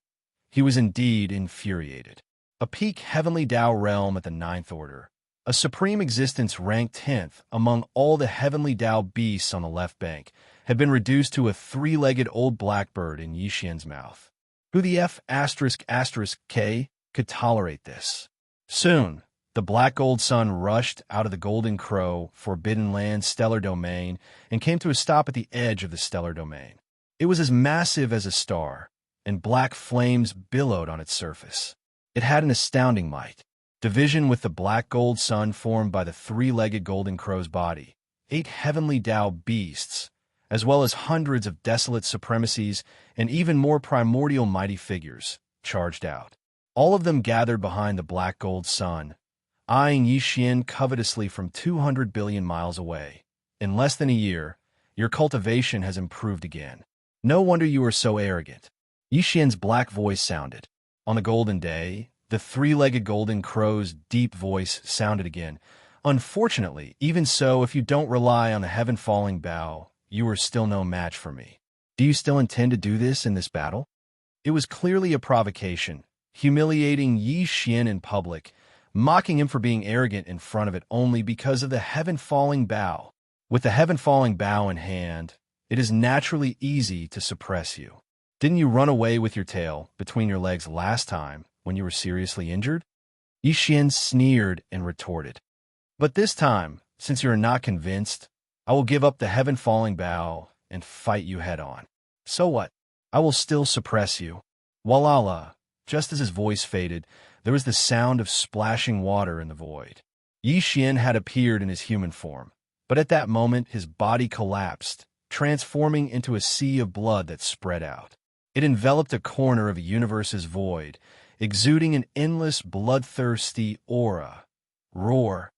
He was indeed infuriated. A peak heavenly Dao realm at the 9th order, a supreme existence ranked 10th among all the heavenly Dao beasts on the left bank, had been reduced to a three-legged old blackbird in Xian's mouth. Who the F***K could tolerate this? Soon, the black gold sun rushed out of the Golden Crow Forbidden Land stellar domain and came to a stop at the edge of the stellar domain. It was as massive as a star, and black flames billowed on its surface. It had an astounding might. Division with the black gold sun formed by the three-legged Golden Crow's body, 8 heavenly Dao beasts, as well as hundreds of desolate supremacies and even more primordial mighty figures, charged out. All of them gathered behind the black gold sun, eyeing Xian covetously from 200 billion miles away. In less than a year, your cultivation has improved again. No wonder you are so arrogant. Xian's black voice sounded. On the golden day, the three-legged Golden Crow's deep voice sounded again. Unfortunately, even so, if you don't rely on the heaven-falling bow, you are still no match for me. Do you still intend to do this in this battle? It was clearly a provocation, humiliating Xian in public, mocking him for being arrogant in front of it only because of the heaven-falling bow. With the heaven-falling bow in hand, it is naturally easy to suppress you. Didn't you run away with your tail between your legs last time when you were seriously injured? Xian sneered and retorted. But this time, since you are not convinced, I will give up the heaven-falling bow and fight you head-on. So what? I will still suppress you. Walala. Just as his voice faded, there was the sound of splashing water in the void. Xian had appeared in his human form, but at that moment his body collapsed, transforming into a sea of blood that spread out. It enveloped a corner of the universe's void, exuding an endless bloodthirsty aura. Roar.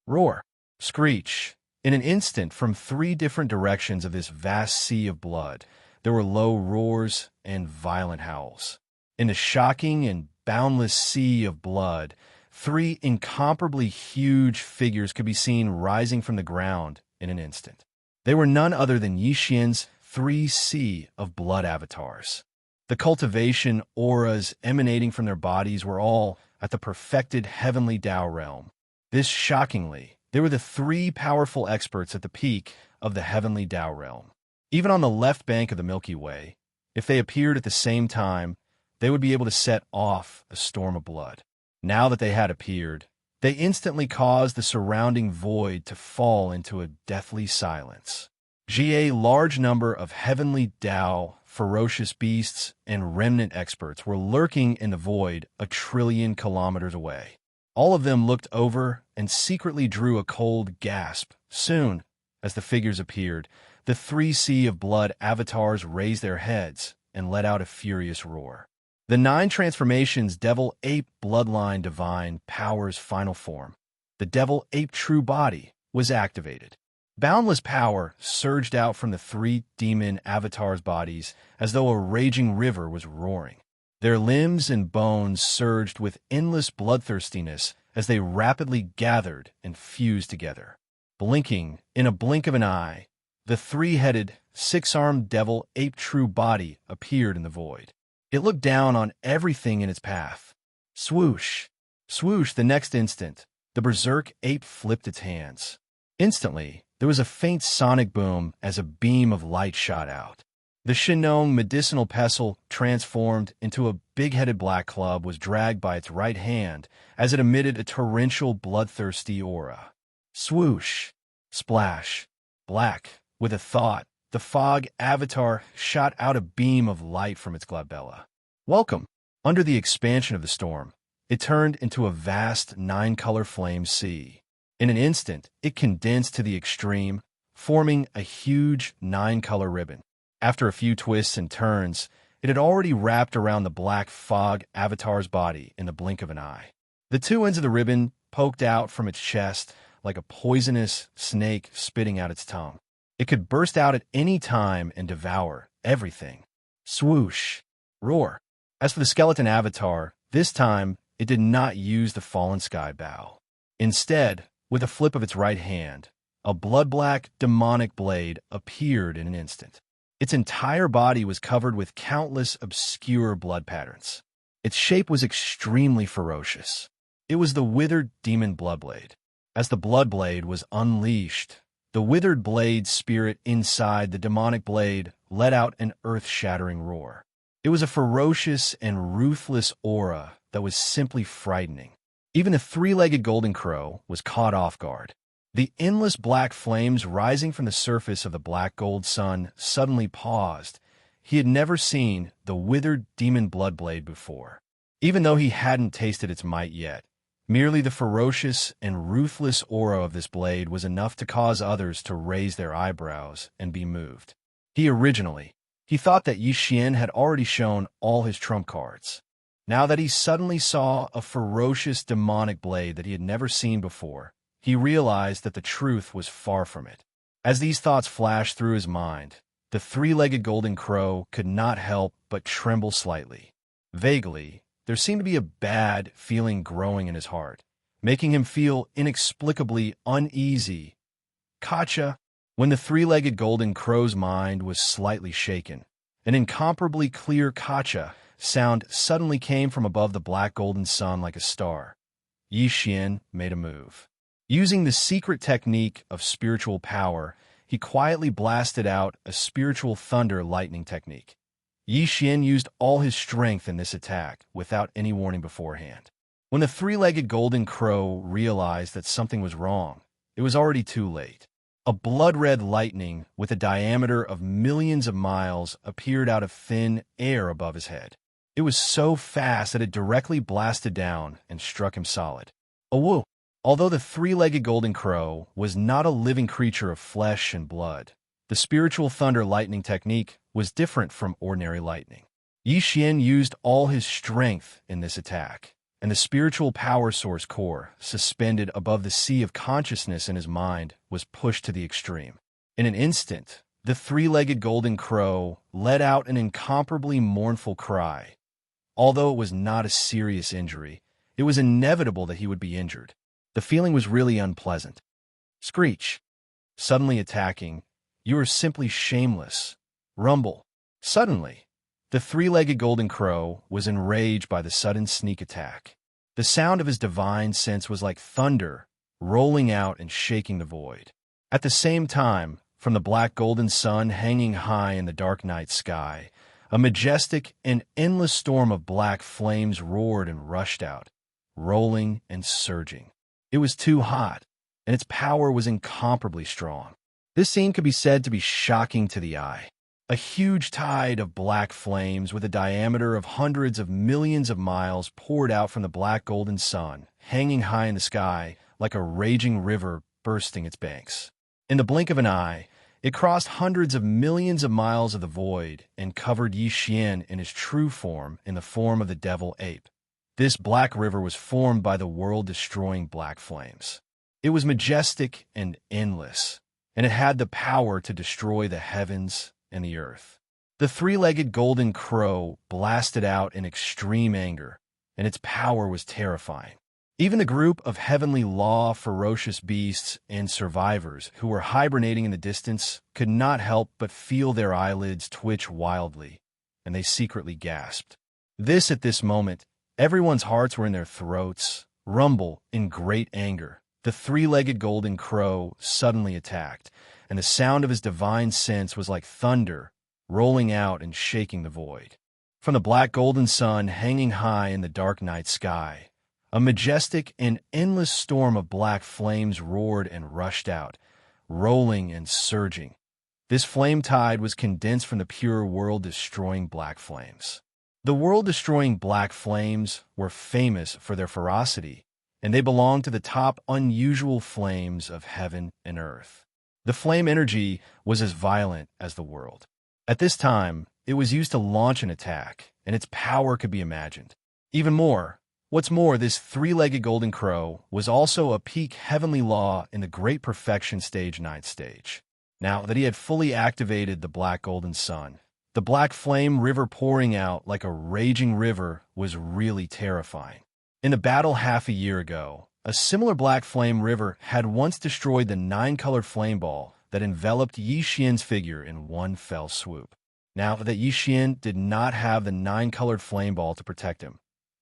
Roar. Screech. In an instant, from 3 different directions of this vast sea of blood, there were low roars and violent howls. In the shocking and boundless sea of blood, 3 incomparably huge figures could be seen rising from the ground in an instant. They were none other than Xian's 3 sea of blood avatars. The cultivation auras emanating from their bodies were all at the perfected heavenly Dao realm. This shockingly, they were the 3 powerful experts at the peak of the heavenly Dao realm. Even on the left bank of the Milky Way, if they appeared at the same time, they would be able to set off a storm of blood. Now that they had appeared, they instantly caused the surrounding void to fall into a deathly silence. A large number of heavenly Dao, ferocious beasts, and remnant experts were lurking in the void 1 trillion kilometers away. All of them looked over and secretly drew a cold gasp. Soon, as the figures appeared, the 3 of blood avatars raised their heads and let out a furious roar. The 9 transformations Devil Ape Bloodline Divine Power's final form, the Devil Ape True Body, was activated. Boundless power surged out from the 3 demon avatars' bodies as though a raging river was roaring. Their limbs and bones surged with endless bloodthirstiness as they rapidly gathered and fused together. Blinking in a blink of an eye, the 3-headed, 6-armed Devil Ape True Body appeared in the void. It looked down on everything in its path. Swoosh! Swoosh! The next instant, the berserk ape flipped its hands. Instantly, there was a faint sonic boom as a beam of light shot out. The Shinong medicinal pestle, transformed into a big-headed black club, was dragged by its right hand as it emitted a torrential, bloodthirsty aura. Swoosh! Splash! Black! With a thought, the fog avatar shot out a beam of light from its glabella. Welcome! Under the expansion of the storm, it turned into a vast 9-color flame sea. In an instant, it condensed to the extreme, forming a huge 9-color ribbon. After a few twists and turns, it had already wrapped around the black fog avatar's body in the blink of an eye. The 2 ends of the ribbon poked out from its chest like a poisonous snake spitting out its tongue. It could burst out at any time and devour everything. Swoosh! Roar! As for the skeleton avatar, this time it did not use the fallen sky bow. Instead, with a flip of its right hand, a blood-black demonic blade appeared in an instant. Its entire body was covered with countless obscure blood patterns. Its shape was extremely ferocious. It was the withered demon bloodblade. As the bloodblade was unleashed, the withered blade spirit inside the demonic blade let out an earth-shattering roar. It was a ferocious and ruthless aura that was simply frightening. Even the 3-legged golden crow was caught off guard. The endless black flames rising from the surface of the black gold sun suddenly paused. He had never seen the withered demon bloodblade before. Even though he hadn't tasted its might yet, merely the ferocious and ruthless aura of this blade was enough to cause others to raise their eyebrows and be moved. He thought that Yi Xian had already shown all his trump cards. Now that he suddenly saw a ferocious demonic blade that he had never seen before, he realized that the truth was far from it. As these thoughts flashed through his mind, the 3-legged golden crow could not help but tremble slightly. Vaguely, there seemed to be a bad feeling growing in his heart, making him feel inexplicably uneasy. Kacha! When the 3-legged golden crow's mind was slightly shaken, an incomparably clear Kacha sound suddenly came from above the black golden sun like a star. Yi Xian made a move. Using the secret technique of spiritual power, he quietly blasted out a spiritual thunder lightning technique. Yi Xian used all his strength in this attack without any warning beforehand. When the 3-legged golden crow realized that something was wrong, it was already too late. A blood-red lightning with a diameter of millions of miles appeared out of thin air above his head. It was so fast that it directly blasted down and struck him solid. A woo! Although the 3-legged golden crow was not a living creature of flesh and blood, the spiritual thunder lightning technique was different from ordinary lightning. Yi Xian used all his strength in this attack, and the spiritual power source core, suspended above the sea of consciousness in his mind, was pushed to the extreme. In an instant, the 3-legged golden crow let out an incomparably mournful cry. Although it was not a serious injury, it was inevitable that he would be injured. The feeling was really unpleasant. Screech. Suddenly attacking, you are simply shameless. Rumble. Suddenly, the 3-legged golden crow was enraged by the sudden sneak attack. The sound of his divine sense was like thunder, rolling out and shaking the void. At the same time, from the black golden sun hanging high in the dark night sky, a majestic and endless storm of black flames roared and rushed out, rolling and surging. It was too hot, and its power was incomparably strong. This scene could be said to be shocking to the eye. A huge tide of black flames with a diameter of hundreds of millions of miles poured out from the black golden sun, hanging high in the sky like a raging river bursting its banks. In the blink of an eye, it crossed hundreds of millions of miles of the void and covered Yixian in his true form, in the form of the devil ape. This black river was formed by the world-destroying black flames. It was majestic and endless, and it had the power to destroy the heavens and the earth. The three-legged golden crow blasted out in extreme anger, and its power was terrifying. Even the group of heavenly law, ferocious beasts, and survivors who were hibernating in the distance could not help but feel their eyelids twitch wildly, and they secretly gasped. At this moment, everyone's hearts were in their throats, rumble in great anger. The three-legged golden crow suddenly attacked, and the sound of his divine sense was like thunder, rolling out and shaking the void. From the black golden sun hanging high in the dark night sky, a majestic and endless storm of black flames roared and rushed out, rolling and surging. This flame tide was condensed from the pure world-destroying black flames. The world-destroying black flames were famous for their ferocity, and they belonged to the top unusual flames of heaven and earth. The flame energy was as violent as the world. At this time, it was used to launch an attack, and its power could be imagined. What's more, this three-legged golden crow was also a peak heavenly law in the Great Perfection Stage 9th stage. Now that he had fully activated the black golden sun, the black flame river pouring out like a raging river was really terrifying. In the battle half a year ago, a similar black flame river had once destroyed the 9-colored flame ball that enveloped Yixian's figure in one fell swoop. Now that Yixian did not have the 9-colored flame ball to protect him,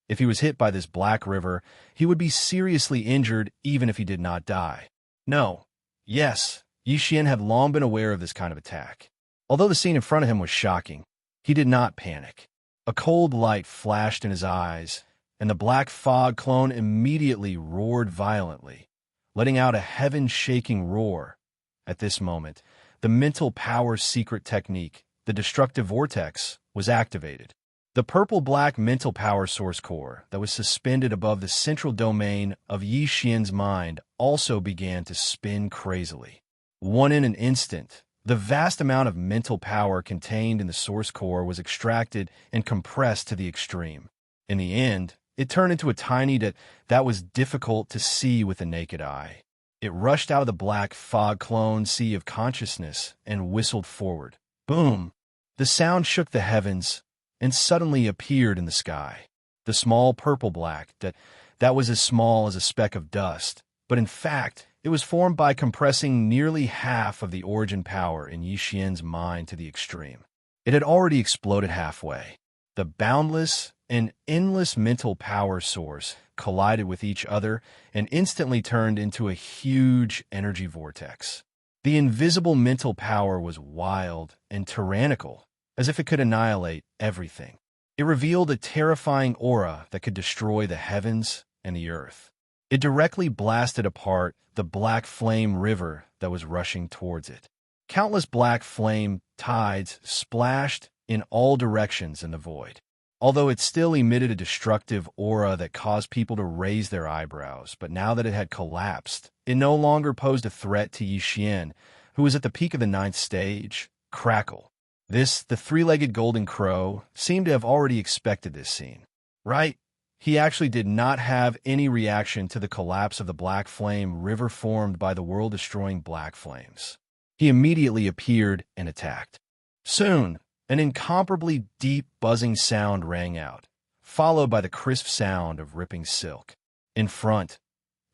if he was hit by this black river, he would be seriously injured even if he did not die. Yixian had long been aware of this kind of attack. Although the scene in front of him was shocking, he did not panic. A cold light flashed in his eyes, and the black fog clone immediately roared violently, letting out a heaven-shaking roar. At this moment, the mental power secret technique, the destructive vortex, was activated. The purple-black mental power source core that was suspended above the central domain of Yixian's mind also began to spin crazily. In an instant, the vast amount of mental power contained in the source core was extracted and compressed to the extreme. In the end, it turned into a tiny that was difficult to see with the naked eye. It rushed out of the black fog clone sea of consciousness and whistled forward. Boom! The sound shook the heavens and suddenly appeared in the sky. The small purple-black that was as small as a speck of dust, but in fact, it was formed by compressing nearly half of the origin power in Yixian's mind to the extreme. It had already exploded halfway. The boundless and endless mental power source collided with each other and instantly turned into a huge energy vortex. The invisible mental power was wild and tyrannical, as if it could annihilate everything. It revealed a terrifying aura that could destroy the heavens and the earth. It directly blasted apart the black flame river that was rushing towards it. Countless black flame tides splashed in all directions in the void. Although it still emitted a destructive aura that caused people to raise their eyebrows, but now that it had collapsed, it no longer posed a threat to Yixian, who was at the peak of the 9th stage. Crackle. The three-legged golden crow seemed to have already expected this scene. Right? He actually did not have any reaction to the collapse of the black flame river formed by the world-destroying black flames. He immediately appeared and attacked. Soon, an incomparably deep buzzing sound rang out, followed by the crisp sound of ripping silk. In front,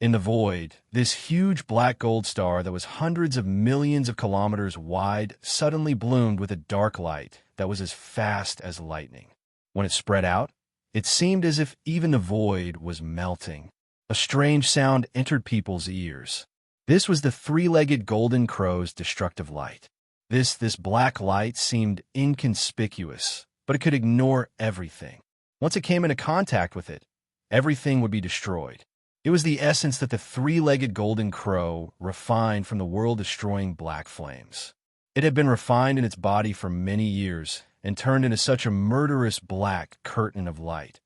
in the void, this huge black gold star that was hundreds of millions of kilometers wide suddenly bloomed with a dark light that was as fast as lightning. When it spread out, it seemed as if even the void was melting. A strange sound entered people's ears. This was the three-legged golden crow's destructive light. This black light seemed inconspicuous, but it could ignore everything. Once it came into contact with it, everything would be destroyed. It was the essence that the three-legged golden crow refined from the world-destroying black flames. It had been refined in its body for many years and turned into such a murderous black curtain of light.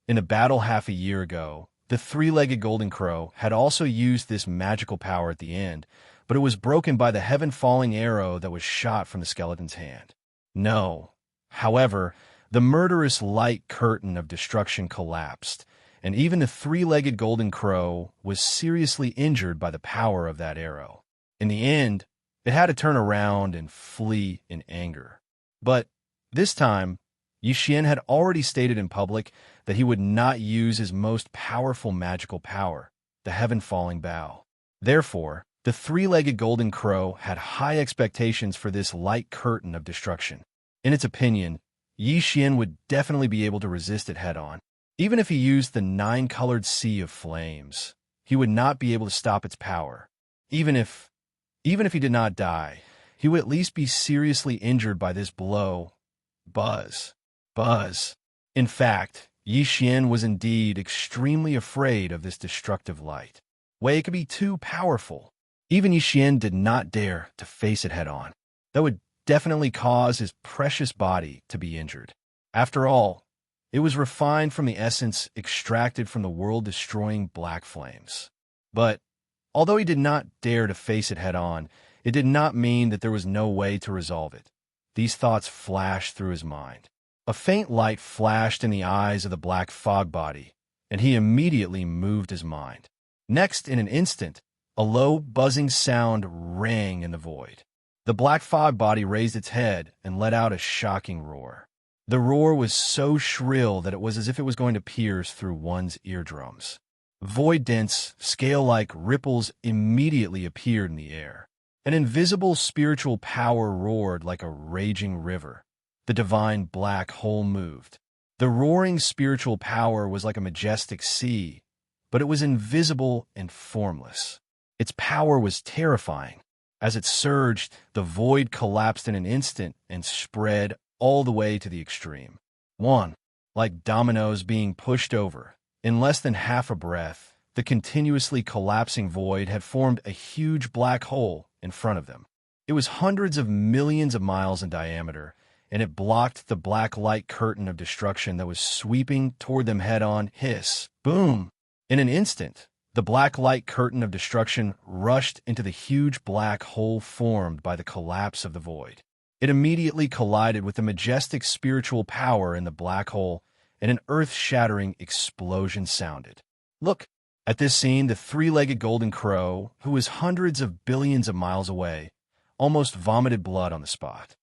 In a battle half a year ago, the three-legged golden crow, had also used this magical power at the end, but it was broken by the heaven-falling arrow that was shot from the skeleton's hand. No. However, the murderous light curtain of destruction collapsed, and even the three-legged golden crow was seriously injured by the power of that arrow. In the end, it had to turn around and flee in anger. But this time, Xianxia had already stated in public that he would not use his most powerful magical power, the heaven-falling bow. Therefore, the three-legged golden crow had high expectations for this light curtain of destruction. In its opinion, Xianxia would definitely be able to resist it head-on. Even if he used the nine-colored sea of flames, he would not be able to stop its power. Even if he did not die, he would at least be seriously injured by this blow. Buzz. Buzz. In fact, Xianxia was indeed extremely afraid of this destructive light. It could be too powerful. Even Xianxia did not dare to face it head-on. That would definitely cause his precious body to be injured. After all, it was refined from the essence extracted from the world-destroying black flames. But although he did not dare to face it head-on, it did not mean that there was no way to resolve it. These thoughts flashed through his mind. A faint light flashed in the eyes of the black fog body, and he immediately moved his mind. Next, in an instant, a low, buzzing sound rang in the void. The black fog body raised its head and let out a shocking roar. The roar was so shrill that it was as if it was going to pierce through one's eardrums. Void-dense, scale-like ripples immediately appeared in the air. An invisible spiritual power roared like a raging river. The divine black hole moved. The roaring spiritual power was like a majestic sea, but it was invisible and formless. Its power was terrifying. As it surged, the void collapsed in an instant and spread all the way to the extreme. Like dominoes being pushed over. In less than half a breath, the continuously collapsing void had formed a huge black hole in front of them. It was hundreds of millions of miles in diameter, and it blocked the black light curtain of destruction that was sweeping toward them head-on. Hiss. Boom! In an instant, the black light curtain of destruction rushed into the huge black hole formed by the collapse of the void. It immediately collided with the majestic spiritual power in the black hole, and an earth-shattering explosion sounded. Look! At this scene, the three-legged golden crow, who was hundreds of billions of miles away, almost vomited blood on the spot.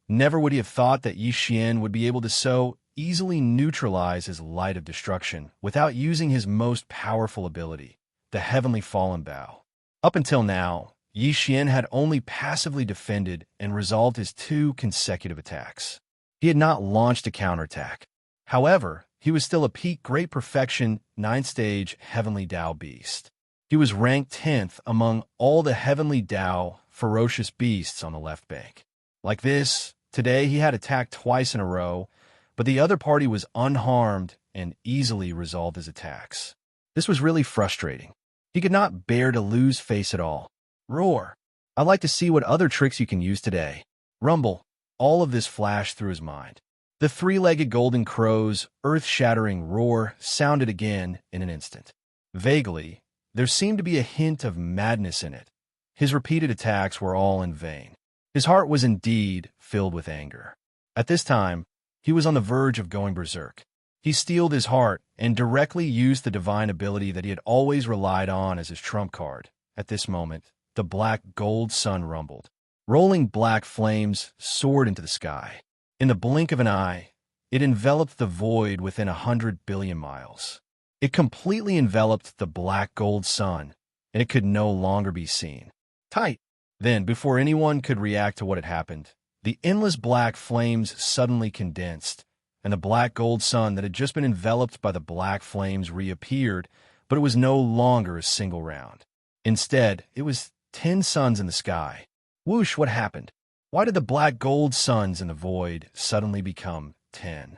Never would he have thought that Xianxia would be able to so easily neutralize his light of destruction without using his most powerful ability, the heavenly fallen bow. Up until now, Xianxia had only passively defended and resolved his 2 consecutive attacks. He had not launched a counterattack. However, he was still a peak great perfection 9th-stage heavenly Dao beast. He was ranked 10th among all the heavenly Dao ferocious beasts on the left bank. Like this, today he had attacked twice in a row, but the other party was unharmed and easily resolved his attacks. This was really frustrating. He could not bear to lose face at all. Roar! I'd like to see what other tricks you can use today. Rumble! All of this flashed through his mind. The three-legged golden crow's earth-shattering roar sounded again in an instant. Vaguely, there seemed to be a hint of madness in it. His repeated attacks were all in vain. His heart was indeed filled with anger. At this time, he was on the verge of going berserk. He steeled his heart and directly used the divine ability that he had always relied on as his trump card. At this moment, the black gold sun rumbled. Rolling black flames soared into the sky. In the blink of an eye, it enveloped the void within 100 billion miles. It completely enveloped the black gold sun, and it could no longer be seen. Tight! Then, before anyone could react to what had happened, the endless black flames suddenly condensed, and the black gold sun that had just been enveloped by the black flames reappeared, but it was no longer a single round. Instead, it was 10 suns in the sky. Whoosh, what happened? Why did the black gold suns in the void suddenly become 10?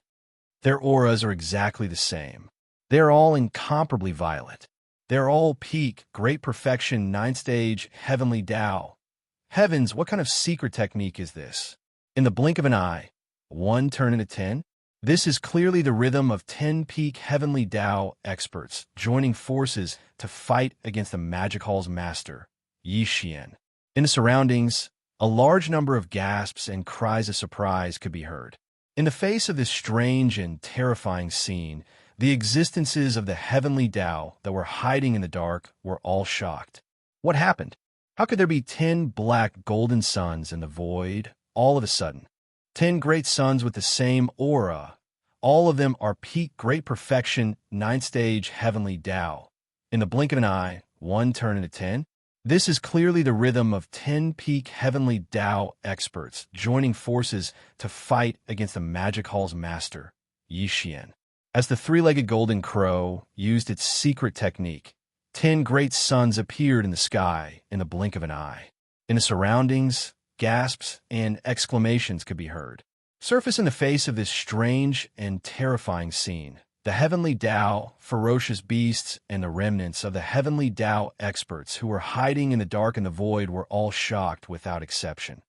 Their auras are exactly the same. They are all incomparably violet. They are all peak, great perfection, 9th-stage, heavenly Dao. Heavens, what kind of secret technique is this? In the blink of an eye, 1 turned into 10? This is clearly the rhythm of 10 peak heavenly Tao experts joining forces to fight against the magic hall's master, Yixian. In the surroundings, a large number of gasps and cries of surprise could be heard. In the face of this strange and terrifying scene, the existences of the heavenly Tao that were hiding in the dark were all shocked. What happened? How could there be 10 black golden suns in the void all of a sudden? 10 great suns with the same aura. All of them are peak great perfection, 9th-stage heavenly Tao. In the blink of an eye, one turned into 10. This is clearly the rhythm of 10 peak heavenly Tao experts joining forces to fight against the magic hall's master, Yixian. As the three-legged golden crow used its secret technique, 10 great suns appeared in the sky in the blink of an eye. In the surroundings, gasps and exclamations could be heard. Surface in the face of this strange and terrifying scene, the heavenly Tao, ferocious beasts, and the remnants of the heavenly Tao experts who were hiding in the dark and the void were all shocked without exception.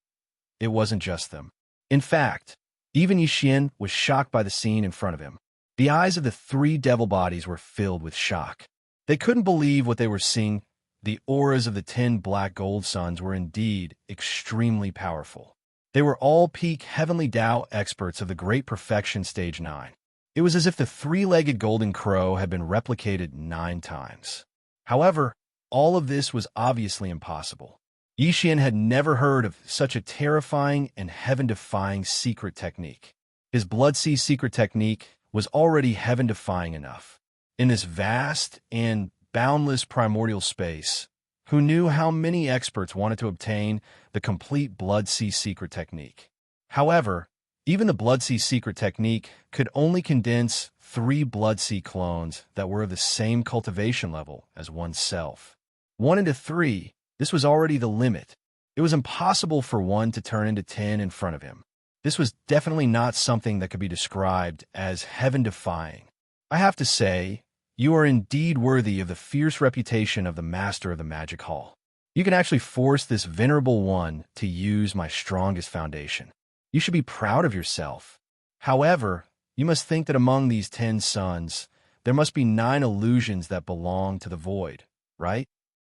It wasn't just them. In fact, even Yixian was shocked by the scene in front of him. The eyes of the 3 devil bodies were filled with shock. They couldn't believe what they were seeing. The auras of the 10 black gold suns were indeed extremely powerful. They were all peak heavenly Tao experts of the Great Perfection Stage 9. It was as if the 3-legged golden crow had been replicated 9 times. However, all of this was obviously impossible. Yixian had never heard of such a terrifying and heaven-defying secret technique. His Blood Sea secret technique was already heaven-defying enough. In this vast and boundless primordial space, who knew how many experts wanted to obtain the complete Blood Sea secret technique? However, even the Blood Sea secret technique could only condense 3 Blood Sea clones that were of the same cultivation level as oneself. 1 into 3, this was already the limit. It was impossible for one to turn into 10 in front of him. This was definitely not something that could be described as heaven-defying. I have to say, you are indeed worthy of the fierce reputation of the master of the magic hall. You can actually force this venerable one to use my strongest foundation. You should be proud of yourself. However, you must think that among these 10 suns, there must be 9 illusions that belong to the void, right?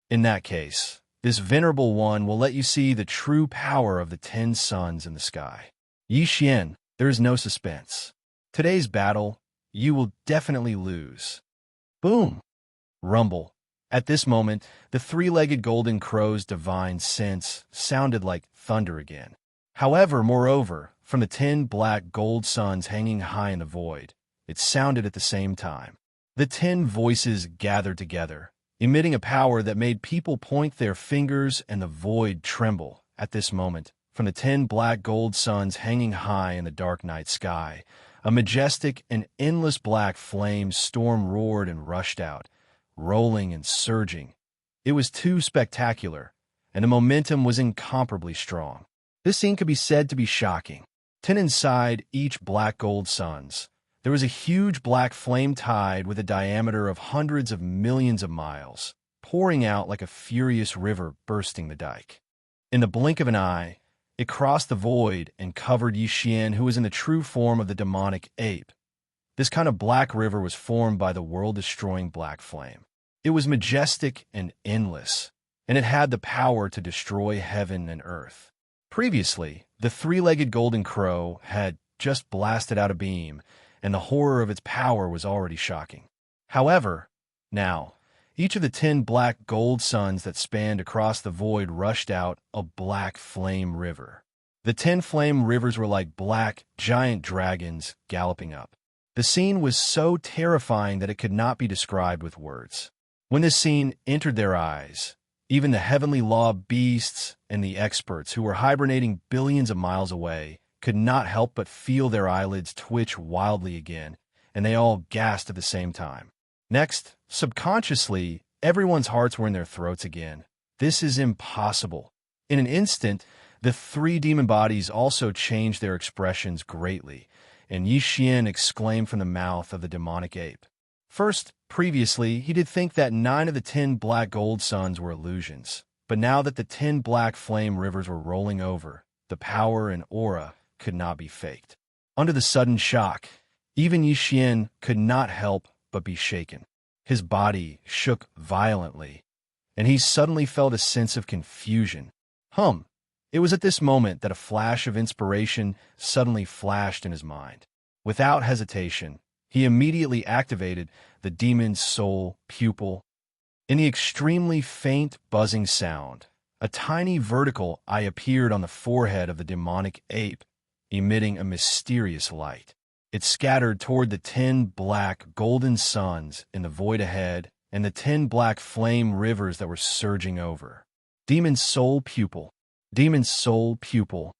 In that case, this venerable one will let you see the true power of the 10 suns in the sky. Yixian, there is no suspense. Today's battle, you will definitely lose. Boom! Rumble. At this moment, the 3-legged golden crow's divine sense sounded like thunder again. However, moreover, from the 10 black gold suns hanging high in the void, it sounded at the same time. The 10 voices gathered together, emitting a power that made people point their fingers and the void tremble. At this moment, from the 10 black gold suns hanging high in the dark night sky, a majestic and endless black flame storm roared and rushed out, rolling and surging. It was too spectacular, and the momentum was incomparably strong. This scene could be said to be shocking. 10 inside each black gold suns, there was a huge black flame tide with a diameter of hundreds of millions of miles, pouring out like a furious river bursting the dike. In the blink of an eye, it crossed the void and covered Yixian, who was in the true form of the demonic ape. This kind of black river was formed by the world-destroying black flame. It was majestic and endless, and it had the power to destroy heaven and earth. Previously, the 3-legged golden crow had just blasted out a beam, and the horror of its power was already shocking. However, now, each of the 10 black gold suns that spanned across the void rushed out a black flame river. The 10 flame rivers were like black, giant dragons galloping up. The scene was so terrifying that it could not be described with words. When this scene entered their eyes, even the heavenly law beasts and the experts who were hibernating billions of miles away could not help but feel their eyelids twitch wildly again, and they all gasped at the same time. Next, subconsciously, everyone's hearts were in their throats again. This is impossible. In an instant, the 3 demon bodies also changed their expressions greatly, and Yixian exclaimed from the mouth of the demonic ape. First, previously, he did think that 9 of the 10 black gold suns were illusions, but now that the 10 black flame rivers were rolling over, the power and aura could not be faked. Under the sudden shock, Even Yixian could not help but be shaken. His body shook violently, and he suddenly felt a sense of confusion. It was at this moment that a flash of inspiration suddenly flashed in his mind. Without hesitation, he immediately activated the demon's soul pupil. In the extremely faint buzzing sound, a tiny vertical eye appeared on the forehead of the demonic ape, emitting a mysterious light. It scattered toward the 10 black golden suns in the void ahead and the 10 black flame rivers that were surging over. Demon's soul pupil, demon's soul pupil,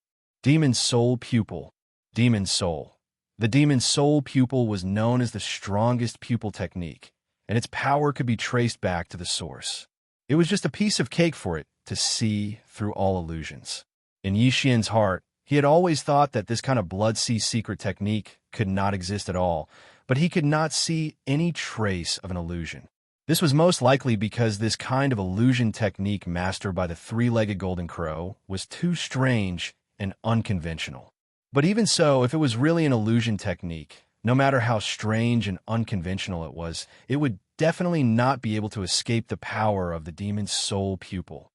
demon's soul pupil, demon's soul. The demon's soul pupil was known as the strongest pupil technique, and its power could be traced back to the source. It was just a piece of cake for it to see through all illusions. In Yixian's heart, he had always thought that this kind of blood sea secret technique could not exist at all, but he could not see any trace of an illusion. This was most likely because this kind of illusion technique mastered by the three-legged golden crow was too strange and unconventional. But even so, if it was really an illusion technique, no matter how strange and unconventional it would definitely not be able to escape the power of the demon's soul pupil.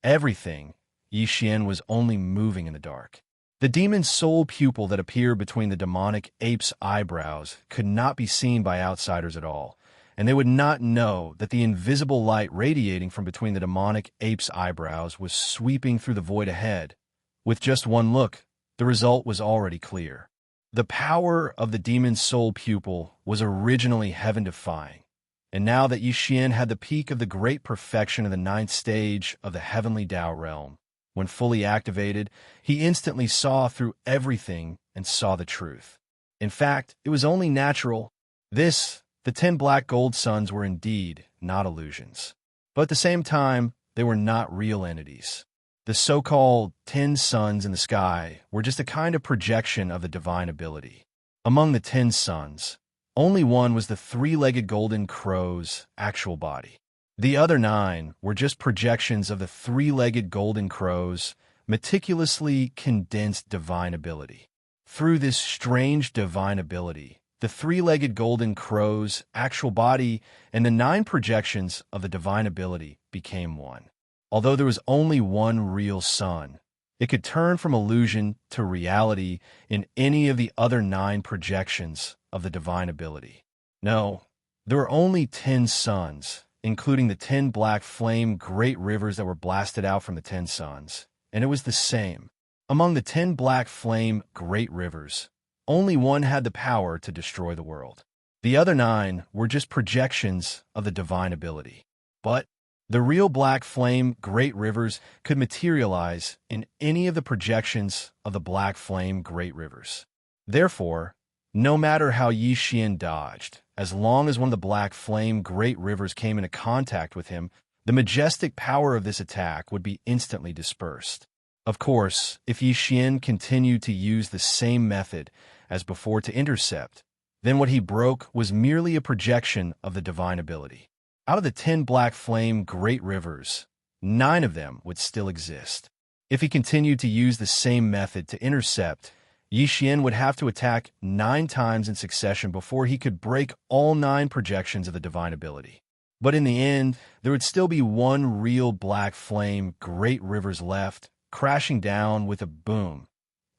Everything, Yixian was only moving in the dark. The demon's soul pupil that appeared between the demonic ape's eyebrows could not be seen by outsiders at all, and they would not know that the invisible light radiating from between the demonic ape's eyebrows was sweeping through the void ahead. With just one look, the result was already clear. The power of the demon's soul pupil was originally heaven-defying, and now that Yixian had the peak of the great perfection of the 9th stage of the heavenly Tao realm, when fully activated, he instantly saw through everything and saw the truth. In fact, it was only natural. The 10 black gold suns were indeed not illusions. But at the same time, they were not real entities. The so-called 10 suns in the sky were just a kind of projection of the divine ability. Among the 10 suns, only one was the three-legged golden crow's actual body. The other 9 were just projections of the three-legged golden crow's meticulously condensed divine ability. Through this strange divine ability, the three-legged golden crow's actual body and the 9 projections of the divine ability became one. Although there was only one real sun, it could turn from illusion to reality in any of the other 9 projections of the divine ability. No, there were only 10 suns, including the 10 black flame great rivers that were blasted out from the 10 suns, and it was the same. Among the 10 black flame great rivers, only one had the power to destroy the world. The other 9 were just projections of the divine ability. But the real black flame great rivers could materialize in any of the projections of the black flame great rivers. Therefore, no matter how Yixian dodged, as long as one of the black flame great rivers came into contact with him, the majestic power of this attack would be instantly dispersed. Of course, if Yixian continued to use the same method as before to intercept, then what he broke was merely a projection of the divine ability. Out of the 10 black flame great rivers, 9 of them would still exist. If he continued to use the same method to intercept, Yixian would have to attack 9 times in succession before he could break all 9 projections of the divine ability. But in the end, there would still be one real black flame great rivers left, crashing down with a boom.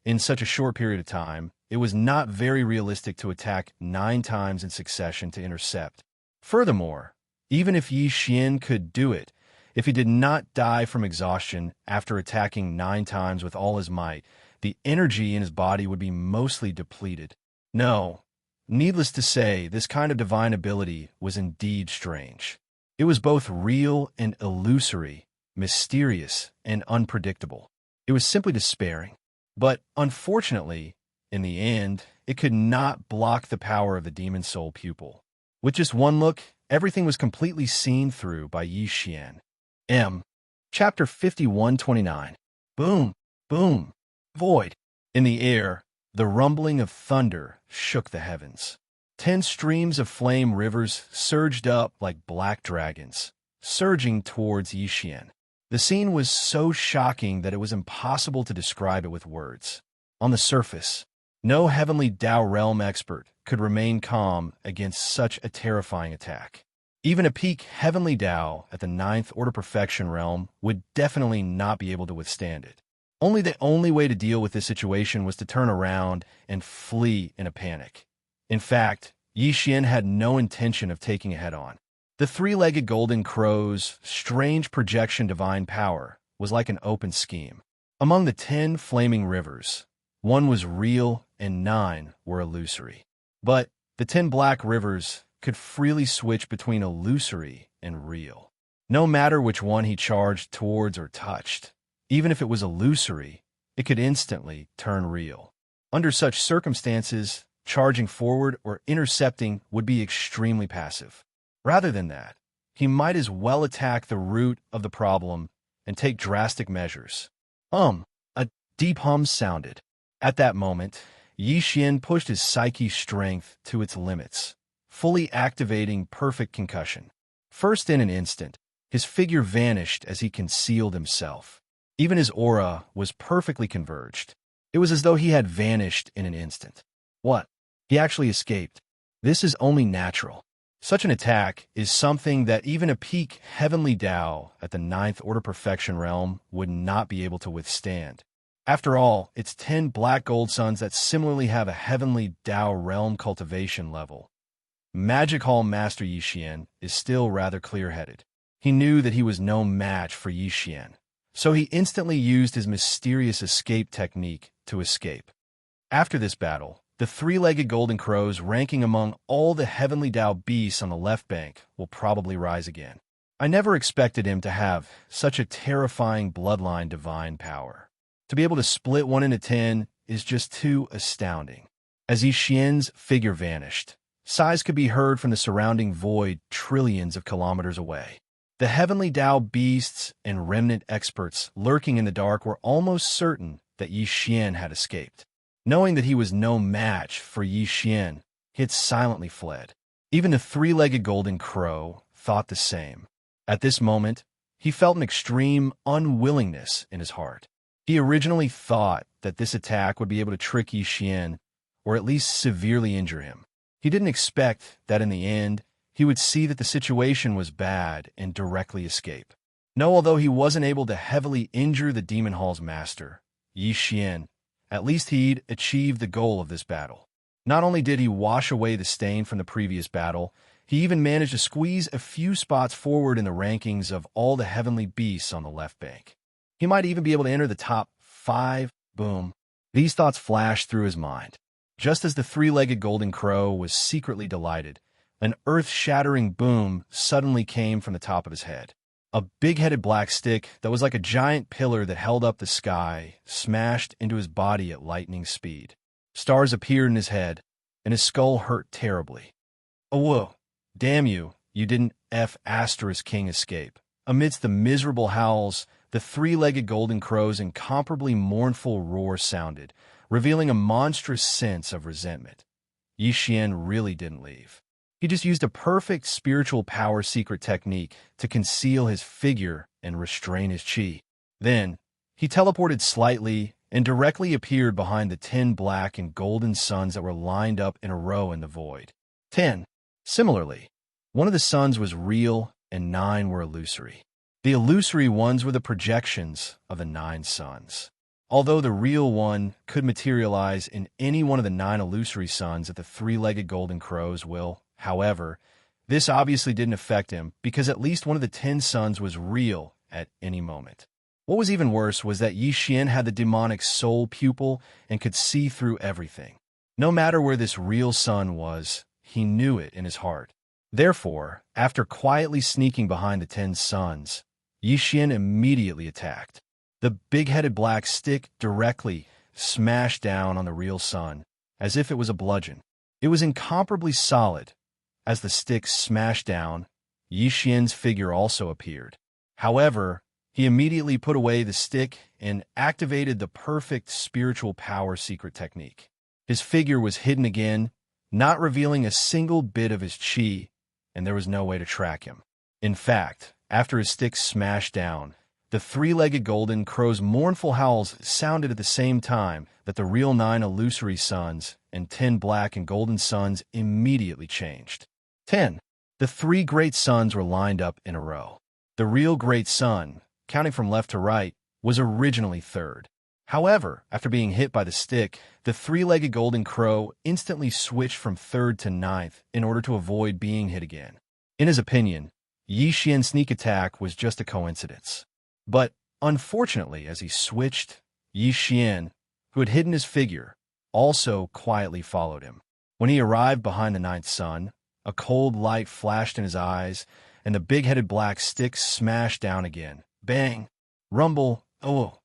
In such a short period of time, it was not very realistic to attack 9 times in succession to intercept. Furthermore, even if Yixian could do it, if he did not die from exhaustion after attacking 9 times with all his might, the energy in his body would be mostly depleted. No, needless to say, this kind of divine ability was indeed strange. It was both real and illusory, mysterious and unpredictable. It was simply despairing. But unfortunately, in the end, it could not block the power of the demon soul pupil. With just one look, everything was completely seen through by Yixian. Chapter 51:29. Boom, boom, void. In the air, the rumbling of thunder shook the heavens. 10 streams of flame rivers surged up like black dragons, surging towards Yixian. The scene was so shocking that it was impossible to describe it with words. On the surface, No heavenly Dao realm expert could remain calm against such a terrifying attack. Even a peak heavenly Dao at the ninth order perfection realm would definitely not be able to withstand it. The only way to deal with this situation was to turn around and flee in a panic. In fact, Yi Xian had no intention of taking it head-on. The three-legged golden crow's strange projection divine power was like an open scheme. Among the 10 flaming rivers, 1 was real and 9 were illusory. But the 10 black rivers could freely switch between illusory and real. No matter which one he charged towards or touched, even if it was illusory, it could instantly turn real. Under such circumstances, charging forward or intercepting would be extremely passive. Rather than that, he might as well attack the root of the problem and take drastic measures. A deep hum sounded. At that moment, Yi Xian pushed his psyche strength to its limits, fully activating perfect concussion. First in an instant, his figure vanished as he concealed himself. Even his aura was perfectly converged. It was as though he had vanished in an instant. What? He actually escaped. This is only natural. Such an attack is something that even a peak heavenly Dao at the ninth order perfection realm would not be able to withstand. After all, it's 10 black gold suns that similarly have a heavenly Dao realm cultivation level. Magic Hall Master Yi Xian is still rather clear-headed. He knew that he was no match for Yi Xian, so he instantly used his mysterious escape technique to escape. After this battle, the three-legged golden crows ranking among all the heavenly Dao beasts on the left bank will probably rise again. I never expected him to have such a terrifying bloodline divine power. To be able to split 1 into 10 is just too astounding. As Yi Xian's figure vanished, sighs could be heard from the surrounding void trillions of kilometers away. The heavenly Dao beasts and remnant experts lurking in the dark were almost certain that Yi Xian had escaped. Knowing that he was no match for Yi Xian, he had silently fled. Even the three-legged golden crow thought the same. At this moment, he felt an extreme unwillingness in his heart. He originally thought that this attack would be able to trick Yi Xian, or at least severely injure him. He didn't expect that in the end, he would see that the situation was bad and directly escape. No, although he wasn't able to heavily injure the Demon Hall's master, Yi Xian, at least he'd achieved the goal of this battle. Not only did he wash away the stain from the previous battle, he even managed to squeeze a few spots forward in the rankings of all the heavenly beasts on the left bank. He might even be able to enter the top 5. Boom. These thoughts flashed through his mind. Just as the three-legged golden crow was secretly delighted, an earth-shattering boom suddenly came from the top of his head. A big-headed black stick that was like a giant pillar that held up the sky smashed into his body at lightning speed. Stars appeared in his head, and his skull hurt terribly. Oh, whoa. Damn you, you didn't King escape. Amidst the miserable howls, the three-legged golden crow's incomparably mournful roar sounded, revealing a monstrous sense of resentment. Yi Xian really didn't leave. He just used a perfect spiritual power secret technique to conceal his figure and restrain his chi. Then, he teleported slightly and directly appeared behind the 10 black and golden suns that were lined up in a row in the void. 10. Similarly, 1 of the suns was real and 9 were illusory. The illusory ones were the projections of the 9 suns. Although the real one could materialize in any one of the 9 illusory suns that the three-legged golden crows will, however, this obviously didn't affect him because at least 1 of the 10 suns was real at any moment. What was even worse was that Yi Xian had the demonic soul pupil and could see through everything. No matter where this real sun was, he knew it in his heart. Therefore, after quietly sneaking behind the 10 suns, Yi Xian immediately attacked. The big-headed black stick directly smashed down on the real sun, as if it was a bludgeon. It was incomparably solid. As the stick smashed down, Yi Xian's figure also appeared. However, he immediately put away the stick and activated the perfect spiritual power secret technique. His figure was hidden again, not revealing a single bit of his chi, and there was no way to track him. In fact, after his stick smashed down, The three-legged golden crow's mournful howls sounded at the same time that the real 9 illusory suns and 10 black and golden suns immediately changed. 10. The 3 great suns were lined up in a row. The real great sun, counting from left to right, was originally third. However, after being hit by the stick, the three-legged golden crow instantly switched from third to ninth in order to avoid being hit again. In his opinion, Xianxia's sneak attack was just a coincidence. But, unfortunately, as he switched, Xianxia, who had hidden his figure, also quietly followed him. When he arrived behind the 9th sun, a cold light flashed in his eyes, and the big-headed black stick smashed down again. Bang! Rumble! Oh!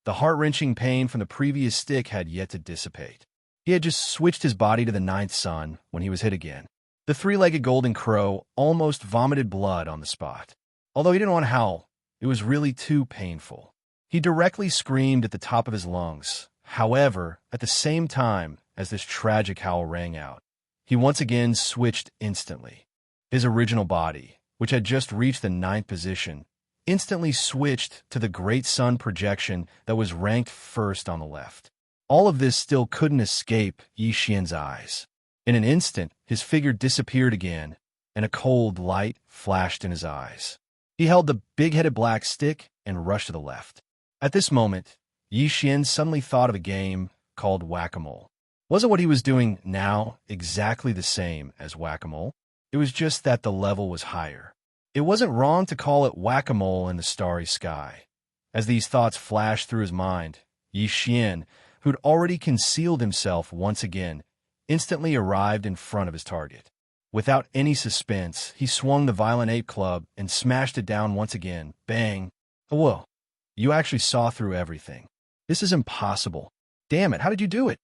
The heart-wrenching pain from the previous stick had yet to dissipate. He had just switched his body to the 9th sun when he was hit again. The three-legged golden crow almost vomited blood on the spot. Although he didn't want to howl, it was really too painful. He directly screamed at the top of his lungs. However, at the same time as this tragic howl rang out, he once again switched instantly. His original body, which had just reached the 9th position, instantly switched to the great sun projection that was ranked first on the left. All of this still couldn't escape Xianxia's eyes. In an instant, his figure disappeared again, and a cold light flashed in his eyes. He held the big-headed black stick and rushed to the left. At this moment, Xianxia suddenly thought of a game called whack-a-mole. Wasn't what he was doing now exactly the same as whack-a-mole? It was just that the level was higher. It wasn't wrong to call it whack-a-mole in the starry sky. As these thoughts flashed through his mind, Xianxia, who'd already concealed himself once again, instantly arrived in front of his target. Without any suspense, he swung the violent ape club and smashed it down once again. Bang! Oh, whoa. You actually saw through everything. This is impossible. Damn it, how did you do it?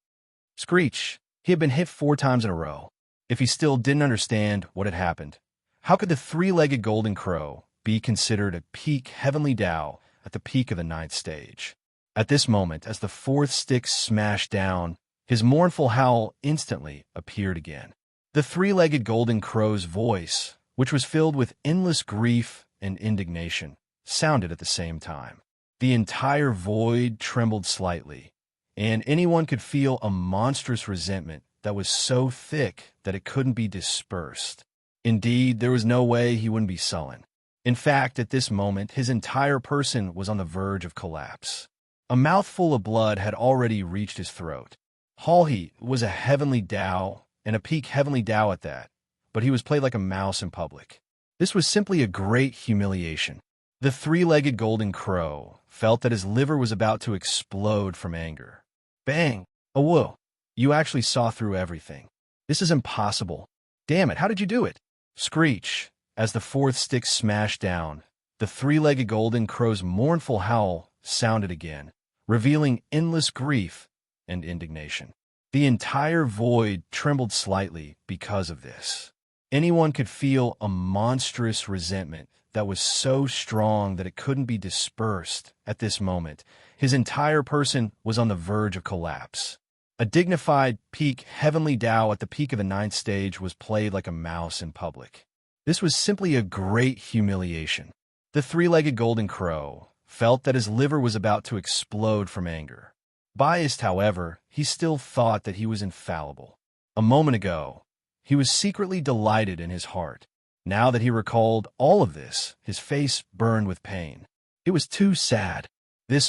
Screech. He had been hit 4 times in a row. If he still didn't understand what had happened, how could the three-legged golden crow be considered a peak heavenly Tao at the peak of the 9th stage? At this moment, as the 4th stick smashed down, his mournful howl instantly appeared again. The three-legged golden crow's voice, which was filled with endless grief and indignation, sounded at the same time. The entire void trembled slightly, and anyone could feel a monstrous resentment that was so thick that it couldn't be dispersed. Indeed, there was no way he wouldn't be sullen. In fact, at this moment, his entire person was on the verge of collapse. A mouthful of blood had already reached his throat. Halhi was a heavenly Tao, and a peak heavenly Tao at that, but he was played like a mouse in public. This was simply a great humiliation. The three-legged golden crow felt that his liver was about to explode from anger. Bang! Oh, whoa! You actually saw through everything. This is impossible. Damn it, how did you do it? Screech. As the 4th stick smashed down, the three-legged golden crow's mournful howl sounded again, revealing endless grief and indignation. The entire void trembled slightly because of this. Anyone could feel a monstrous resentment that was so strong that it couldn't be dispersed. At this moment, his entire person was on the verge of collapse. A dignified peak heavenly Tao at the peak of the 9th stage was played like a mouse in public. This was simply a great humiliation. The three-legged golden crow felt that his liver was about to explode from anger. Biased, however, he still thought that he was infallible. A moment ago, he was secretly delighted in his heart. Now that he recalled all of this, his face burned with pain. It was too sad.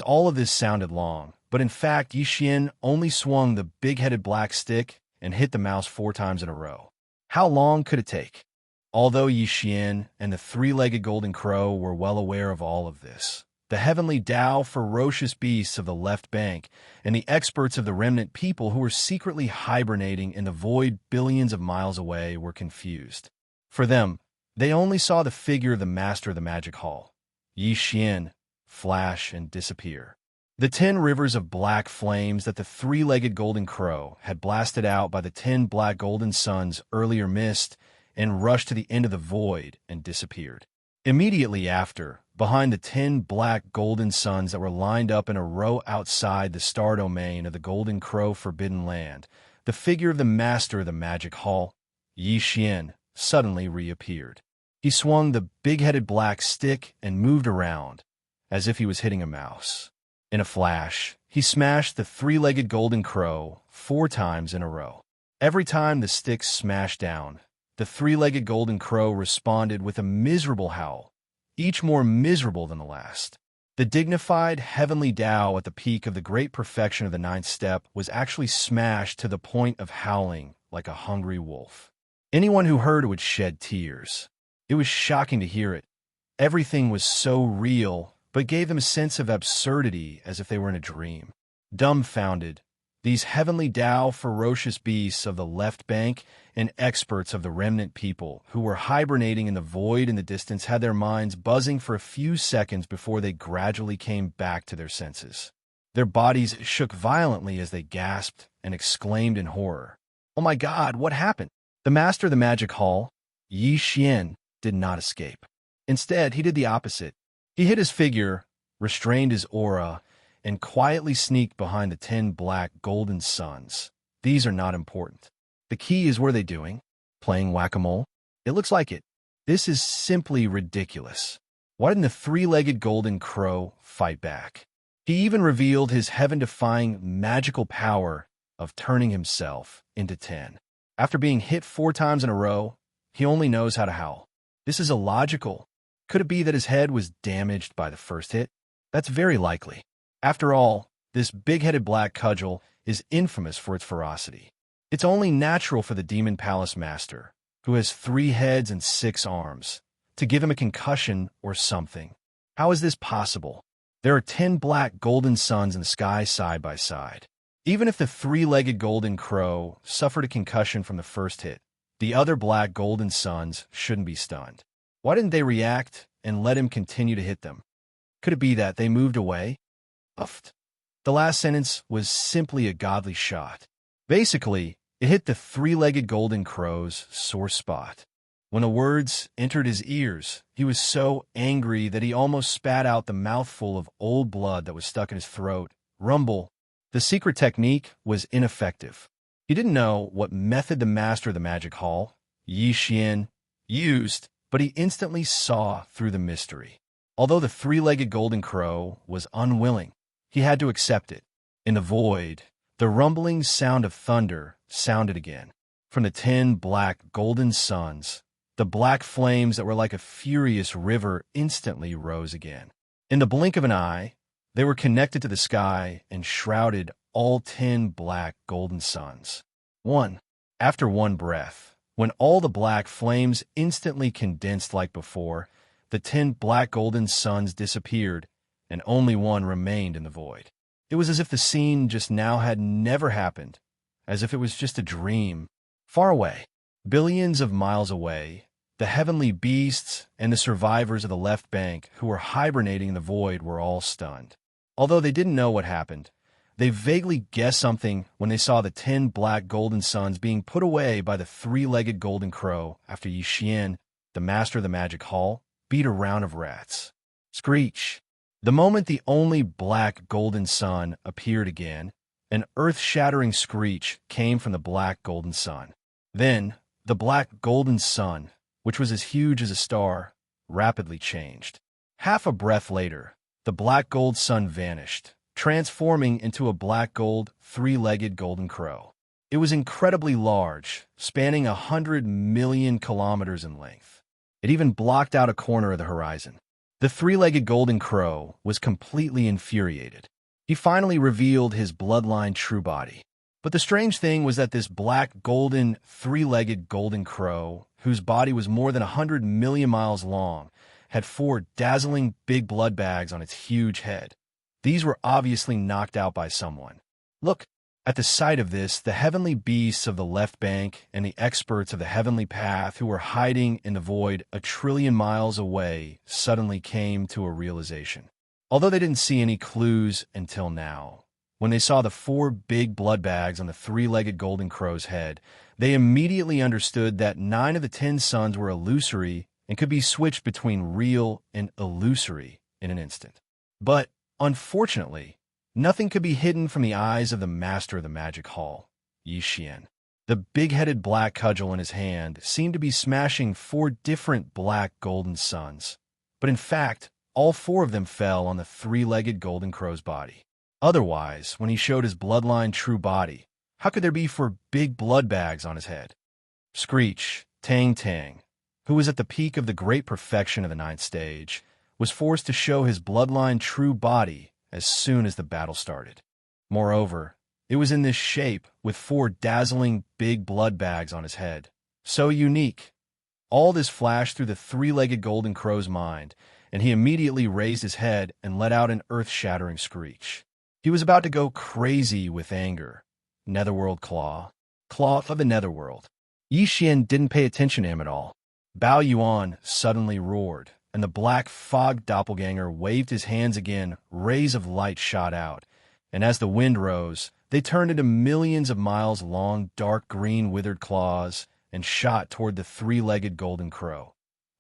All of this sounded long, but in fact, Xianxia only swung the big-headed black stick and hit the mouse 4 times in a row. How long could it take? Although Xianxia and the three-legged golden crow were well aware of all of this, the heavenly Tao ferocious beasts of the left bank and the experts of the remnant people who were secretly hibernating in the void billions of miles away were confused. For them, they only saw the figure of the master of the magic hall, Xianxia, flash and disappear. The 10 rivers of black flames that the three-legged golden crow had blasted out by the 10 black golden suns earlier missed and rushed to the end of the void and disappeared. Immediately after, behind the 10 black golden suns that were lined up in a row outside the star domain of the Golden Crow Forbidden Land, the figure of the master of the magic hall, Xianxia, suddenly reappeared. He swung the big-headed black stick and moved around, as if he was hitting a mouse. In a flash, he smashed the three-legged golden crow 4 times in a row. Every time the stick smashed down, the three-legged golden crow responded with a miserable howl, each more miserable than the last. The dignified heavenly Tao at the peak of the great perfection of the 9th step was actually smashed to the point of howling like a hungry wolf. Anyone who heard it would shed tears. It was shocking to hear it. Everything was so real, but gave them a sense of absurdity as if they were in a dream. Dumbfounded, these heavenly Tao ferocious beasts of the left bank and experts of the remnant people who were hibernating in the void in the distance had their minds buzzing for a few seconds before they gradually came back to their senses. Their bodies shook violently as they gasped and exclaimed in horror, "Oh my God, what happened?" The master of the magic hall, Xianxia, did not escape. Instead, he did the opposite. He hid his figure, restrained his aura, and quietly sneaked behind the 10 black golden suns. These are not important. The key is, what are they doing? Playing whack-a-mole? It looks like it. This is simply ridiculous. Why didn't the three-legged golden crow fight back? He even revealed his heaven-defying magical power of turning himself into 10. After being hit 4 times in a row, he only knows how to howl. This is illogical. Could it be that his head was damaged by the first hit? That's very likely. After all, this big-headed black cudgel is infamous for its ferocity. It's only natural for the Demon Palace Master, who has 3 heads and 6 arms, to give him a concussion or something. How is this possible? There are 10 black golden suns in the sky side by side. Even if the three-legged golden crow suffered a concussion from the first hit, the other black golden suns shouldn't be stunned. Why didn't they react and let him continue to hit them? Could it be that they moved away? Uffed. The last sentence was simply a godly shot. Basically, it hit the three-legged golden crow's sore spot. When the words entered his ears, he was so angry that he almost spat out the mouthful of old blood that was stuck in his throat. Rumble. The secret technique was ineffective. He didn't know what method the master of the magic hall, Xianxia, used, but he instantly saw through the mystery. Although the three-legged golden crow was unwilling, he had to accept it. In the void, the rumbling sound of thunder sounded again. From the 10 black golden suns, the black flames that were like a furious river instantly rose again. In the blink of an eye, they were connected to the sky and shrouded all 10 black golden suns. After one breath, when all the black flames instantly condensed like before, the 10 black golden suns disappeared, and only one remained in the void. It was as if the scene just now had never happened, as if it was just a dream. Far away, billions of miles away, the heavenly beasts and the survivors of the left bank who were hibernating in the void were all stunned. Although they didn't know what happened, they vaguely guessed something when they saw the 10 black golden suns being put away by the three-legged golden crow after Xianxia, the master of the magic hall, beat a round of rats. Screech! The moment the only black golden sun appeared again, an earth-shattering screech came from the black golden sun. Then, the black golden sun, which was as huge as a star, rapidly changed. Half a breath later, the black gold sun vanished, transforming into a black gold, three-legged golden crow. It was incredibly large, spanning 100 million kilometers in length. It even blocked out a corner of the horizon. The three-legged golden crow was completely infuriated. He finally revealed his bloodline true body. But the strange thing was that this black golden, three-legged golden crow, whose body was more than 100 million miles long, had 4 dazzling big blood bags on its huge head. These were obviously knocked out by someone. Look, at the sight of this, the heavenly beasts of the left bank and the experts of the heavenly path who were hiding in the void a trillion miles away suddenly came to a realization. Although they didn't see any clues until now, when they saw the 4 big blood bags on the three-legged golden crow's head, they immediately understood that 9 of the 10 suns were illusory and could be switched between real and illusory in an instant. But, unfortunately, nothing could be hidden from the eyes of the master of the magic hall, Xianxia. The big-headed black cudgel in his hand seemed to be smashing 4 different black golden suns. But in fact, all four of them fell on the three-legged golden crow's body. Otherwise, when he showed his bloodline true body, how could there be four big blood bags on his head? Screech, Tang Tang, who was at the peak of the great perfection of the ninth stage, was forced to show his bloodline true body as soon as the battle started. Moreover, it was in this shape with four dazzling big blood bags on his head. So unique. All this flashed through the three-legged golden crow's mind, and he immediately raised his head and let out an earth-shattering screech. He was about to go crazy with anger. Netherworld Claw. Claw of the Netherworld. Yi Xian didn't pay attention to him at all. Bao Yuan suddenly roared, and the black fog doppelganger waved his hands again. Rays of light shot out, and as the wind rose, they turned into millions of miles long dark green withered claws and shot toward the three-legged golden crow.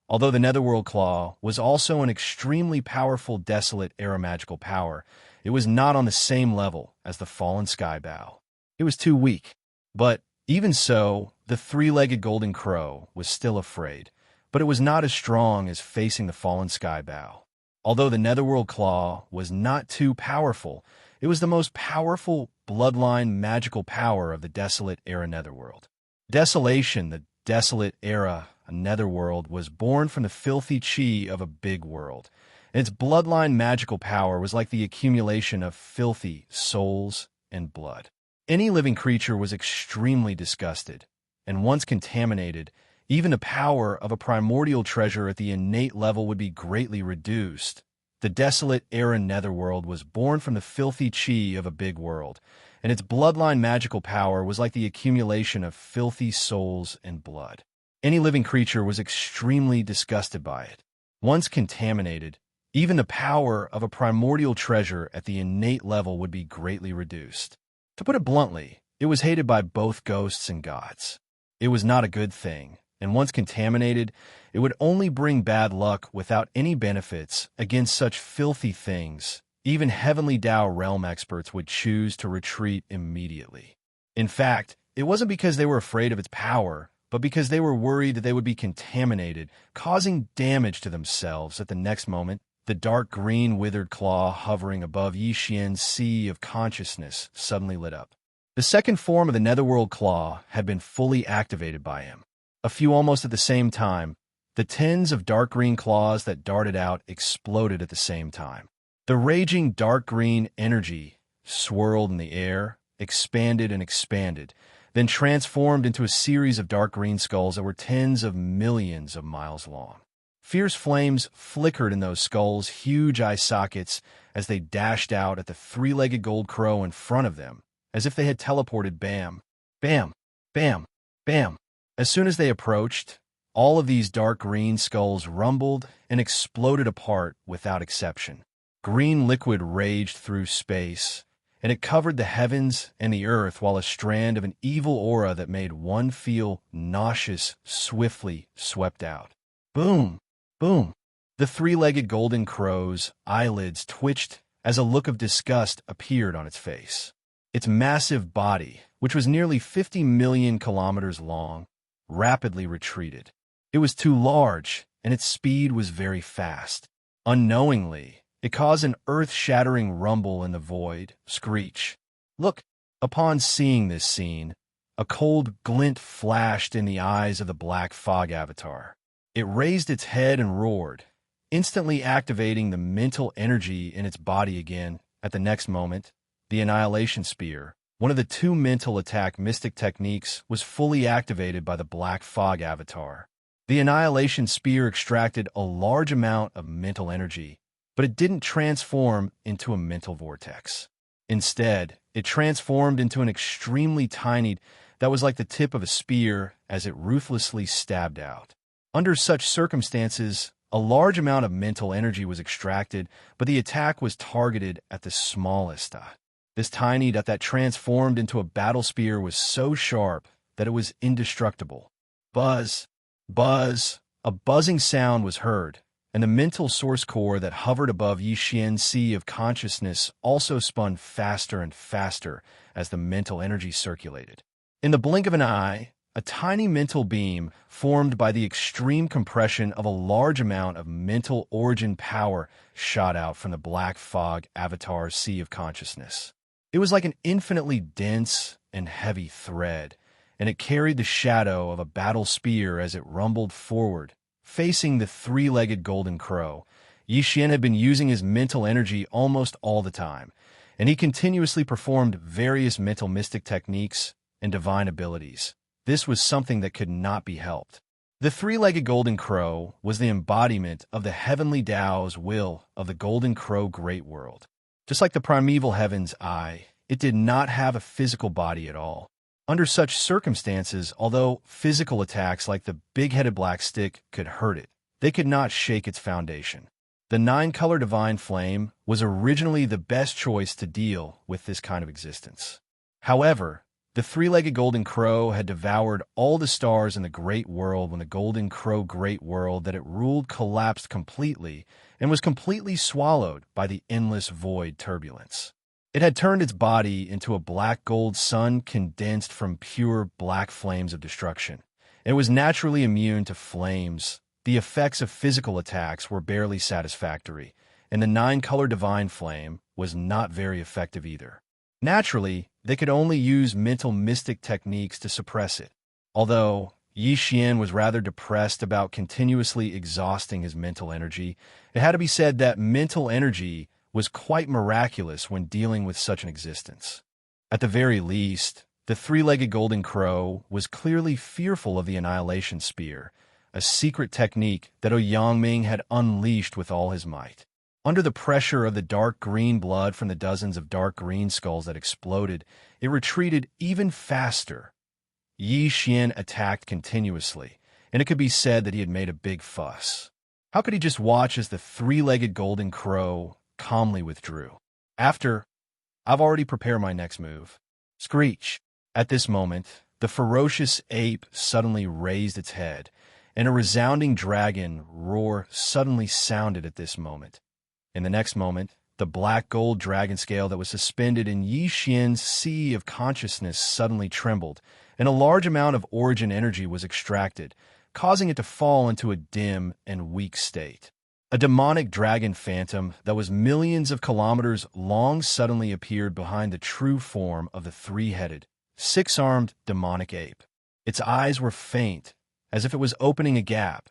Although the Netherworld Claw was also an extremely powerful desolate era magical power, it was not on the same level as the fallen sky bow. It was too weak. But even so, the three-legged golden crow was still afraid, but it was not as strong as facing the fallen sky bow. Although the Netherworld Claw was not too powerful, it was the most powerful bloodline magical power of the desolate era Netherworld. Desolation, the desolate era Netherworld, was born from the filthy chi of a big world, and its bloodline magical power was like the accumulation of filthy souls and blood. Any living creature was extremely disgusted, and once contaminated, even the power of a primordial treasure at the innate level would be greatly reduced. The desolate era Netherworld was born from the filthy chi of a big world, and its bloodline magical power was like the accumulation of filthy souls and blood. Any living creature was extremely disgusted by it. Once contaminated, even the power of a primordial treasure at the innate level would be greatly reduced. To put it bluntly, it was hated by both ghosts and gods. It was not a good thing, and once contaminated, it would only bring bad luck without any benefits against such filthy things. Even Heavenly Tao realm experts would choose to retreat immediately. In fact, it wasn't because they were afraid of its power, but because they were worried that they would be contaminated, causing damage to themselves. At the next moment, the dark green withered claw hovering above Yi Xian's sea of consciousness suddenly lit up. The second form of the Netherworld Claw had been fully activated by him. A few almost at the same time, the tens of dark green claws that darted out exploded at the same time. The raging dark green energy swirled in the air, expanded and expanded, then transformed into a series of dark green skulls that were tens of millions of miles long. Fierce flames flickered in those skulls' huge eye sockets as they dashed out at the three-legged gold crow in front of them, as if they had teleported. Bam, bam, bam, bam. As soon as they approached, all of these dark green skulls rumbled and exploded apart without exception. Green liquid raged through space, and it covered the heavens and the earth, while a strand of an evil aura that made one feel nauseous swiftly swept out. Boom, boom. The three-legged golden crow's eyelids twitched as a look of disgust appeared on its face. Its massive body, which was nearly 50 million kilometers long, rapidly retreated. It was too large, and its speed was very fast. Unknowingly, it caused an earth-shattering rumble in the void. Screech. Look! Upon seeing this scene, a cold glint flashed in the eyes of the black fog avatar. It raised its head and roared, instantly activating the mental energy in its body again. At the next moment, the Annihilation Spear, one of the two mental attack mystic techniques, was fully activated by the black fog avatar. The Annihilation Spear extracted a large amount of mental energy, but it didn't transform into a mental vortex. Instead, it transformed into an extremely tiny that was like the tip of a spear as it ruthlessly stabbed out. Under such circumstances, a large amount of mental energy was extracted, but the attack was targeted at the smallest. This tiny dot that transformed into a battle spear was so sharp that it was indestructible. Buzz, buzz, a buzzing sound was heard, and the mental source core that hovered above Yi Xian's sea of consciousness also spun faster and faster as the mental energy circulated. In the blink of an eye, a tiny mental beam formed by the extreme compression of a large amount of mental origin power shot out from the black fog avatar's sea of consciousness. It was like an infinitely dense and heavy thread, and it carried the shadow of a battle spear as it rumbled forward, facing the three-legged golden crow. Xian had been using his mental energy almost all the time, and he continuously performed various mental mystic techniques and divine abilities. This was something that could not be helped. The three-legged golden crow was the embodiment of the heavenly Tao's will of the golden crow great world. Just like the primeval heaven's eye, it did not have a physical body at all. Under such circumstances, although physical attacks like the big-headed black stick could hurt it, they could not shake its foundation. The nine-color divine flame was originally the best choice to deal with this kind of existence. However, the three-legged golden crow had devoured all the stars in the great world when the golden crow great world that it ruled collapsed completely and was completely swallowed by the endless void turbulence. It had turned its body into a black gold sun condensed from pure black flames of destruction. It was naturally immune to flames. The effects of physical attacks were barely satisfactory, and the nine-color divine flame was not very effective either. Naturally, they could only use mental mystic techniques to suppress it. Although Xian was rather depressed about continuously exhausting his mental energy, it had to be said that mental energy was quite miraculous when dealing with such an existence. At the very least, the three-legged golden crow was clearly fearful of the annihilation spear, a secret technique that Ouyangming had unleashed with all his might. Under the pressure of the dark green blood from the dozens of dark green skulls that exploded, it retreated even faster. Xian attacked continuously, and it could be said that he had made a big fuss. How could he just watch as the three-legged golden crow calmly withdrew? After, I've already prepared my next move. Screech! At this moment, the ferocious ape suddenly raised its head, and a resounding dragon roar suddenly sounded at this moment. In the next moment, the black gold dragon scale that was suspended in Xian's sea of consciousness suddenly trembled, and a large amount of origin energy was extracted, causing it to fall into a dim and weak state. A demonic dragon phantom that was millions of kilometers long suddenly appeared behind the true form of the three-headed, six-armed demonic ape. Its eyes were faint, as if it was opening a gap.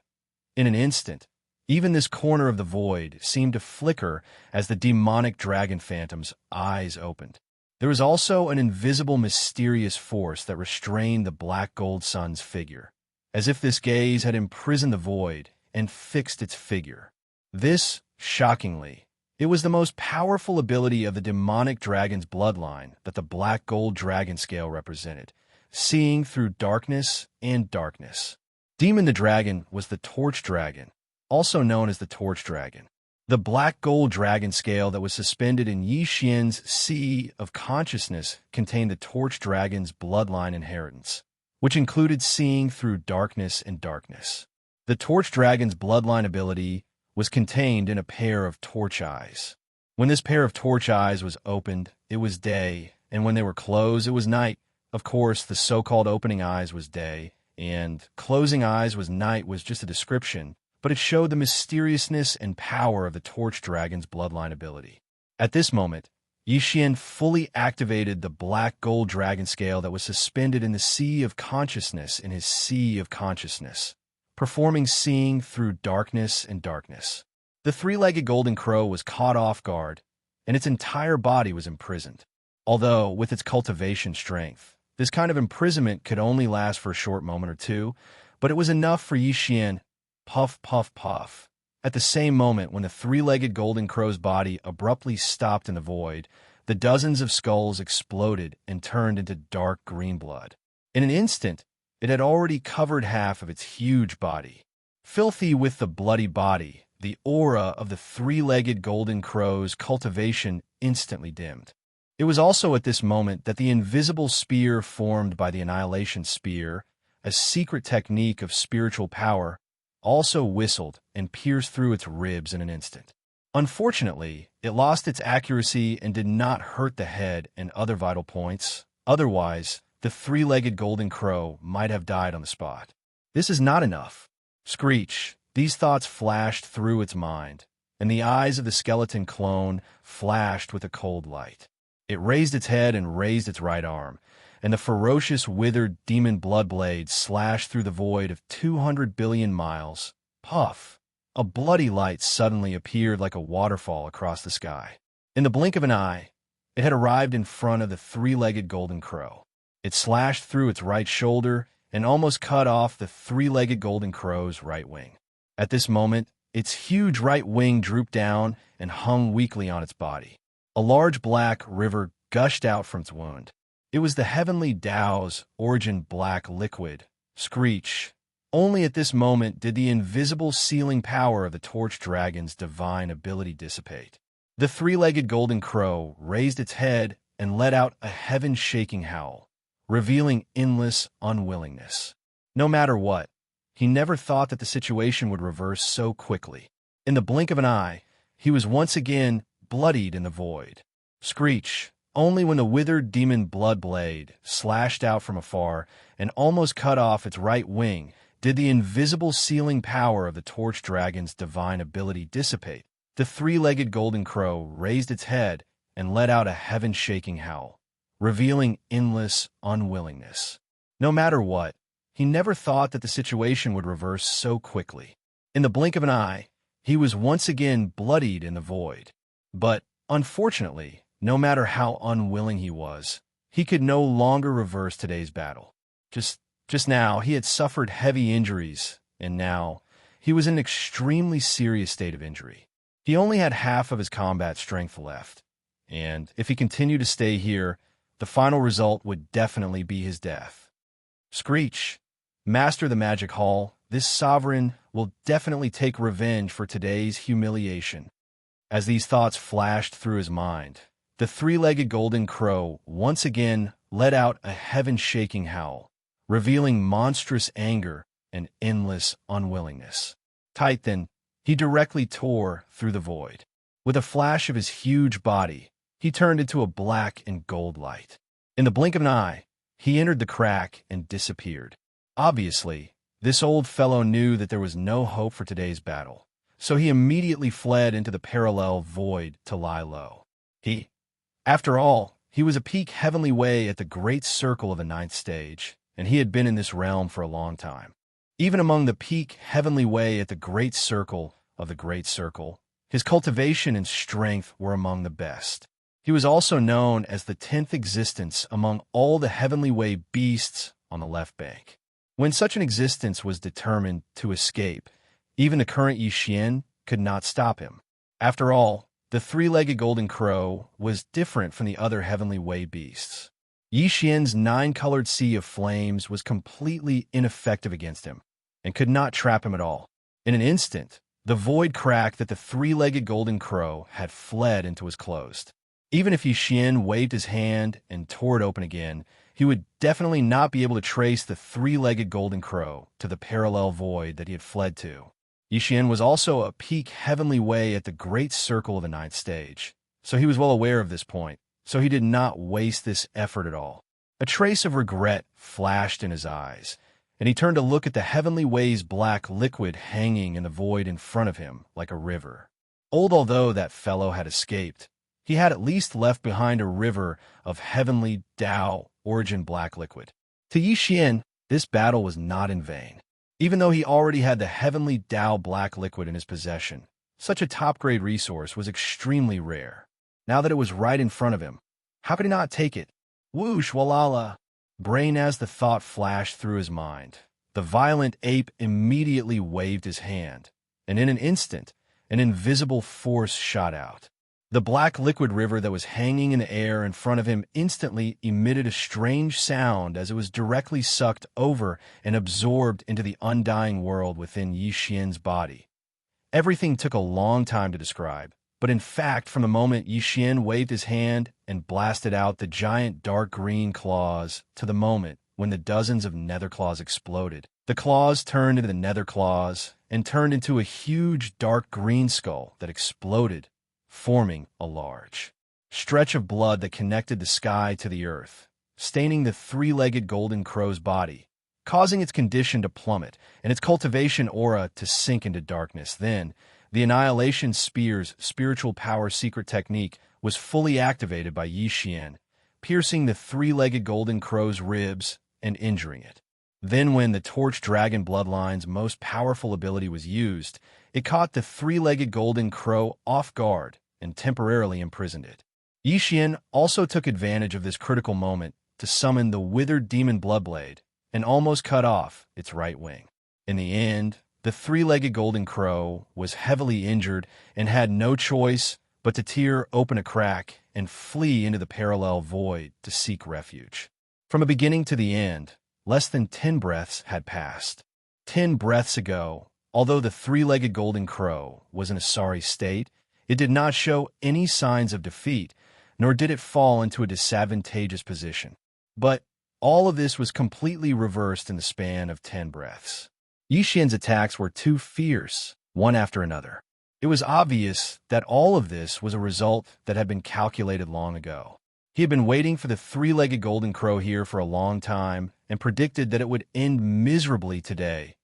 In an instant, even this corner of the void seemed to flicker as the demonic dragon phantom's eyes opened. There was also an invisible, mysterious force that restrained the black gold sun's figure, as if this gaze had imprisoned the void and fixed its figure. This, shockingly, it was the most powerful ability of the demonic dragon's bloodline that the black gold dragon scale represented, seeing through darkness and darkness. Demon the dragon was the torch dragon, also known as the torch dragon. The black gold dragon scale that was suspended in Xian's sea of consciousness contained the torch dragon's bloodline inheritance, which included seeing through darkness and darkness. The torch dragon's bloodline ability was contained in a pair of torch eyes. When this pair of torch eyes was opened, it was day, and when they were closed, it was night. Of course, the so-called opening eyes was day, and closing eyes was night was just a description, but it showed the mysteriousness and power of the torch dragon's bloodline ability. At this moment, Xian fully activated the black gold dragon scale that was suspended in the sea of consciousness in his sea of consciousness, performing seeing through darkness and darkness. The three-legged golden crow was caught off guard, and its entire body was imprisoned. Although, with its cultivation strength, this kind of imprisonment could only last for a short moment or two, but it was enough for Xian. Puff, puff, puff. At the same moment when the three-legged golden crow's body abruptly stopped in the void, the dozens of skulls exploded and turned into dark green blood. In an instant, it had already covered half of its huge body. Filthy with the bloody body, the aura of the three-legged golden crow's cultivation instantly dimmed. It was also at this moment that the invisible spear formed by the annihilation spear, a secret technique of spiritual power, also whistled and pierced through its ribs in an instant. Unfortunately, it lost its accuracy and did not hurt the head and other vital points. Otherwise, the three-legged golden crow might have died on the spot. This is not enough. Screech. These thoughts flashed through its mind, and the eyes of the skeleton clone flashed with a cold light. It raised its head and raised its right arm, and the ferocious, withered demon blood blade slashed through the void of 200 billion miles. Puff! A bloody light suddenly appeared like a waterfall across the sky. In the blink of an eye, it had arrived in front of the three-legged golden crow. It slashed through its right shoulder and almost cut off the three-legged golden crow's right wing. At this moment, its huge right wing drooped down and hung weakly on its body. A large black river gushed out from its wound. It was the heavenly Tao's origin black liquid. Screech. Only at this moment did the invisible sealing power of the torch dragon's divine ability dissipate. The three-legged golden crow raised its head and let out a heaven-shaking howl, revealing endless unwillingness. No matter what, he never thought that the situation would reverse so quickly. In the blink of an eye, he was once again bloodied in the void. Screech. Only when the withered demon blood blade slashed out from afar and almost cut off its right wing did the invisible sealing power of the torch dragon's divine ability dissipate. The three-legged golden crow raised its head and let out a heaven-shaking howl, revealing endless unwillingness. No matter what, he never thought that the situation would reverse so quickly. In the blink of an eye, he was once again bloodied in the void. But, unfortunately, no matter how unwilling he was, he could no longer reverse today's battle. Just now, he had suffered heavy injuries, and now, he was in an extremely serious state of injury. He only had half of his combat strength left, and if he continued to stay here, the final result would definitely be his death. Screech. Master the Magic Hall, this sovereign will definitely take revenge for today's humiliation. As these thoughts flashed through his mind, the three-legged golden crow once again let out a heaven-shaking howl, revealing monstrous anger and endless unwillingness. Tight then, he directly tore through the void. With a flash of his huge body, he turned into a black and gold light. In the blink of an eye, he entered the crack and disappeared. Obviously, this old fellow knew that there was no hope for today's battle, so he immediately fled into the parallel void to lie low. After all, he was a peak heavenly way at the great circle of the ninth stage, and he had been in this realm for a long time. Even among the peak heavenly way at the great circle of the great circle, his cultivation and strength were among the best. He was also known as the 10th existence among all the heavenly way beasts on the left bank. When such an existence was determined to escape, even the current Yixian could not stop him. After all, the three-legged golden crow was different from the other heavenly way beasts. Yixian's 9-colored sea of flames was completely ineffective against him, and could not trap him at all. In an instant, the void crack that the three-legged golden crow had fled into was closed. Even if Yixian waved his hand and tore it open again, he would definitely not be able to trace the three-legged golden crow to the parallel void that he had fled to. Yixian was also a peak heavenly way at the great circle of the ninth stage, so he was well aware of this point, so he did not waste this effort at all. A trace of regret flashed in his eyes, and he turned to look at the heavenly way's black liquid hanging in the void in front of him like a river. Although that fellow had escaped, he had at least left behind a river of heavenly Tao origin black liquid. To Yixian, this battle was not in vain. Even though he already had the heavenly Tao black liquid in his possession, such a top-grade resource was extremely rare. Now that it was right in front of him, how could he not take it? Whoosh, walala! Brain as the thought flashed through his mind. The violent ape immediately waved his hand, and in an instant, an invisible force shot out. The black liquid river that was hanging in the air in front of him instantly emitted a strange sound as it was directly sucked over and absorbed into the undying world within Yixian's body. Everything took a long time to describe, but in fact, from the moment Yixian waved his hand and blasted out the giant dark green claws to the moment when the dozens of nether claws exploded, the claws turned into the nether claws and turned into a huge dark green skull that exploded, forming a large stretch of blood that connected the sky to the earth, staining the three-legged golden crow's body, causing its condition to plummet and its cultivation aura to sink into darkness. Then, the Annihilation Spear's spiritual power secret technique was fully activated by Xian, piercing the three-legged golden crow's ribs and injuring it. Then when the Torch Dragon Bloodline's most powerful ability was used, it caught the three-legged golden crow off guard and temporarily imprisoned it. Xian also took advantage of this critical moment to summon the Withered Demon Bloodblade and almost cut off its right wing. In the end, the three-legged golden crow was heavily injured and had no choice but to tear open a crack and flee into the parallel void to seek refuge. From the beginning to the end, less than 10 breaths had passed. 10 breaths ago, although the three-legged golden crow was in a sorry state, it did not show any signs of defeat, nor did it fall into a disadvantageous position. But all of this was completely reversed in the span of 10 breaths. Xian's attacks were too fierce, one after another. It was obvious that all of this was a result that had been calculated long ago. He had been waiting for the three-legged golden crow here for a long time and predicted that it would end miserably today.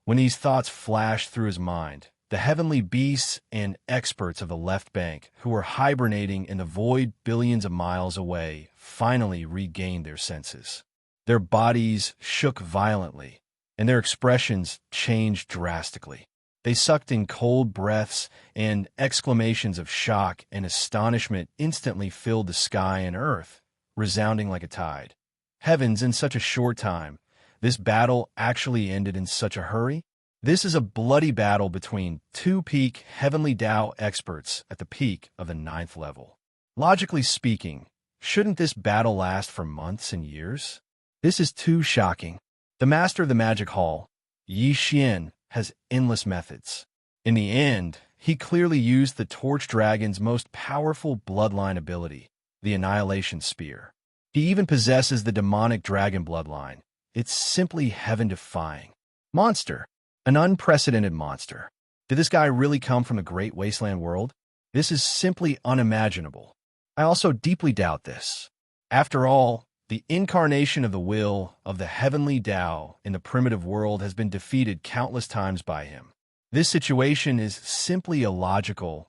When these thoughts flashed through his mind, the heavenly beasts and experts of the left bank, who were hibernating in the void billions of miles away, finally regained their senses. Their bodies shook violently, and their expressions changed drastically. They sucked in cold breaths, and exclamations of shock and astonishment instantly filled the sky and earth, resounding like a tide. Heavens, in such a short time, this battle actually ended in such a hurry? This is a bloody battle between two peak Heavenly Tao experts at the peak of the 9th level. Logically speaking, shouldn't this battle last for months and years? This is too shocking. The master of the magic hall, Xian, has endless methods. In the end, he clearly used the Torch Dragon's most powerful bloodline ability, the Annihilation Spear. He even possesses the demonic dragon bloodline. It's simply heaven-defying. Monster. An unprecedented monster. Did this guy really come from the Great Wasteland world? This is simply unimaginable. I also deeply doubt this. After all, the incarnation of the will of the heavenly Tao in the primitive world has been defeated countless times by him. This situation is simply illogical.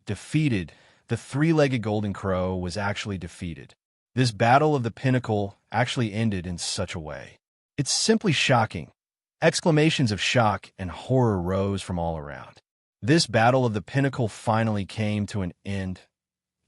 Defeated, the three-legged golden crow was actually defeated. This battle of the pinnacle actually ended in such a way. It's simply shocking. Exclamations of shock and horror rose from all around. This battle of the pinnacle finally came to an end.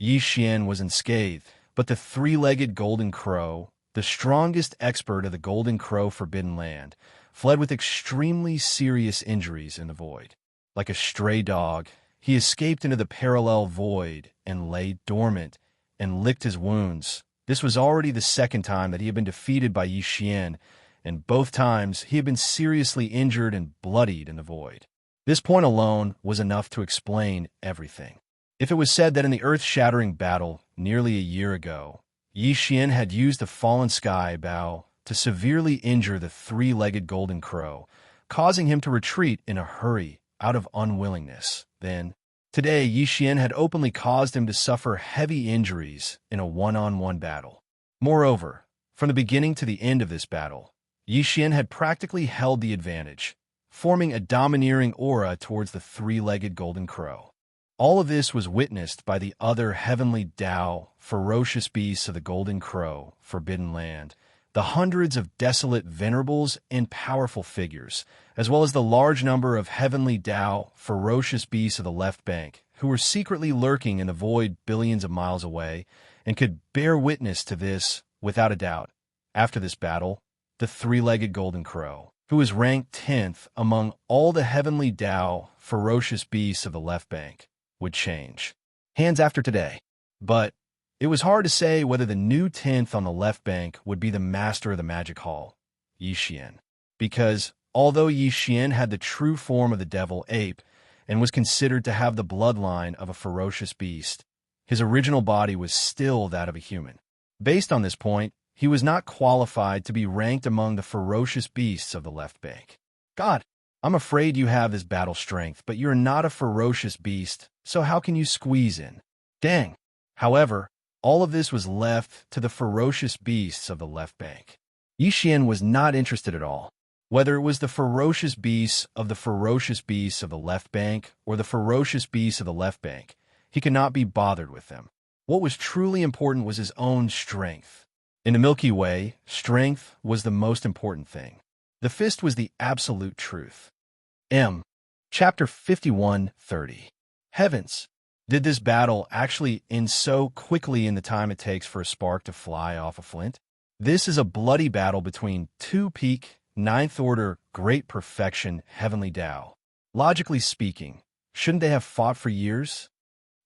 Xian was unscathed, but the three-legged golden crow, the strongest expert of the Golden Crow Forbidden Land, fled with extremely serious injuries in the void. Like a stray dog, he escaped into the parallel void and lay dormant and licked his wounds. This was already the second time that he had been defeated by Xian, and both times he had been seriously injured and bloodied in the void. This point alone was enough to explain everything. If it was said that in the earth-shattering battle nearly a year ago, Xian had used the fallen sky bow to severely injure the three-legged golden crow, causing him to retreat in a hurry out of unwillingness, then today Xian had openly caused him to suffer heavy injuries in a one-on-one battle. Moreover, from the beginning to the end of this battle, Xian had practically held the advantage, forming a domineering aura towards the three-legged golden crow. All of this was witnessed by the other heavenly Tao, ferocious beasts of the Golden Crow, Forbidden Land, the hundreds of desolate venerables and powerful figures, as well as the large number of heavenly Tao, ferocious beasts of the left bank, who were secretly lurking in the void billions of miles away, and could bear witness to this without a doubt. After this battle, the three-legged golden crow, who was ranked 10th among all the heavenly Tao, ferocious beasts of the left bank, would change hands after today. But it was hard to say whether the new 10th on the left bank would be the master of the magic hall, Xian, because although Xian had the true form of the devil ape and was considered to have the bloodline of a ferocious beast, his original body was still that of a human. Based on this point, he was not qualified to be ranked among the ferocious beasts of the left bank. God, I'm afraid you have this battle strength, but you're not a ferocious beast, so how can you squeeze in? Dang. However, All of this was left to the ferocious beasts of the left bank. Xian was not interested at all. Whether it was the ferocious beasts of the left bank or the ferocious beasts of the left bank, he could not be bothered with them. What was truly important was his own strength. In the Milky Way, strength was the most important thing. The fist was the absolute truth. Chapter 51:30. Heavens! Did this battle actually end so quickly in the time it takes for a spark to fly off a flint? This is a bloody battle between two peak, ninth-order, great perfection, heavenly Tao. Logically speaking, shouldn't they have fought for years?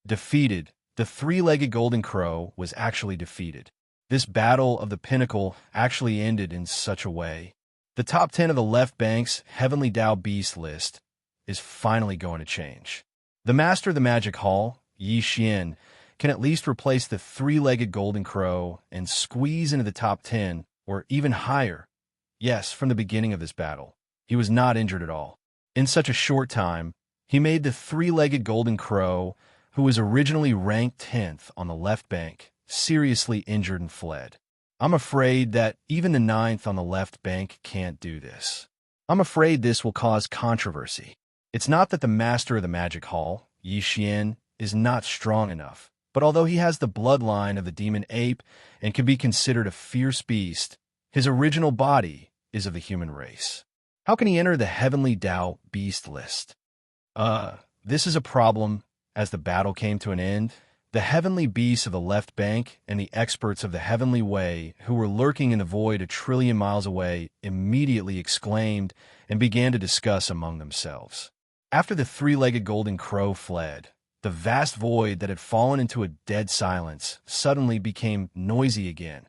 Defeated, the three-legged golden crow was actually defeated. This battle of the pinnacle actually ended in such a way. The top 10 of the left bank's heavenly Tao beast list is finally going to change. The master of the magic hall, Xian, can at least replace the three-legged golden crow and squeeze into the top 10 or even higher. Yes, from the beginning of this battle, he was not injured at all. In such a short time, he made the three-legged golden crow, who was originally ranked 10th on the left bank, seriously injured and fled. I'm afraid that even the 9th on the left bank can't do this. I'm afraid this will cause controversy. It's not that the master of the magic hall, Xian, is not strong enough, but although he has the bloodline of the demon ape and can be considered a fierce beast, his original body is of the human race. How can he enter the heavenly Tao beast list? This is a problem. As the battle came to an end, the heavenly beasts of the left bank and the experts of the heavenly way, who were lurking in the void a trillion miles away, immediately exclaimed and began to discuss among themselves. After the three-legged golden crow fled, the vast void that had fallen into a dead silence suddenly became noisy again.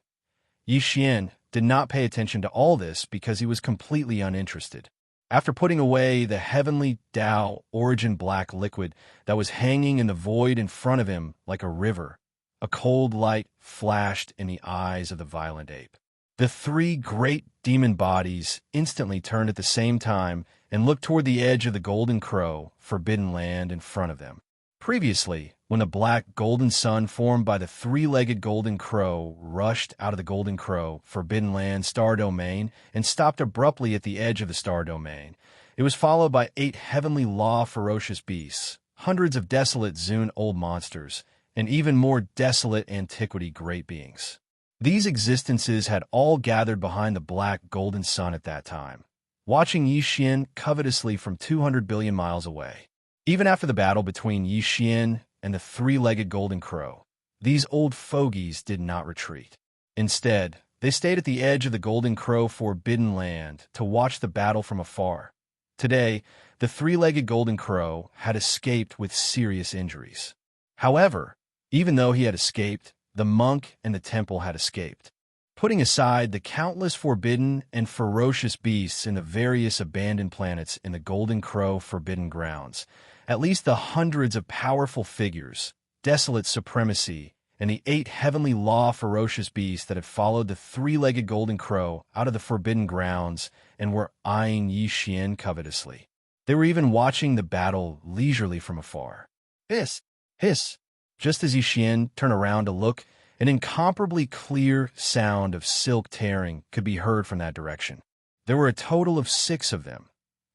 Xian did not pay attention to all this because he was completely uninterested. After putting away the heavenly Tao origin black liquid that was hanging in the void in front of him like a river, a cold light flashed in the eyes of the violent ape. The three great demon bodies instantly turned at the same time and looked toward the edge of the golden crow, forbidden land in front of them. Previously, when the black golden sun formed by the three-legged golden crow rushed out of the golden crow, forbidden land star domain and stopped abruptly at the edge of the star domain, it was followed by 8 heavenly law ferocious beasts, hundreds of desolate Zune old monsters, and even more desolate antiquity great beings. These existences had all gathered behind the black golden sun at that time, watching Xian covetously from 200 billion miles away. Even after the battle between Xian and the three-legged golden crow, these old fogies did not retreat. Instead, they stayed at the edge of the golden crow forbidden land to watch the battle from afar. Today, the three-legged golden crow had escaped with serious injuries. However, even though he had escaped, the monk and the temple had escaped. Putting aside the countless forbidden and ferocious beasts in the various abandoned planets in the golden crow forbidden grounds, at least the hundreds of powerful figures, desolate supremacy, and the 8 heavenly law ferocious beasts that had followed the three-legged golden crow out of the forbidden grounds and were eyeing Xian covetously. They were even watching the battle leisurely from afar. Hiss! Hiss! Just as Xian turned around to look, an incomparably clear sound of silk tearing could be heard from that direction. There were a total of 6 of them.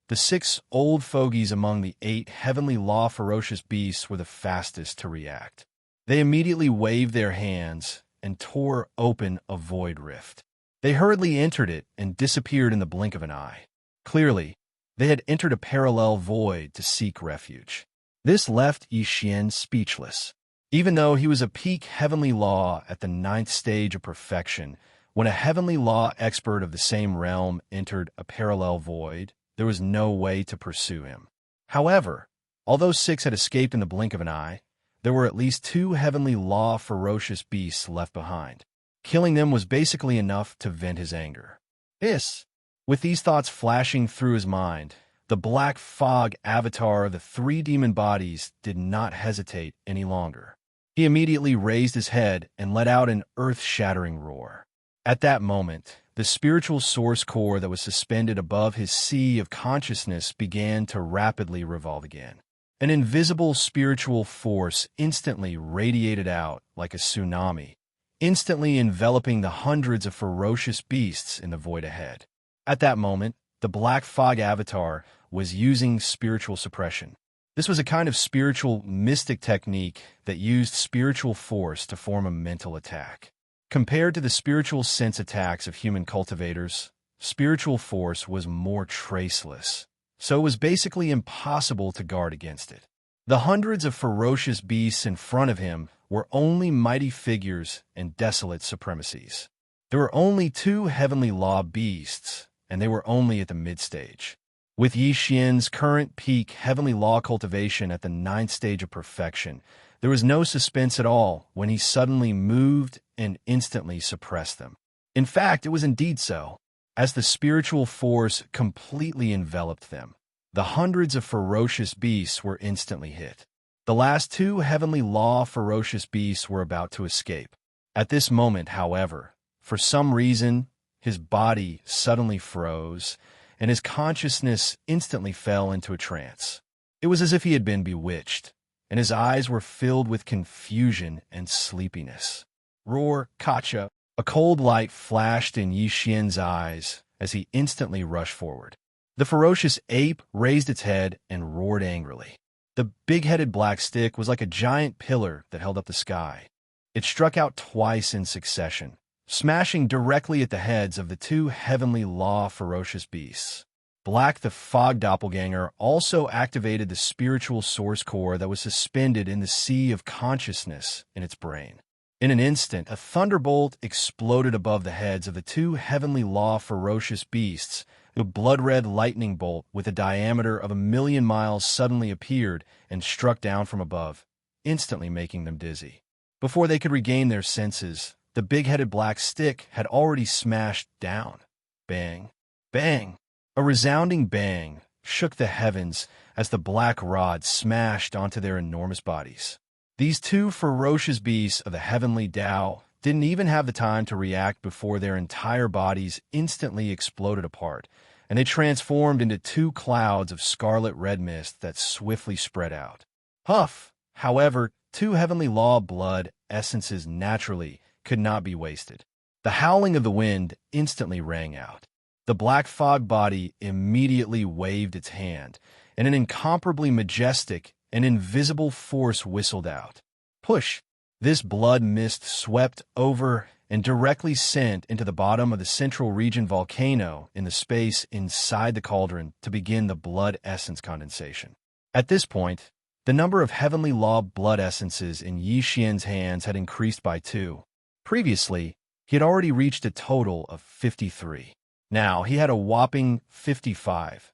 The 6 old fogies among the 8 heavenly law ferocious beasts were the fastest to react. They immediately waved their hands and tore open a void rift. They hurriedly entered it and disappeared in the blink of an eye. Clearly, they had entered a parallel void to seek refuge. This left Xian speechless. Even though he was a peak heavenly law at the 9th stage of perfection, when a heavenly law expert of the same realm entered a parallel void, there was no way to pursue him. However, although 6 had escaped in the blink of an eye, there were at least 2 heavenly law ferocious beasts left behind. Killing them was basically enough to vent his anger. Hiss! With these thoughts flashing through his mind, the black fog avatar of the 3 demon bodies did not hesitate any longer. He immediately raised his head and let out an earth-shattering roar. At that moment, the spiritual source core that was suspended above his sea of consciousness began to rapidly revolve again. An invisible spiritual force instantly radiated out like a tsunami, instantly enveloping the hundreds of ferocious beasts in the void ahead. At that moment, the Black Fog Avatar was using spiritual suppression. This was a kind of spiritual mystic technique that used spiritual force to form a mental attack. Compared to the spiritual sense attacks of human cultivators, spiritual force was more traceless, so it was basically impossible to guard against it. The hundreds of ferocious beasts in front of him were only mighty figures and desolate supremacies. There were only 2 heavenly law beasts, and they were only at the mid-stage. With Xianxia's current peak heavenly law cultivation at the 9th stage of perfection, there was no suspense at all when he suddenly moved and instantly suppressed them. In fact, it was indeed so. As the spiritual force completely enveloped them, the hundreds of ferocious beasts were instantly hit. The last 2 heavenly law ferocious beasts were about to escape. At this moment, however, for some reason, his body suddenly froze, and his consciousness instantly fell into a trance. It was as if he had been bewitched, and his eyes were filled with confusion and sleepiness. Roar, Kacha! A cold light flashed in Xianxia's eyes as he instantly rushed forward. The ferocious ape raised its head and roared angrily. The big-headed black stick was like a giant pillar that held up the sky. It struck out twice in succession, smashing directly at the heads of the 2 heavenly law ferocious beasts. Black the Fog Doppelganger also activated the spiritual source core that was suspended in the sea of consciousness in its brain. In an instant, a thunderbolt exploded above the heads of the 2 heavenly law ferocious beasts. A blood-red lightning bolt with a diameter of 1,000,000 miles suddenly appeared and struck down from above, instantly making them dizzy. Before they could regain their senses, the big-headed black stick had already smashed down. Bang! Bang! A resounding bang shook the heavens as the black rod smashed onto their enormous bodies. These 2 ferocious beasts of the heavenly Tao didn't even have the time to react before their entire bodies instantly exploded apart, and they transformed into 2 clouds of scarlet-red mist that swiftly spread out. Huff! However, 2 heavenly law blood essences naturally could not be wasted. The howling of the wind instantly rang out. The black fog body immediately waved its hand, and an incomparably majestic and invisible force whistled out. Push! This blood mist swept over and directly sent into the bottom of the central region volcano in the space inside the cauldron to begin the blood essence condensation. At this point, the number of heavenly law blood essences in Xianxia's hands had increased by 2. Previously, he had already reached a total of 53. Now, he had a whopping 55.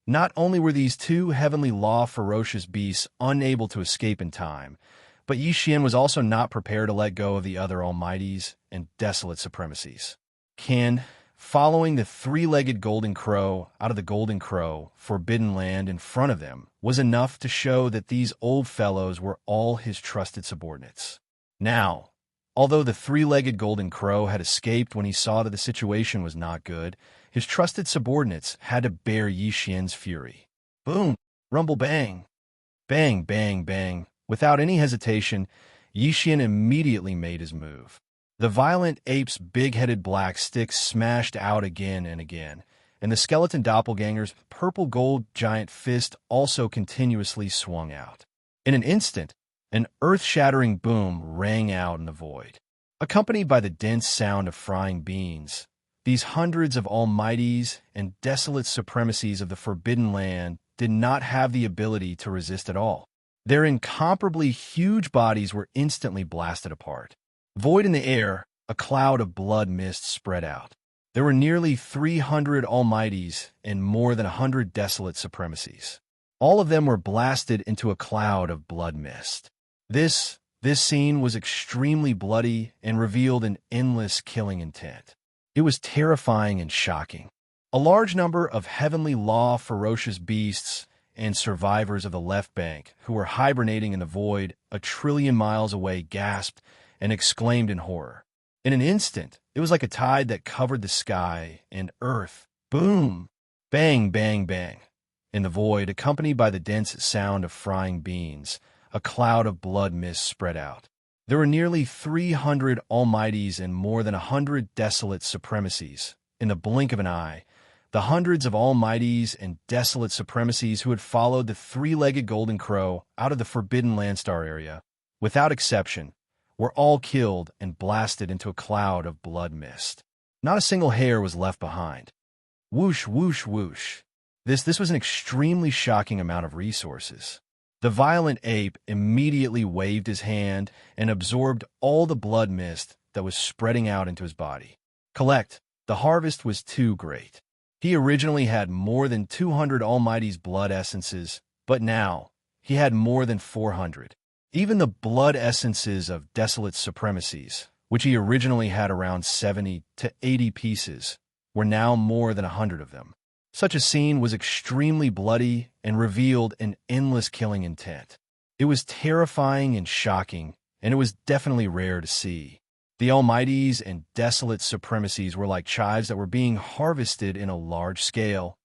Not only were these 2 heavenly law ferocious beasts unable to escape in time, but Xian was also not prepared to let go of the other almighties and desolate supremacies. Following the 3-legged golden crow out of the golden crow, forbidden land in front of them, was enough to show that these old fellows were all his trusted subordinates. Now, although the 3-legged golden crow had escaped when he saw that the situation was not good, his trusted subordinates had to bear Xian's fury. Boom! Rumble bang! Bang, bang, bang! Without any hesitation, Xian immediately made his move. The violent ape's big-headed black stick smashed out again and again, and the skeleton doppelganger's purple-gold giant fist also continuously swung out. In an instant, an earth-shattering boom rang out in the void. Accompanied by the dense sound of frying beans, these hundreds of almighties and desolate supremacies of the Forbidden Land did not have the ability to resist at all. Their incomparably huge bodies were instantly blasted apart. Void in the air, a cloud of blood mist spread out. There were nearly 300 almighties and more than 100 desolate supremacies. All of them were blasted into a cloud of blood mist. This scene was extremely bloody and revealed an endless killing intent. It was terrifying and shocking. A large number of heavenly law ferocious beasts and survivors of the left bank who were hibernating in the void a trillion miles away gasped and exclaimed in horror. In an instant, it was like a tide that covered the sky and earth. Boom! Bang, bang, bang. In the void, accompanied by the dense sound of frying beans, a cloud of blood mist spread out. There were nearly 300 almighties and more than 100 desolate supremacies. In the blink of an eye, the hundreds of almighties and desolate supremacies who had followed the three-legged golden crow out of the Forbidden Landstar area, without exception, were all killed and blasted into a cloud of blood mist. Not a single hair was left behind. Whoosh, whoosh, whoosh. This was an extremely shocking amount of resources. The violent ape immediately waved his hand and absorbed all the blood mist that was spreading out into his body. Collect, the harvest was too great. He originally had more than 200 Almighty's blood essences, but now he had more than 400. Even the blood essences of desolate supremacies, which he originally had around 70 to 80 pieces, were now more than 100 of them. Such a scene was extremely bloody and revealed an endless killing intent. It was terrifying and shocking, and it was definitely rare to see. The Almighties and desolate supremacies were like chives that were being harvested in a large scale.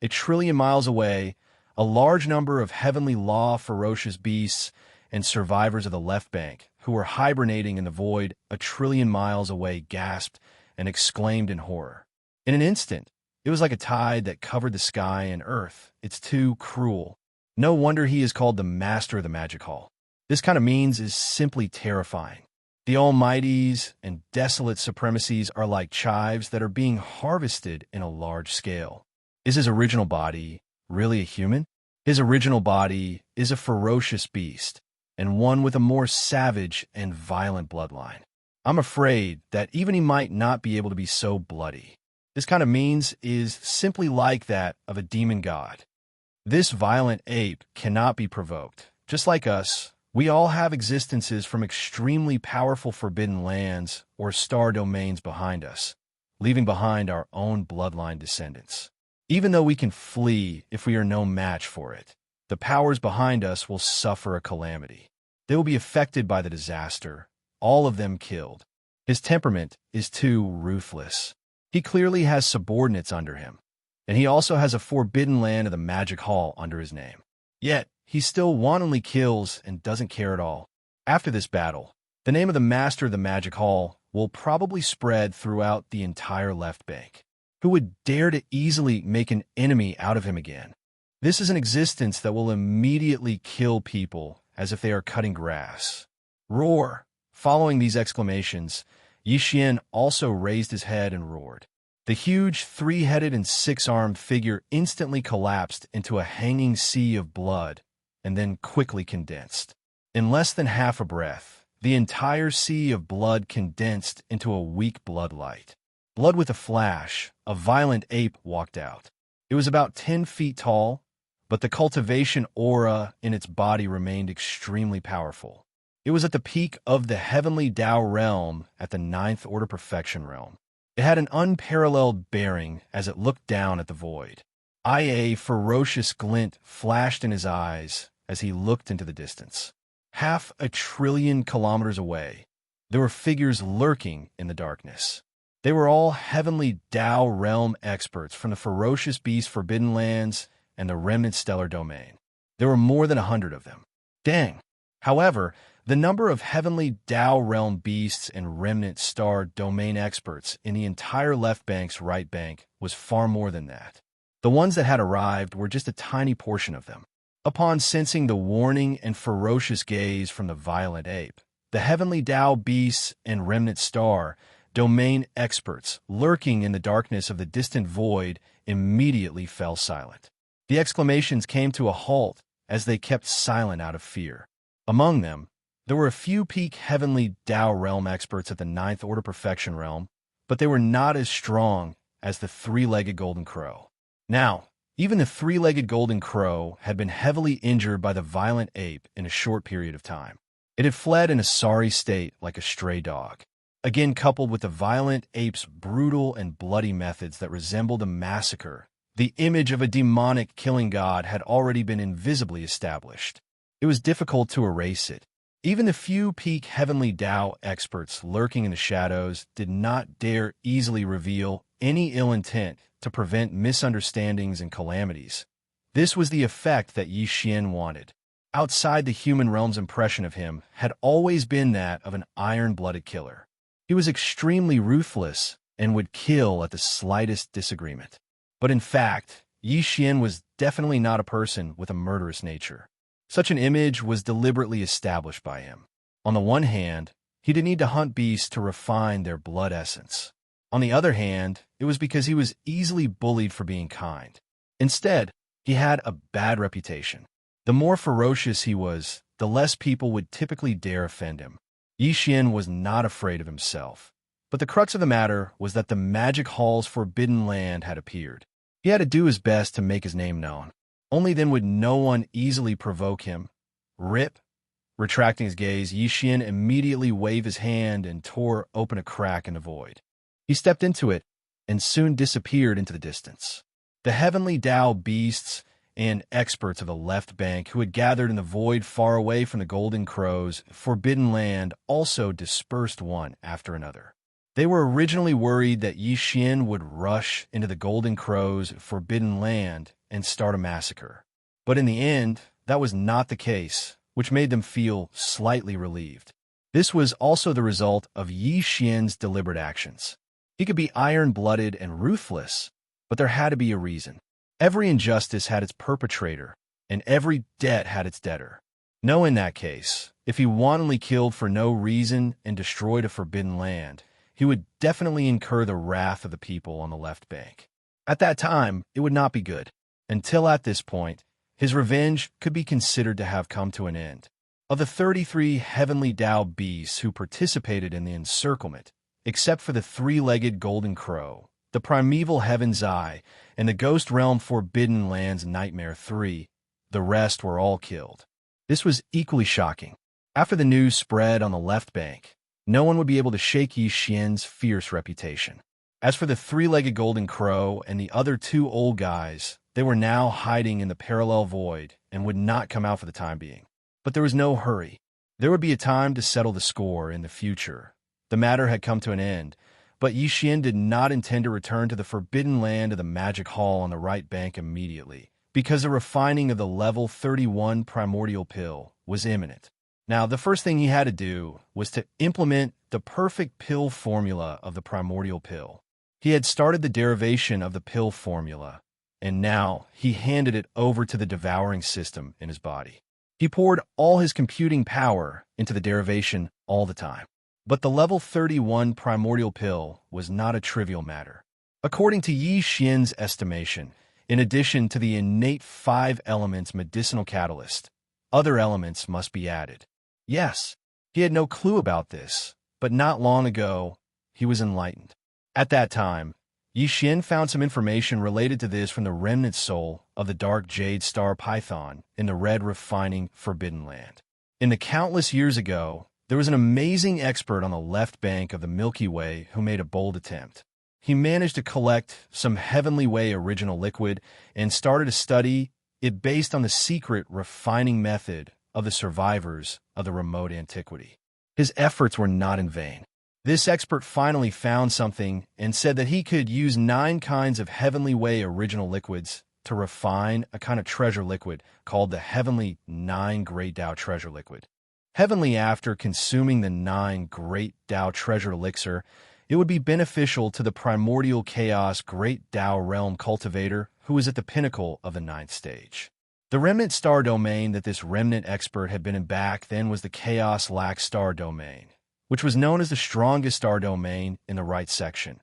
A trillion miles away, a large number of heavenly law ferocious beasts and survivors of the left bank, who were hibernating in the void a trillion miles away, gasped and exclaimed in horror. In an instant, it was like a tide that covered the sky and earth. It's too cruel. No wonder he is called the master of the magic hall. This kind of means is simply terrifying. The Almighties and desolate supremacies are like chives that are being harvested in a large scale. Is his original body really a human? His original body is a ferocious beast, and one with a more savage and violent bloodline. I'm afraid that even he might not be able to be so bloody. This kind of means is simply like that of a demon god. This violent ape cannot be provoked. Just like us, we all have existences from extremely powerful forbidden lands or star domains behind us, leaving behind our own bloodline descendants. Even though we can flee if we are no match for it, the powers behind us will suffer a calamity. They will be affected by the disaster, all of them killed. His temperament is too ruthless. He clearly has subordinates under him, and he also has a forbidden land of the magic hall under his name. Yet, he still wantonly kills and doesn't care at all. After this battle, the name of the master of the magic hall will probably spread throughout the entire left bank. Who would dare to easily make an enemy out of him again? This is an existence that will immediately kill people as if they are cutting grass. Roar! Following these exclamations, Xianxia also raised his head and roared. The huge three-headed and six-armed figure instantly collapsed into a hanging sea of blood and then quickly condensed. In less than half a breath, the entire sea of blood condensed into a weak blood light. Blood with a flash, a violent ape walked out. It was about 10 feet tall, but the cultivation aura in its body remained extremely powerful. It was at the peak of the heavenly Tao realm at the 9th Order Perfection realm. It had an unparalleled bearing as it looked down at the void. A ferocious glint flashed in his eyes as he looked into the distance. 500 billion kilometers away, there were figures lurking in the darkness. They were all heavenly Tao realm experts from the ferocious beast Forbidden Lands and the remnant stellar domain. There were more than 100 of them. Dang! However, the number of heavenly Tao realm beasts and remnant star domain experts in the entire left bank's right bank was far more than that. The ones that had arrived were just a tiny portion of them. Upon sensing the warning and ferocious gaze from the violent ape, the heavenly Tao beasts and remnant star domain experts lurking in the darkness of the distant void immediately fell silent. The exclamations came to a halt as they kept silent out of fear. Among them, there were a few peak heavenly Tao realm experts at the 9th Order Perfection realm, but they were not as strong as the three-legged golden crow. Now, even the three-legged golden crow had been heavily injured by the violent ape in a short period of time. It had fled in a sorry state like a stray dog. Again, coupled with the violent ape's brutal and bloody methods that resembled a massacre, the image of a demonic killing god had already been invisibly established. It was difficult to erase it. Even the few peak heavenly Tao experts lurking in the shadows did not dare easily reveal any ill intent to prevent misunderstandings and calamities, This was the effect that Xian wanted. Outside the human realm's impression of him had always been that of an iron-blooded killer. He was extremely ruthless and would kill at the slightest disagreement. But in fact, Xian was definitely not a person with a murderous nature. Such an image was deliberately established by him. On the one hand, he didn't need to hunt beasts to refine their blood essence. On the other hand, it was because he was easily bullied for being kind. Instead, he had a bad reputation. The more ferocious he was, the less people would typically dare offend him. Xian was not afraid of himself. But the crux of the matter was that the magic hall's forbidden land had appeared. He had to do his best to make his name known. Only then would no one easily provoke him. Rip. Retracting his gaze, Xian immediately waved his hand and tore open a crack in the void. He stepped into it and soon disappeared into the distance. The heavenly Tao beasts and experts of the left bank who had gathered in the void far away from the Golden Crow's forbidden land also dispersed one after another. They were originally worried that Xian would rush into the Golden Crow's forbidden land and start a massacre. But in the end, that was not the case, which made them feel slightly relieved. This was also the result of Xian's deliberate actions. He could be iron-blooded and ruthless, but there had to be a reason. Every injustice had its perpetrator, and every debt had its debtor. No, in that case, if he wantonly killed for no reason and destroyed a forbidden land, he would definitely incur the wrath of the people on the left bank. At that time, it would not be good. Until at this point, his revenge could be considered to have come to an end. Of the 33 heavenly Tao beasts who participated in the encirclement, except for the three-legged Golden Crow, the primeval Heaven's Eye, and the Ghost Realm Forbidden Lands Nightmare 3, the rest were all killed. This was equally shocking. After the news spread on the left bank, no one would be able to shake Xian's fierce reputation. As for the three-legged Golden Crow and the other two old guys, they were now hiding in the parallel void and would not come out for the time being. But there was no hurry. There would be a time to settle the score in the future. The matter had come to an end, but Xian did not intend to return to the forbidden land of the magic hall on the right bank immediately, because the refining of the level 31 primordial pill was imminent. Now, the first thing he had to do was to implement the perfect pill formula of the primordial pill. He had started the derivation of the pill formula, and now he handed it over to the devouring system in his body. He poured all his computing power into the derivation all the time. But the level 31 primordial pill was not a trivial matter. According to Xian's estimation, in addition to the innate 5 elements medicinal catalyst, other elements must be added. Yes, he had no clue about this, but not long ago, he was enlightened. At that time, Xian found some information related to this from the remnant soul of the dark jade star python in the red refining forbidden land. In the countless years ago, there was an amazing expert on the left bank of the Milky Way who made a bold attempt. He managed to collect some Heavenly Way original liquid and started a study it based on the secret refining method of the survivors of the remote antiquity. His efforts were not in vain. This expert finally found something and said that he could use 9 kinds of Heavenly Way original liquids to refine a kind of treasure liquid called the Heavenly 9 Great Tao Treasure Liquid. Heavenly, after consuming the 9 Great Tao Treasure Elixir, it would be beneficial to the primordial chaos Great Tao Realm Cultivator who was at the pinnacle of the 9th stage. The remnant star domain that this remnant expert had been in back then was the Chaos Lax star domain, which was known as the strongest star domain in the right section.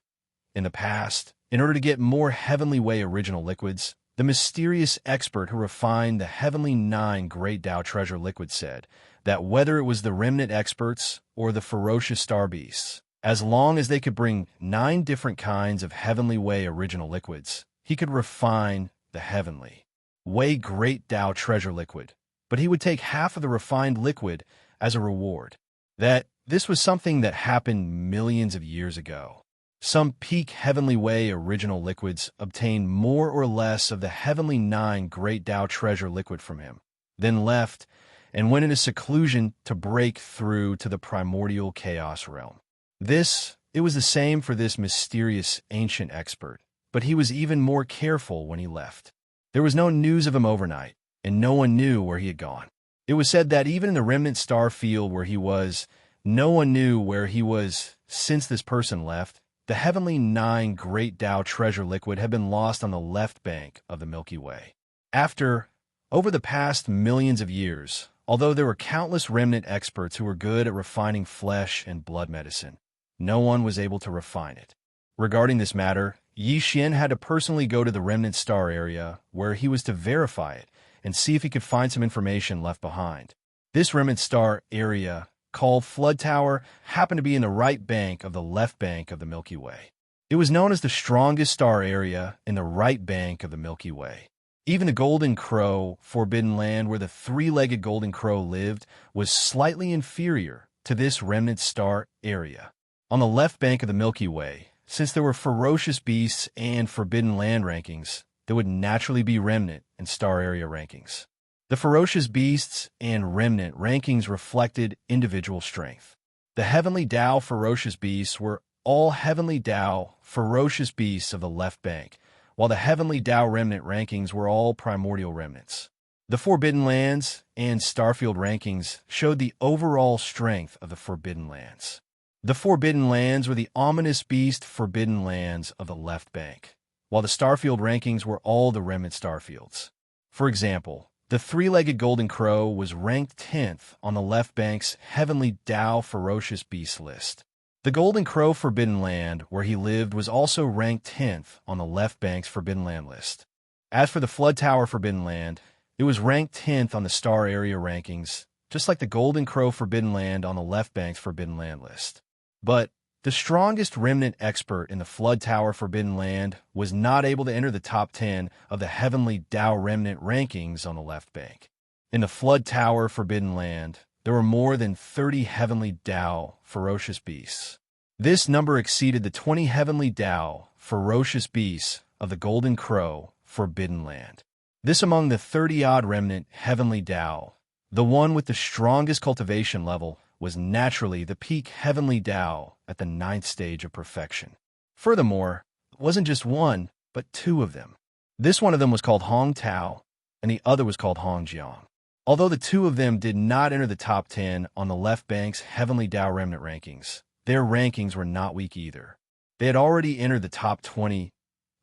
In the past, in order to get more Heavenly Way original liquids, the mysterious expert who refined the Heavenly 9 Great Tao Treasure Liquid said that whether it was the remnant experts or the ferocious star beasts, as long as they could bring 9 different kinds of Heavenly Way original liquids, he could refine the Heavenly Way Great Tao Treasure Liquid, but he would take half of the refined liquid as a reward. That this was something that happened millions of years ago. Some peak Heavenly Way original liquids obtained more or less of the Heavenly 9 Great Tao Treasure Liquid from him, then left and went into seclusion to break through to the primordial chaos realm. It was the same for this mysterious ancient expert, but he was even more careful when he left. There was no news of him overnight, and no one knew where he had gone. It was said that even in the remnant star field where he was, no one knew where he was since this person left. The heavenly 9 Great Tao treasure liquid had been lost on the left bank of the Milky Way. Over the past millions of years, although there were countless remnant experts who were good at refining flesh and blood medicine, no one was able to refine it. Regarding this matter, Xianxia had to personally go to the remnant star area where he was to verify it and see if he could find some information left behind. This remnant star area, called Flood Tower, happened to be in the right bank of the left bank of the Milky Way. It was known as the strongest star area in the right bank of the Milky Way. Even the Golden Crow Forbidden Land where the 3-legged Golden Crow lived was slightly inferior to this remnant star area. On the left bank of the Milky Way, since there were ferocious beasts and forbidden land rankings, there would naturally be remnant and star area rankings. The ferocious beasts and remnant rankings reflected individual strength. The heavenly Tao ferocious beasts were all heavenly Tao ferocious beasts of the left bank, while the heavenly Tao remnant rankings were all primordial remnants. The Forbidden Lands and Starfield rankings showed the overall strength of the Forbidden Lands. The Forbidden Lands were the ominous beast Forbidden Lands of the left bank, while the Starfield rankings were all the remnant Starfields. For example, the 3-legged Golden Crow was ranked 10th on the left bank's heavenly Tao ferocious beast list. The Golden Crow Forbidden Land, where he lived, was also ranked 10th on the left bank's Forbidden Land list. As for the Flood Tower Forbidden Land, it was ranked 10th on the star area rankings, just like the Golden Crow Forbidden Land on the left bank's Forbidden Land list. But the strongest remnant expert in the Flood Tower Forbidden Land was not able to enter the top 10 of the heavenly Tao remnant rankings on the left bank. In the Flood Tower Forbidden Land, there were more than 30 heavenly Tao ferocious beasts. This number exceeded the 20 heavenly Tao ferocious beasts of the Golden Crow Forbidden Land. This among the 30-odd remnant heavenly Tao, the one with the strongest cultivation level, was naturally the peak heavenly Tao at the 9th stage of perfection. Furthermore, it wasn't just one, but 2 of them. This one of them was called Hong Tao, and the other was called Hong Jiang. Although the 2 of them did not enter the top 10 on the left bank's heavenly Tao remnant rankings, their rankings were not weak either. They had already entered the top 20.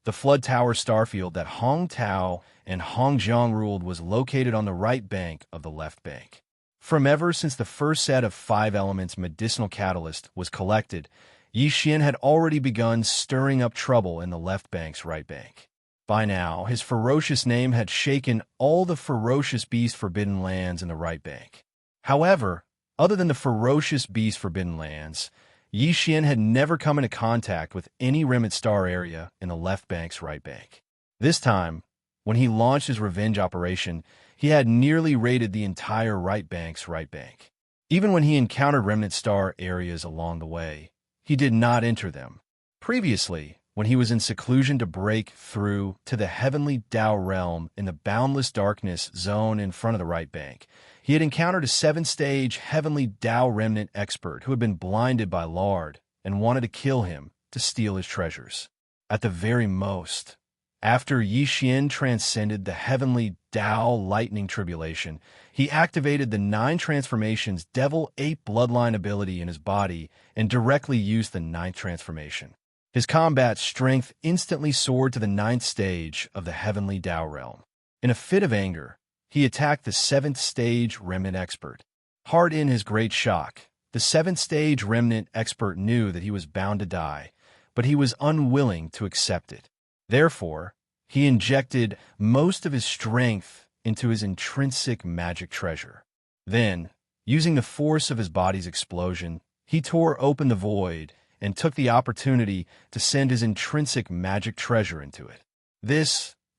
The Flood Tower Starfield that Hong Tao and Hong Jiang ruled was located on the right bank of the left bank. From ever since the first set of 5 elements medicinal catalyst was collected, Xianxia had already begun stirring up trouble in the left bank's right bank. By now, his ferocious name had shaken all the ferocious beast forbidden lands in the right bank. However, other than the ferocious beast forbidden lands, Xianxia had never come into contact with any remnant star area in the left bank's right bank. This time, when he launched his revenge operation, he had nearly raided the entire right bank's right bank. Even when he encountered remnant star areas along the way, he did not enter them. Previously, when he was in seclusion to break through to the heavenly Tao realm in the boundless darkness zone in front of the right bank, he had encountered a 7th-stage heavenly Tao remnant expert who had been blinded by Lard and wanted to kill him to steal his treasures. At the very most, after Xianxia transcended the heavenly Tao lightning tribulation, he activated the 9 transformations devil-ape bloodline ability in his body and directly used the 9th transformation. His combat strength instantly soared to the 9th stage of the heavenly Tao realm. In a fit of anger, he attacked the 7th-stage remnant expert. Hard in his great shock, the 7th-stage remnant expert knew that he was bound to die, but he was unwilling to accept it. Therefore, he injected most of his strength into his intrinsic magic treasure. Then, using the force of his body's explosion, he tore open the void and took the opportunity to send his intrinsic magic treasure into it.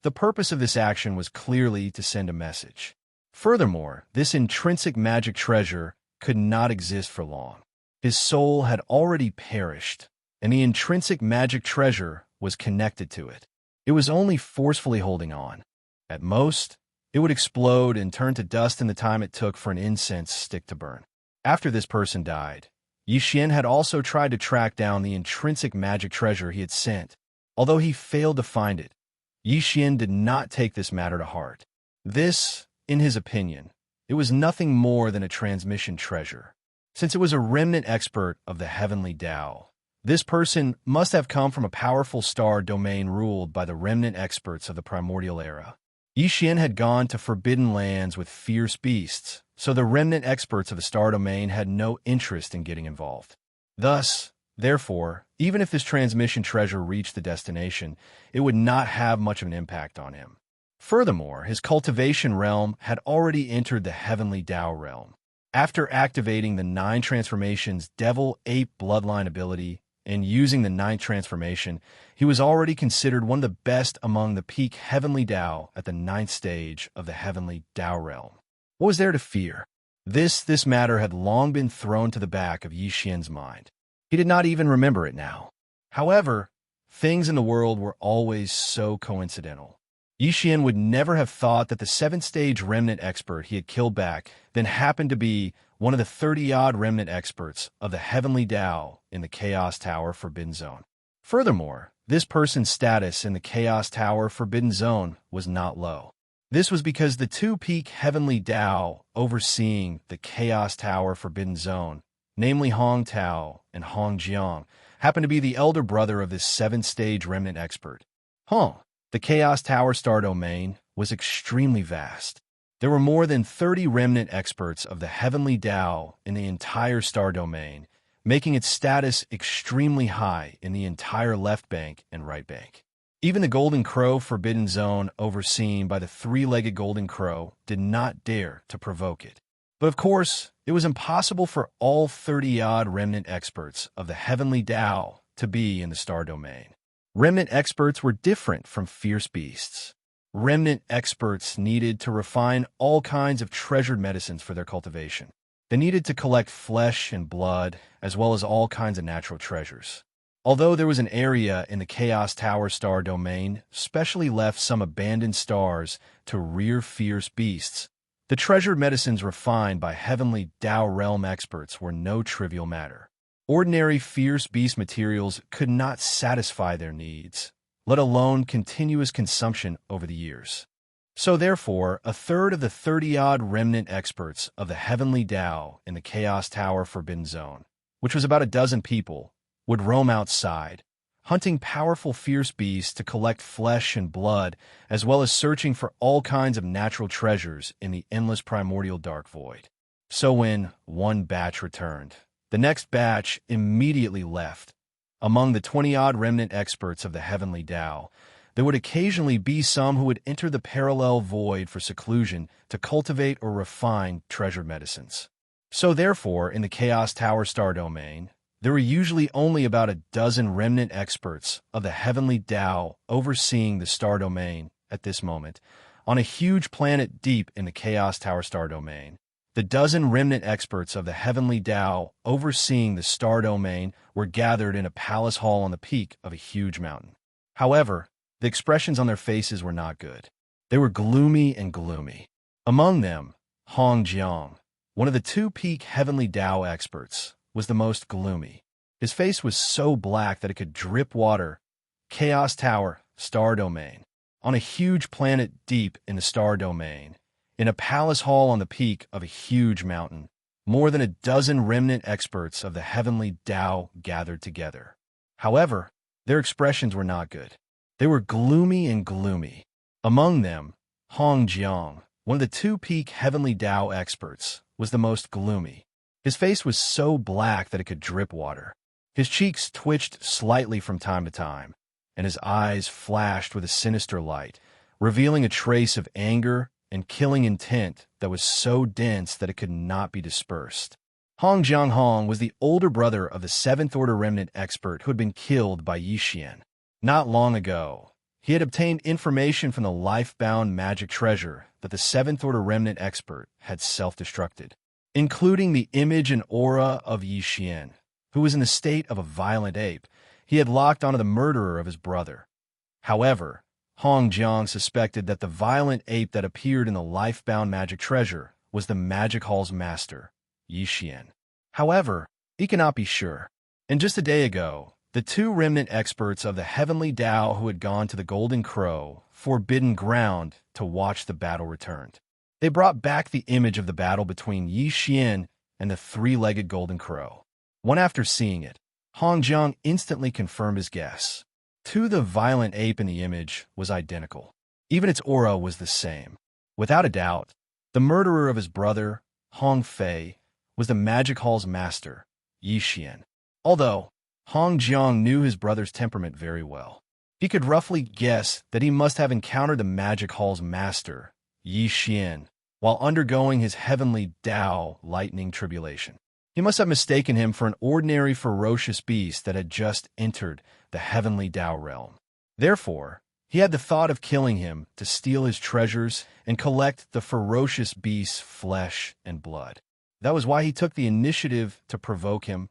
The purpose of this action was clearly to send a message. Furthermore, this intrinsic magic treasure could not exist for long. His soul had already perished, and the intrinsic magic treasure was connected to it. It was only forcefully holding on. At most, it would explode and turn to dust in the time it took for an incense stick to burn. After this person died, Xianxia had also tried to track down the intrinsic magic treasure he had sent. Although he failed to find it, Xian did not take this matter to heart. This, in his opinion, it was nothing more than a transmission treasure. Since it was a remnant expert of the heavenly Tao, this person must have come from a powerful star domain ruled by the remnant experts of the primordial era. Xian had gone to forbidden lands with fierce beasts, so the remnant experts of the star domain had no interest in getting involved. Therefore, even if this transmission treasure reached the destination, it would not have much of an impact on him. Furthermore, his cultivation realm had already entered the heavenly Tao realm. After activating the 9 transformations Devil-Ape bloodline ability and using the 9th transformation, he was already considered one of the best among the peak heavenly Tao at the 9th stage of the heavenly Tao realm. What was there to fear? This matter had long been thrown to the back of Xian's mind. He did not even remember it now. However, things in the world were always so coincidental. Xian would never have thought that the 7th-stage remnant expert he had killed back then happened to be one of the 30-odd remnant experts of the heavenly Tao in the Chaos Tower Forbidden Zone. Furthermore, this person's status in the Chaos Tower Forbidden Zone was not low. This was because the 2 peak heavenly Tao overseeing the Chaos Tower Forbidden Zone, namely Hong Tao and Hong Jiang, happened to be the elder brother of this 7th-stage remnant expert. The Chaos Tower star domain was extremely vast. There were more than 30 remnant experts of the heavenly Tao in the entire star domain, making its status extremely high in the entire left bank and right bank. Even the Golden Crow Forbidden Zone overseen by the 3-legged Golden Crow did not dare to provoke it. But of course, it was impossible for all 30-odd remnant experts of the heavenly Tao to be in the star domain. Remnant experts were different from fierce beasts. Remnant experts needed to refine all kinds of treasured medicines for their cultivation. They needed to collect flesh and blood, as well as all kinds of natural treasures. Although there was an area in the Chaos Tower star domain specially left some abandoned stars to rear fierce beasts, the treasured medicines refined by heavenly Tao realm experts were no trivial matter. Ordinary fierce beast materials could not satisfy their needs, let alone continuous consumption over the years. So therefore, a third of the 30-odd remnant experts of the heavenly Tao in the Chaos Tower Forbidden Zone, which was about a dozen people, would roam outside, hunting powerful fierce beasts to collect flesh and blood, as well as searching for all kinds of natural treasures in the endless primordial dark void. So when one batch returned, the next batch immediately left. Among the 20-odd remnant experts of the heavenly Tao, there would occasionally be some who would enter the parallel void for seclusion to cultivate or refine treasured medicines. So therefore, in the Chaos Tower star domain, there were usually only about a dozen remnant experts of the heavenly Tao overseeing the star domain at this moment. On a huge planet deep in the Chaos Tower star domain, the dozen remnant experts of the heavenly Tao overseeing the star domain were gathered in a palace hall on the peak of a huge mountain. However, the expressions on their faces were not good. They were gloomy and gloomy. Among them, Hong Jiang, one of the 2 peak heavenly Tao experts, was the most gloomy. His face was so black that it could drip water. Chaos Tower, star domain. On a huge planet deep in the star domain, in a palace hall on the peak of a huge mountain, more than a dozen remnant experts of the heavenly Tao gathered together. However, their expressions were not good. They were gloomy and gloomy. Among them, Hong Jiang, one of the 2 peak heavenly Tao experts, was the most gloomy. His face was so black that it could drip water. His cheeks twitched slightly from time to time, and his eyes flashed with a sinister light, revealing a trace of anger and killing intent that was so dense that it could not be dispersed. Hong Jianghong was the older brother of the 7th-order remnant expert who had been killed by Xian. Not long ago, he had obtained information from the life-bound magic treasure that the 7th-order remnant expert had self-destructed, including the image and aura of Xian, who was in the state of a violent ape. He had locked onto the murderer of his brother. However, Hong Jiang suspected that the violent ape that appeared in the life-bound magic treasure was the magic hall's master, Xian. However, he cannot be sure. And just a day ago, the two remnant experts of the heavenly Tao who had gone to the Golden Crow, forbidden ground, to watch the battle returned. They brought back the image of the battle between Yi Xian and the three-legged Golden Crow. One after seeing it, Hong Jiang instantly confirmed his guess. The violent ape in the image was identical. Even its aura was the same. Without a doubt, the murderer of his brother, Hong Fei, was the magic hall's master, Yi Xian. Although Hong Jiang knew his brother's temperament very well, he could roughly guess that he must have encountered the magic hall's master, Yi Xian, while undergoing his heavenly Tao lightning tribulation. He must have mistaken him for an ordinary ferocious beast that had just entered the heavenly Tao realm. Therefore, he had the thought of killing him to steal his treasures and collect the ferocious beast's flesh and blood. That was why he took the initiative to provoke him.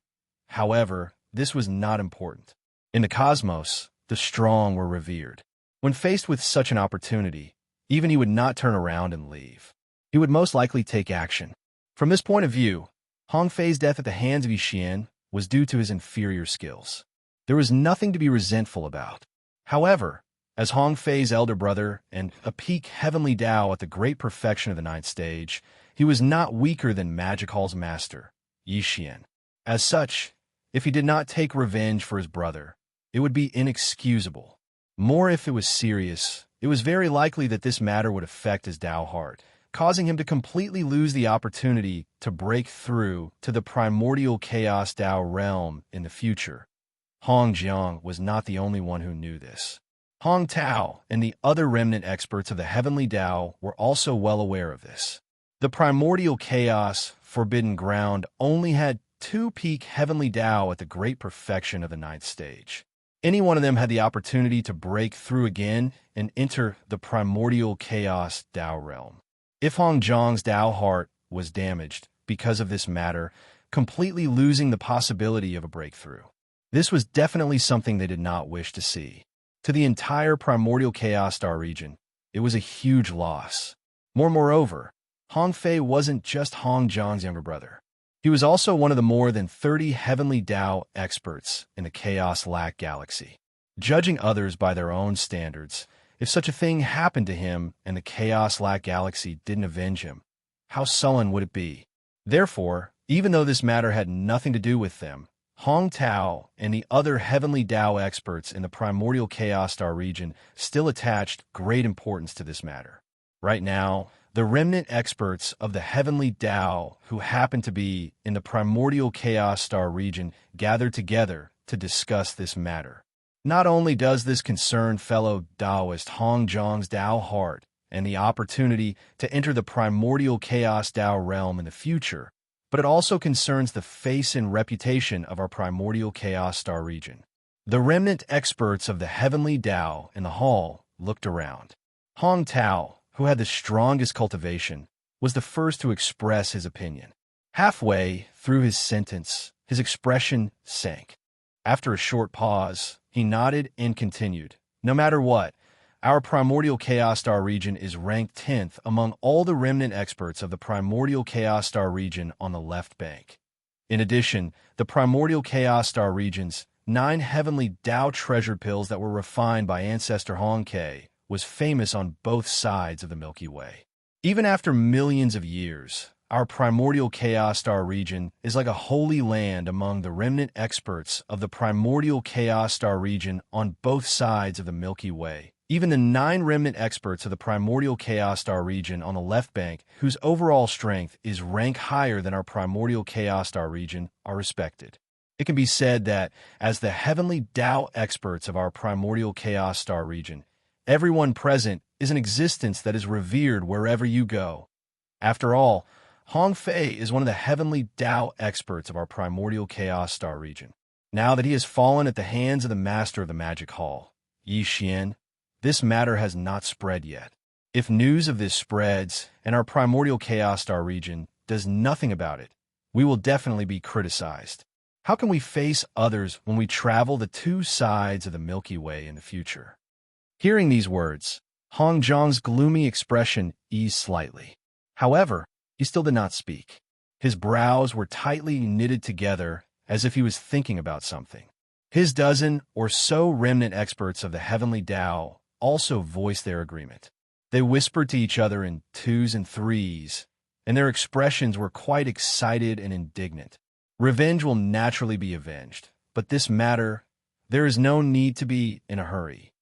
However, this was not important. In the cosmos, the strong were revered. When faced with such an opportunity, even he would not turn around and leave. He would most likely take action. From this point of view, Hong Fei's death at the hands of Yi Xian was due to his inferior skills. There was nothing to be resentful about. However, as Hong Fei's elder brother and a peak heavenly Tao at the great perfection of the ninth stage, he was not weaker than Magic Hall's master, Yi Xian. As such, if he did not take revenge for his brother, it would be inexcusable. More if it was serious, it was very likely that this matter would affect his Tao heart, causing him to completely lose the opportunity to break through to the primordial chaos Tao realm in the future. Hong Jiang was not the only one who knew this. Hong Tao and the other remnant experts of the heavenly Tao were also well aware of this. The primordial chaos, forbidden ground, only had two peak heavenly Tao at the great perfection of the ninth stage. Any one of them had the opportunity to break through again and enter the primordial chaos Tao realm. If Hong Jiang's Tao heart was damaged because of this matter, completely losing the possibility of a breakthrough, this was definitely something they did not wish to see. To the entire primordial chaos star region, it was a huge loss. Moreover, Hong Fei wasn't just Hong Jiang's younger brother. He was also one of the more than 30 heavenly Tao experts in the Chaos Lac galaxy. Judging others by their own standards, if such a thing happened to him and the Chaos Lac galaxy didn't avenge him, how sullen would it be? Therefore, even though this matter had nothing to do with them, Hong Tao and the other heavenly Tao experts in the primordial chaos star region still attached great importance to this matter. Right now, the remnant experts of the heavenly Tao who happen to be in the primordial chaos star region gathered together to discuss this matter. Not only does this concern fellow Taoist Hong Jiang's Tao heart and the opportunity to enter the primordial chaos Tao realm in the future, but it also concerns the face and reputation of our primordial chaos star region. The remnant experts of the heavenly Tao in the hall looked around. Hong Tao, who had the strongest cultivation, was the first to express his opinion. Halfway through his sentence, his expression sank. After a short pause, he nodded and continued. No matter what, our primordial chaos star region is ranked 10th among all the remnant experts of the primordial chaos star region on the left bank. In addition, the primordial chaos star region's 9 heavenly Tao treasure pills that were refined by ancestor Hong Ke was famous on both sides of the Milky Way. Even after millions of years, our primordial chaos star region is like a holy land among the remnant experts of the primordial chaos star region on both sides of the Milky Way. Even the 9 remnant experts of the primordial chaos star region on the left bank, whose overall strength is rank higher than our primordial chaos star region, are respected. It can be said that, as the heavenly Tao experts of our primordial chaos star region, everyone present is an existence that is revered wherever you go. After all, Hong Fei is one of the heavenly Tao experts of our primordial chaos star region. Now that he has fallen at the hands of the master of the magic hall, Yi Xian, this matter has not spread yet. If news of this spreads and our primordial chaos star region does nothing about it, we will definitely be criticized. How can we face others when we travel the two sides of the Milky Way in the future? Hearing these words, Hong Jiang's gloomy expression eased slightly. However, he still did not speak. His brows were tightly knitted together as if he was thinking about something. His dozen or so remnant experts of the heavenly Tao also voiced their agreement. They whispered to each other in twos and threes, and their expressions were quite excited and indignant. Revenge will naturally be avenged, but this matter, there is no need to be in a hurry.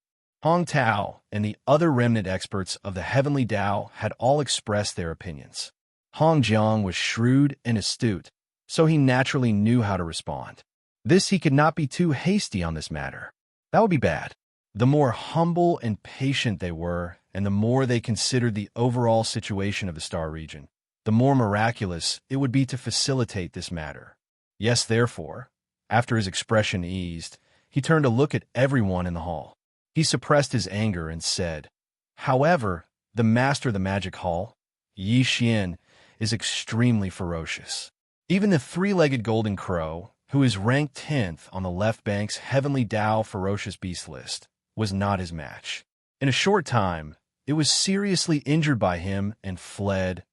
Hong Tao and the other remnant experts of the heavenly Tao had all expressed their opinions. Hong Jiang was shrewd and astute, so he naturally knew how to respond. He could not be too hasty on this matter. That would be bad. The more humble and patient they were, and the more they considered the overall situation of the star region, the more miraculous it would be to facilitate this matter. Yes, therefore, after his expression eased, he turned to look at everyone in the hall. He suppressed his anger and said, "However, the master of the magic hall, Yi Xian, is extremely ferocious. Even the three-legged golden crow, who is ranked 10th on the left bank's heavenly Tao ferocious beast list, was not his match. In a short time, it was seriously injured by him and fled.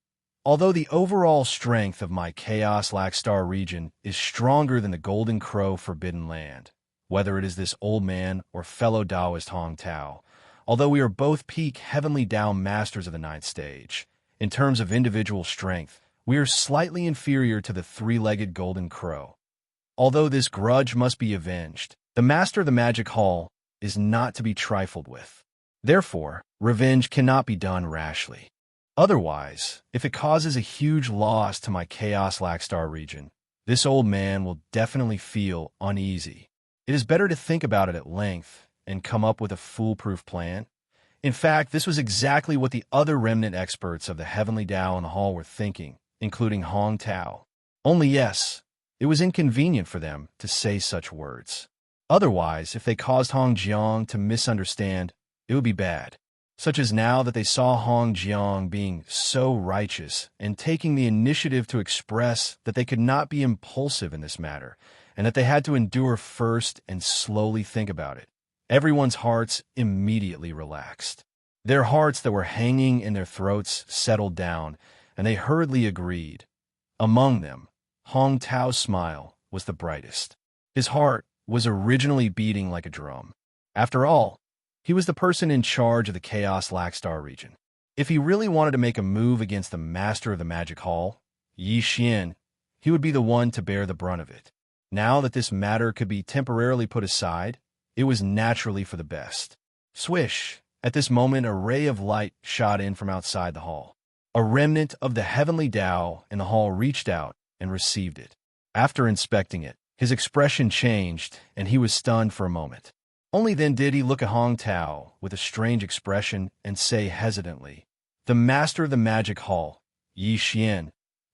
Although the overall strength of my Chaos Lac Star region is stronger than the Golden Crow Forbidden Land, whether it is this old man or fellow Taoist Hong Tao, although we are both peak heavenly Tao masters of the 9th stage, in terms of individual strength, we are slightly inferior to the three-legged Golden Crow. Although this grudge must be avenged, the master of the magic hall is not to be trifled with. Therefore, revenge cannot be done rashly. Otherwise, if it causes a huge loss to my Chaos Lac Star region, this old man will definitely feel uneasy. It is better to think about it at length and come up with a foolproof plan. In fact, this was exactly what the other remnant experts of the heavenly Tao in the hall were thinking, including Hong Tao. Only yes, it was inconvenient for them to say such words. Otherwise, if they caused Hong Jiang to misunderstand, it would be bad, such as now that they saw Hong Jiang being so righteous and taking the initiative to express that they could not be impulsive in this matter, and that they had to endure first and slowly think about it. Everyone's hearts immediately relaxed. Their hearts that were hanging in their throats settled down, and they hurriedly agreed. Among them, Hong Tao's smile was the brightest. His heart was originally beating like a drum. After all, he was the person in charge of the Chaos Lac Star region. If he really wanted to make a move against the master of the magic hall, Yi Xian, he would be the one to bear the brunt of it. Now that this matter could be temporarily put aside, it was naturally for the best. Swish! At this moment, a ray of light shot in from outside the hall. A remnant of the heavenly Tao in the hall reached out and received it. After inspecting it, his expression changed, and he was stunned for a moment. Only then did he look at Hong Tao with a strange expression and say hesitantly, "The master of the magic hall, Yi Xian,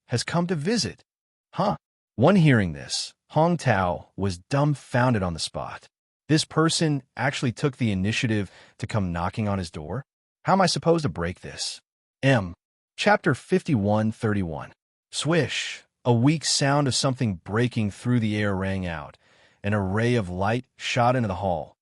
has come to visit." Huh? One hearing this, Hong Tao was dumbfounded on the spot. This person actually took the initiative to come knocking on his door? How am I supposed to break this? Chapter 51:31. Swish! A weak sound of something breaking through the air rang out, and a ray of light shot into the hall.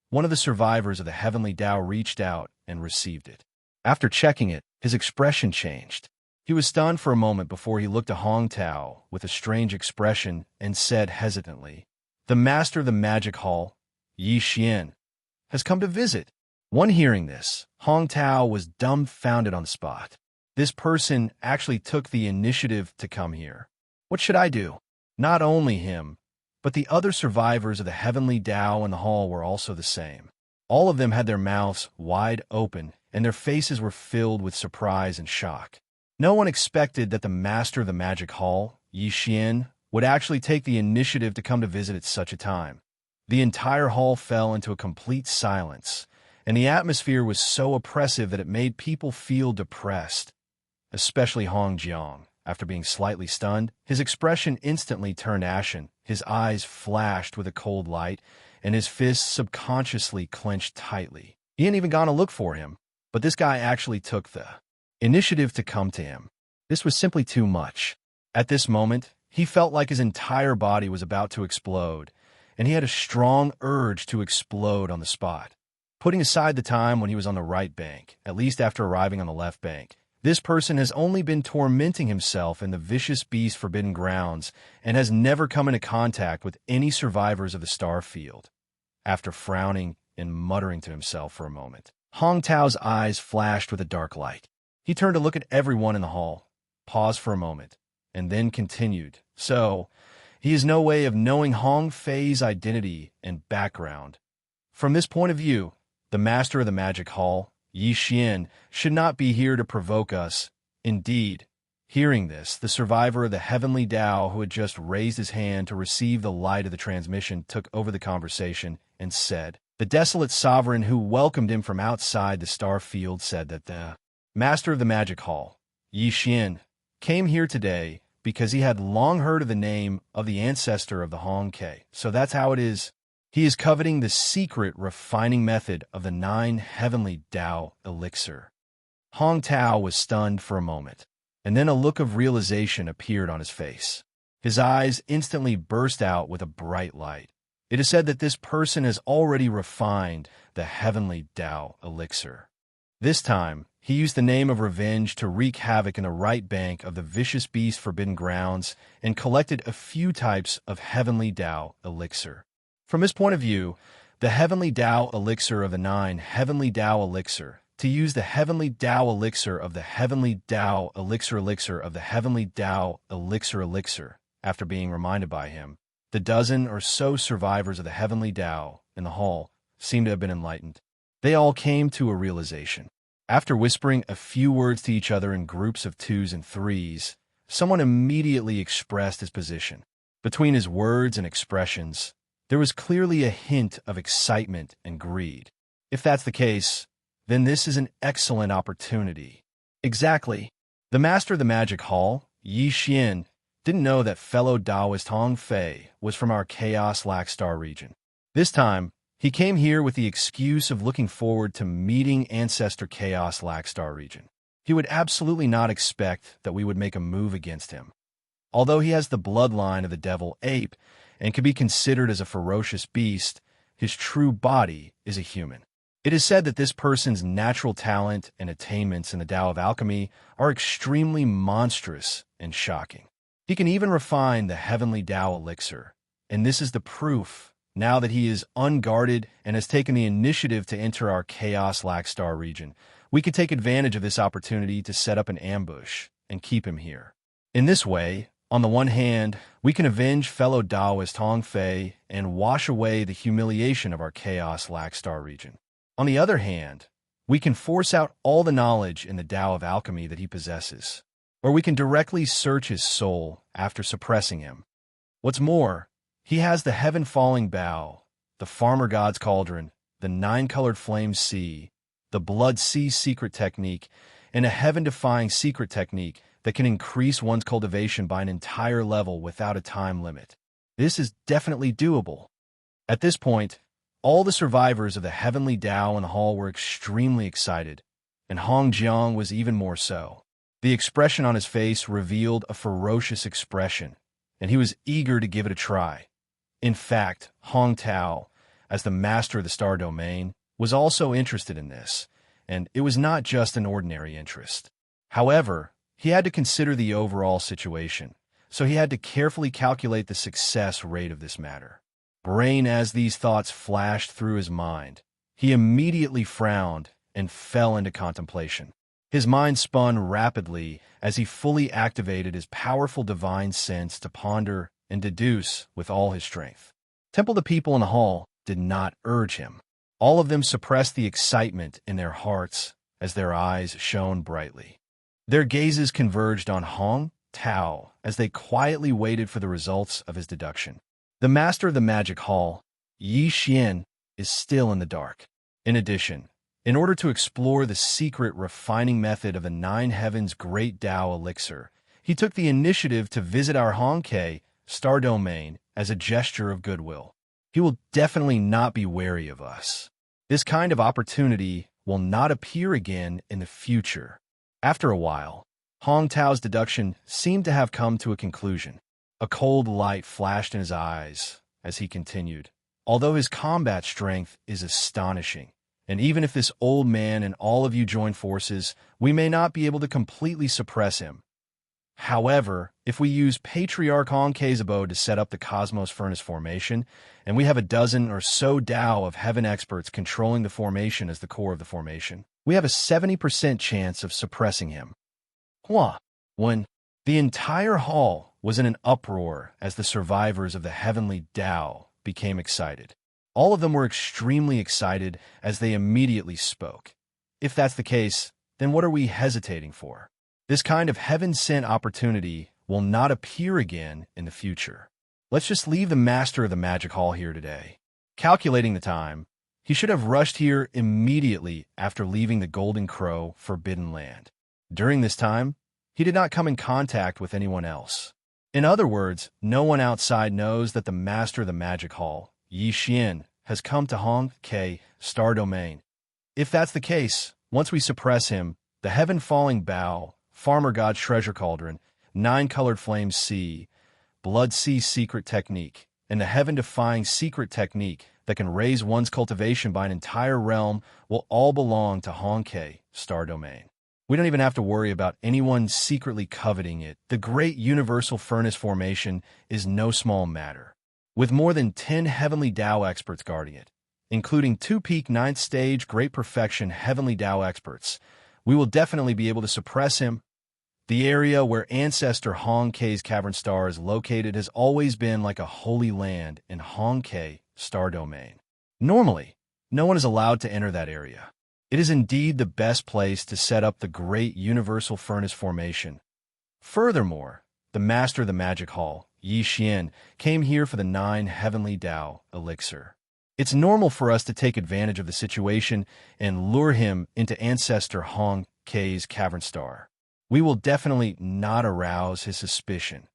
One of the survivors of the heavenly Tao reached out and received it. After checking it, his expression changed. He was stunned for a moment before he looked at Hong Tao with a strange expression and said hesitantly, "The master of the magic hall, Yi Xian, has come to visit." One hearing this, Hong Tao was dumbfounded on the spot. This person actually took the initiative to come here. What should I do? Not only him, but the other survivors of the heavenly Tao in the hall were also the same. All of them had their mouths wide open, and their faces were filled with surprise and shock. No one expected that the master of the magic hall, Yi Xian, would actually take the initiative to come to visit at such a time. The entire hall fell into a complete silence, and the atmosphere was so oppressive that it made people feel depressed. Especially Hong Jiang. After being slightly stunned, his expression instantly turned ashen, his eyes flashed with a cold light, and his fists subconsciously clenched tightly. He hadn't even gone to look for him, but this guy actually took the initiative to come to him. This was simply too much. At this moment, he felt like his entire body was about to explode, and he had a strong urge to explode on the spot. Putting aside the time when he was on the right bank, at least after arriving on the left bank, This person has only been tormenting himself in the vicious beast forbidden grounds and has never come into contact with any survivors of the star field. After frowning and muttering to himself for a moment, Hong Tao's eyes flashed with a dark light. He turned to look at everyone in the hall, paused for a moment, and then continued. So, he has no way of knowing Hong Fei's identity and background. From this point of view, the master of the magic hall, Yi Xian, should not be here to provoke us. Indeed, hearing this, the survivor of the heavenly Tao who had just raised his hand to receive the light of the transmission took over the conversation and said, the desolate sovereign who welcomed him from outside the star field said that the master of the magic hall, Yi Xian, came here today because he had long heard of the name of the ancestor of the Hong Ke. So that's how it is. He is coveting the secret refining method of the 9 heavenly Tao elixir. Hong Tao was stunned for a moment, and then a look of realization appeared on his face. His eyes instantly burst out with a bright light. It is said that this person has already refined the heavenly Tao elixir. This time, he used the name of revenge to wreak havoc in the right bank of the vicious beast forbidden grounds and collected a few types of heavenly Tao elixir. From his point of view, the heavenly Tao elixir of the 9 heavenly Tao elixir, to use the heavenly Tao elixir of the heavenly Tao elixir of the heavenly Tao elixir, after being reminded by him, the dozen or so survivors of the heavenly Tao in the hall seemed to have been enlightened. They all came to a realization. After whispering a few words to each other in groups of 2s and 3s, someone immediately expressed his position. Between his words and expressions, there was clearly a hint of excitement and greed. If that's the case, then this is an excellent opportunity. Exactly. The master of the magic hall, Yi Xian, didn't know that fellow Taoist Hong Fei was from our Chaos Lac Star region. This time, he came here with the excuse of looking forward to meeting Ancestor Chaos Lac Star region. He would absolutely not expect that we would make a move against him. Although he has the bloodline of the devil ape and can be considered as a ferocious beast, his true body is a human. It is said that this person's natural talent and attainments in the Tao of alchemy are extremely monstrous and shocking. He can even refine the heavenly Tao elixir, and this is the proof, now that he is unguarded and has taken the initiative to enter our Chaos Lac Star region. We could take advantage of this opportunity to set up an ambush and keep him here. In this way, on the one hand, we can avenge fellow Taoist Hong Fei and wash away the humiliation of our Chaos Lac Star region. On the other hand, we can force out all the knowledge in the Tao of alchemy that he possesses, or we can directly search his soul after suppressing him. What's more, he has the heaven-falling bow, the farmer god's cauldron, the 9-colored flame sea, the blood sea secret technique, and a heaven-defying secret technique that can increase one's cultivation by an entire level without a time limit. This is definitely doable. At this point, all the survivors of the heavenly Tao in the hall were extremely excited, and Hong Jiang was even more so. The expression on his face revealed a ferocious expression, and he was eager to give it a try. In fact, Hong Tao, as the master of the star domain, was also interested in this, and it was not just an ordinary interest. However, he had to consider the overall situation, so he had to carefully calculate the success rate of this matter. Brain as these thoughts flashed through his mind, he immediately frowned and fell into contemplation. His mind spun rapidly as he fully activated his powerful divine sense to ponder and deduce with all his strength. Temple the people in the hall did not urge him. All of them suppressed the excitement in their hearts as their eyes shone brightly. Their gazes converged on Hong Tao as they quietly waited for the results of his deduction. The master of the magic hall, Yi Xian, is still in the dark. In addition, in order to explore the secret refining method of the 9 heavens great Tao elixir, he took the initiative to visit our Hong Ke star domain as a gesture of goodwill. He will definitely not be wary of us. This kind of opportunity will not appear again in the future. After a while, Hong Tao's deduction seemed to have come to a conclusion. A cold light flashed in his eyes as he continued. Although his combat strength is astonishing, And even if this old man and all of you join forces, we may not be able to completely suppress him. However, if we use Patriarch Hongke's abode to set up the Cosmos Furnace formation, and we have a dozen or so Tao of Heaven experts controlling the formation as the core of the formation, we have a 70% chance of suppressing him. When the entire hall was in an uproar as the survivors of the heavenly Tao became excited. All of them were extremely excited as they immediately spoke. If that's the case, then what are we hesitating for? This kind of heaven-sent opportunity will not appear again in the future. Let's just leave the master of the magic hall here today. Calculating the time, he should have rushed here immediately after leaving the Golden Crow Forbidden Land. During this time, he did not come in contact with anyone else. In other words, no one outside knows that the master of the magic hall, Xianxia, has come to Hongke Star Domain. If that's the case, once we suppress him, the heaven-falling bow, Farmer God's treasure cauldron, 9-colored flames sea, blood sea secret technique, and the heaven-defying secret technique that can raise one's cultivation by an entire realm will all belong to Hongke Star Domain. We don't even have to worry about anyone secretly coveting it. The great universal furnace formation is no small matter. With more than 10 heavenly Tao experts guarding it, including 2 peak 9th stage Great Perfection heavenly Tao experts, we will definitely be able to suppress him. The area where ancestor Hongke's cavern star is located has always been like a holy land in Hongke Star Domain. Normally, no one is allowed to enter that area. It is indeed the best place to set up the great universal furnace formation. Furthermore, the master of the magic hall, Xianxia, came here for the 9 heavenly Tao elixir. It's normal for us to take advantage of the situation and lure him into ancestor Hongke's cavern star. We will definitely not arouse his suspicion.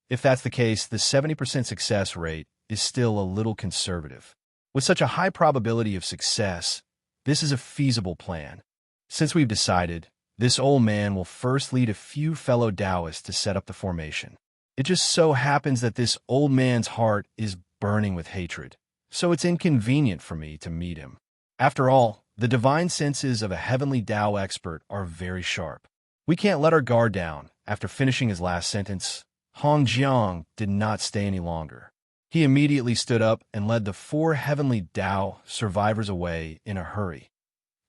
If that's the case, the 70% success rate is still a little conservative. With such a high probability of success, this is a feasible plan. Since we've decided, this old man will first lead a few fellow Taoists to set up the formation. It just so happens that this old man's heart is burning with hatred, so it's inconvenient for me to meet him. After all, the divine senses of a heavenly Tao expert are very sharp. We can't let our guard down. After finishing his last sentence, Hong Jiang did not stay any longer. He immediately stood up and led the 4 heavenly Tao survivors away in a hurry.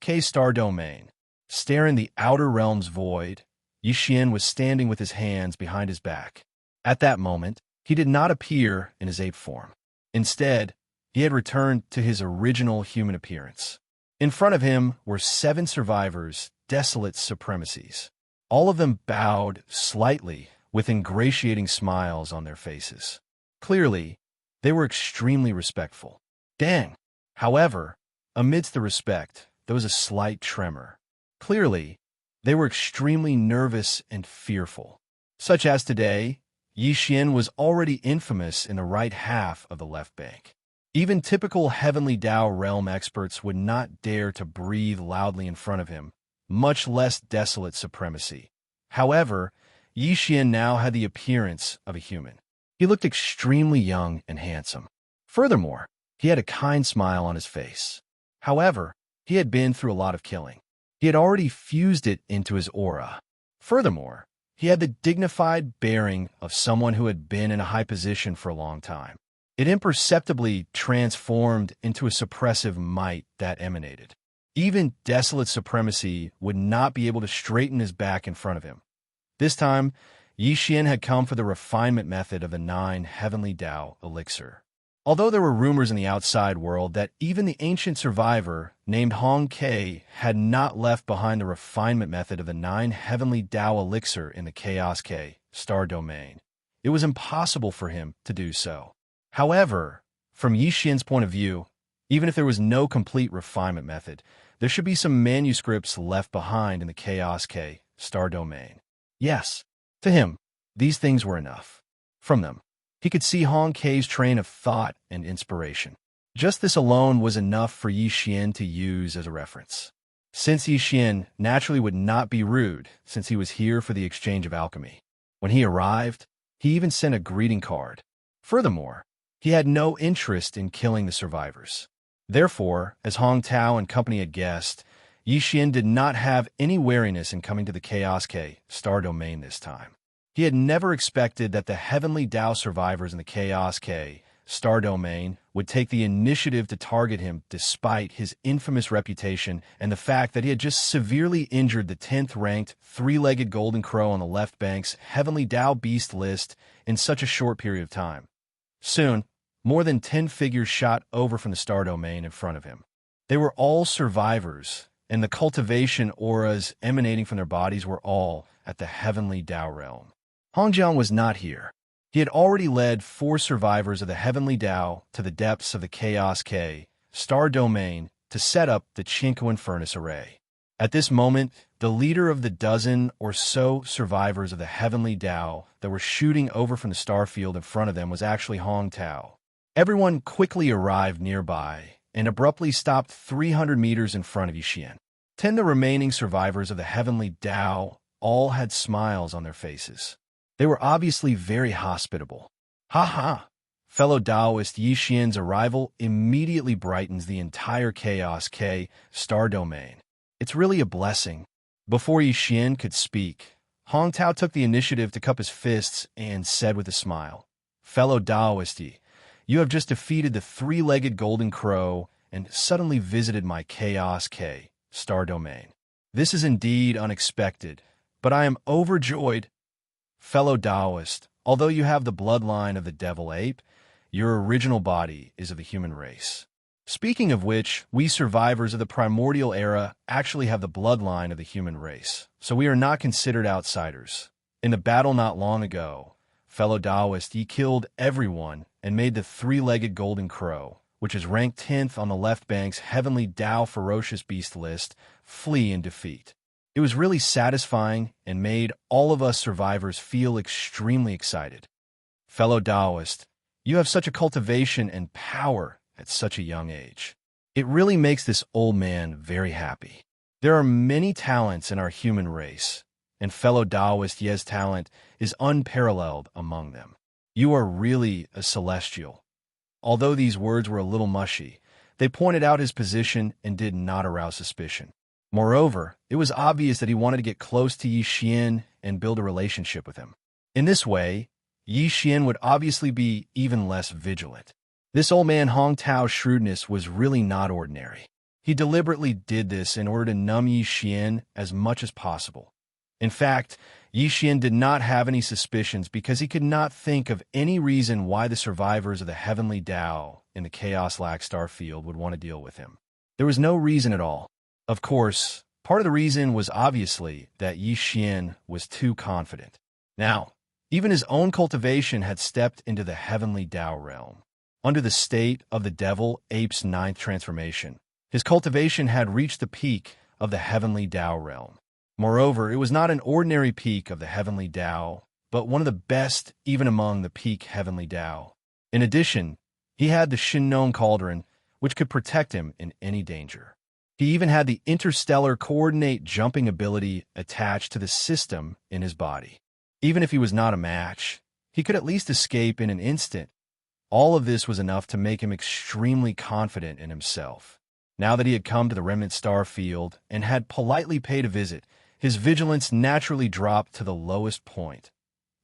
K-Star Domain. Staring the outer realm's void, Xianxia was standing with his hands behind his back. At that moment, he did not appear in his ape form. Instead, he had returned to his original human appearance. In front of him were 7 survivors, desolate supremacies. All of them bowed slightly with ingratiating smiles on their faces. Clearly, they were extremely respectful. Dang! However, amidst the respect, there was a slight tremor. Clearly, they were extremely nervous and fearful. Such as today, Xianxia was already infamous in the right half of the left bank. Even typical heavenly Tao realm experts would not dare to breathe loudly in front of him, much less desolate supremacy. However, Xianxia now had the appearance of a human. He looked extremely young and handsome. Furthermore, he had a kind smile on his face. However, he had been through a lot of killing. He had already fused it into his aura. Furthermore, he had the dignified bearing of someone who had been in a high position for a long time. It imperceptibly transformed into a suppressive might that emanated. Even desolate supremacy would not be able to straighten his back in front of him. This time, Xianxia had come for the refinement method of the 9 heavenly Tao elixir. Although there were rumors in the outside world that even the ancient survivor named Hongke had not left behind the refinement method of the 9 heavenly Tao elixir in the Chaos K Star Domain, it was impossible for him to do so. However, from Xianxia's point of view, even if there was no complete refinement method, there should be some manuscripts left behind in the Chaos K Star Domain. Yes, to him, these things were enough. From them, he could see Hongke's train of thought and inspiration. Just this alone was enough for Xianxia to use as a reference. Since Xianxia naturally would not be rude, since he was here for the exchange of alchemy. When he arrived, he even sent a greeting card. Furthermore, he had no interest in killing the survivors. Therefore, as Hong Tao and company had guessed, Yixian did not have any wariness in coming to the Chaos K star domain this time. He had never expected that the Heavenly Tao survivors in the Chaos K star domain would take the initiative to target him despite his infamous reputation and the fact that he had just severely injured the 10th-ranked, three-legged golden crow on the left bank's Heavenly Tao beast list in such a short period of time. Soon, more than 10 figures shot over from the star domain in front of him. They were all survivors, and the cultivation auras emanating from their bodies were all at the Heavenly Tao realm. Hongjiang was not here. He had already led 4 survivors of the Heavenly Tao to the depths of the Chaos K star domain to set up the Qinkuan furnace array. At this moment, the leader of the dozen or so survivors of the Heavenly Tao that were shooting over from the star field in front of them was actually Hong Tao. Everyone quickly arrived nearby and abruptly stopped 300 meters in front of Yixian. 10 of the remaining survivors of the Heavenly Tao all had smiles on their faces. They were obviously very hospitable. Ha ha! Fellow Taoist, Yixian's arrival immediately brightens the entire Chaos K star domain. It's really a blessing. Before Yixian could speak, Hong Tao took the initiative to cup his fists and said with a smile, "Fellow Taoist, you have just defeated the three-legged golden crow and suddenly visited my Chaos K star domain. This is indeed unexpected, but I am overjoyed. Fellow Taoist, although you have the bloodline of the devil ape, your original body is of the human race. Speaking of which, we survivors of the primordial era actually have the bloodline of the human race, so we are not considered outsiders. In the battle not long ago, fellow Taoist, ye killed everyone and made the three-legged golden crow, which is ranked 10th on the left bank's Heavenly Tao ferocious beast list, flee in defeat. It was really satisfying and made all of us survivors feel extremely excited. Fellow Taoist, you have such a cultivation and power at such a young age. It really makes this old man very happy. There are many talents in our human race, and fellow Taoist Ye's talent is unparalleled among them. You are really a celestial." Although these words were a little mushy, they pointed out his position and did not arouse suspicion. Moreover, it was obvious that he wanted to get close to Yixian and build a relationship with him. In this way, Yixian would obviously be even less vigilant. This old man Hong Tao's shrewdness was really not ordinary. He deliberately did this in order to numb Yixian as much as possible. In fact, Yixian did not have any suspicions because he could not think of any reason why the survivors of the Heavenly Tao in the Chaos Lac star field would want to deal with him. There was no reason at all. Of course, part of the reason was obviously that Yixian was too confident. Now, even his own cultivation had stepped into the Heavenly Tao realm. Under the state of the Devil Ape's 9th transformation, his cultivation had reached the peak of the Heavenly Tao realm. Moreover, it was not an ordinary peak of the Heavenly Tao, but one of the best even among the peak Heavenly Tao. In addition, he had the Shinnon Cauldron, which could protect him in any danger. He even had the interstellar coordinate jumping ability attached to the system in his body. Even if he was not a match, he could at least escape in an instant. All of this was enough to make him extremely confident in himself. Now that he had come to the Remnant Star Field and had politely paid a visit, his vigilance naturally dropped to the lowest point.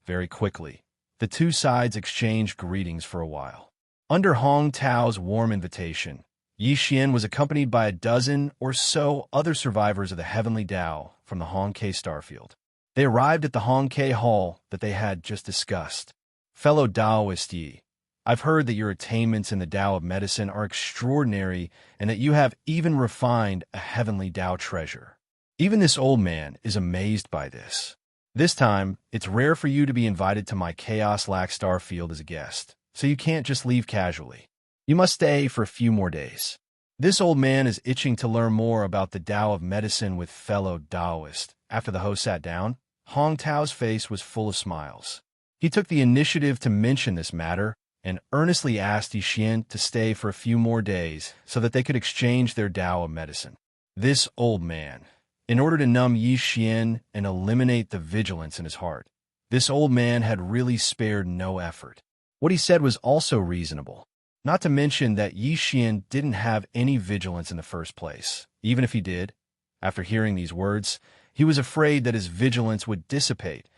Very quickly, the two sides exchanged greetings for a while. Under Hong Tao's warm invitation, Yixian was accompanied by a dozen or so other survivors of the Heavenly Tao from the Hong K Starfield. They arrived at the Hong K Hall that they had just discussed. Fellow Taoist Yi, I've heard that your attainments in the Tao of medicine are extraordinary and that you have even refined a Heavenly Tao treasure. Even this old man is amazed by this. This time, it's rare for you to be invited to my Chaos Lac Starfield as a guest, so you can't just leave casually. You must stay for a few more days. This old man is itching to learn more about the Tao of medicine with fellow Taoist. After the host sat down, Hong Tao's face was full of smiles. He took the initiative to mention this matter and earnestly asked Yixian to stay for a few more days so that they could exchange their Tao of medicine. This old man, in order to numb Yixian and eliminate the vigilance in his heart, this old man had really spared no effort. What he said was also reasonable. Not to mention that Xian didn't have any vigilance in the first place. Even if he did, after hearing these words, he was afraid that his vigilance would dissipate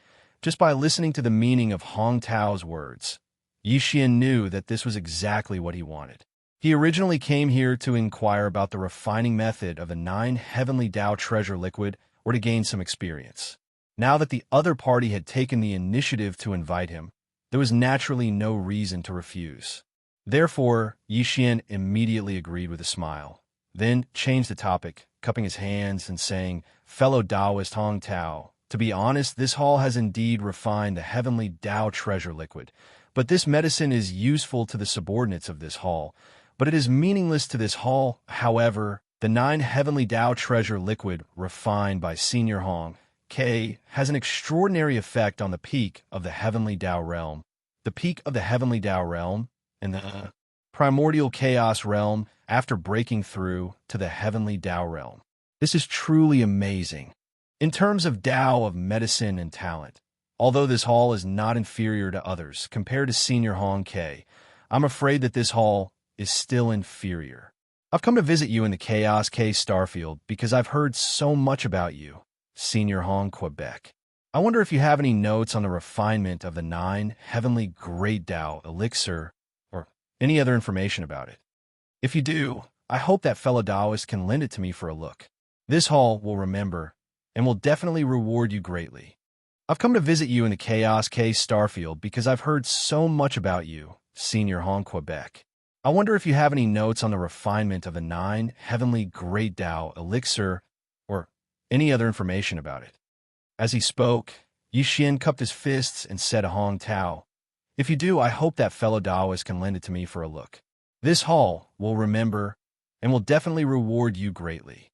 just by listening to the meaning of Hong Tao's words. Xian knew that this was exactly what he wanted. He originally came here to inquire about the refining method of the 9 heavenly Tao treasure liquid or to gain some experience. Now that the other party had taken the initiative to invite him, there was naturally no reason to refuse. Therefore, Xian immediately agreed with a smile, then changed the topic, cupping his hands and saying, "Fellow Taoist Hong Tao, to be honest, this hall has indeed refined the heavenly Tao treasure liquid, but this medicine is useful to the subordinates of this hall, but it is meaningless to this hall. However, the 9 heavenly Tao treasure liquid refined by Senior Hong K has an extraordinary effect on the peak of the heavenly Tao realm. The peak of the heavenly Tao realm and the primordial chaos realm after breaking through to the heavenly Tao realm. This is truly amazing. In terms of Tao of medicine and talent, although this hall is not inferior to others compared to Senior Hong K, I'm afraid that this hall is still inferior. I've come to visit you in the Chaos K Starfield because I've heard so much about you, Senior Hong Quebec. I wonder if you have any notes on the refinement of the 9 heavenly great Tao elixir or any other information about it. If you do, I hope that fellow Taoist can lend it to me for a look. This hall will remember and will definitely reward you greatly. I've come to visit you in the Chaos K Starfield because I've heard so much about you, Senior Hong Quebec. I wonder if you have any notes on the refinement of the 9 heavenly great Tao elixir or any other information about it. As he spoke, Xian cupped his fists and said to Hong Tao, "If you do, I hope that fellow Taoist can lend it to me for a look. This hall will remember and will definitely reward you greatly."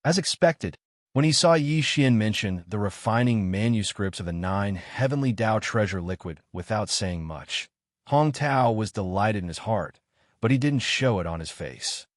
As expected, when he saw Xian mention the refining manuscripts of the 9 heavenly Tao treasure liquid without saying much, Hong Tao was delighted in his heart, but he didn't show it on his face.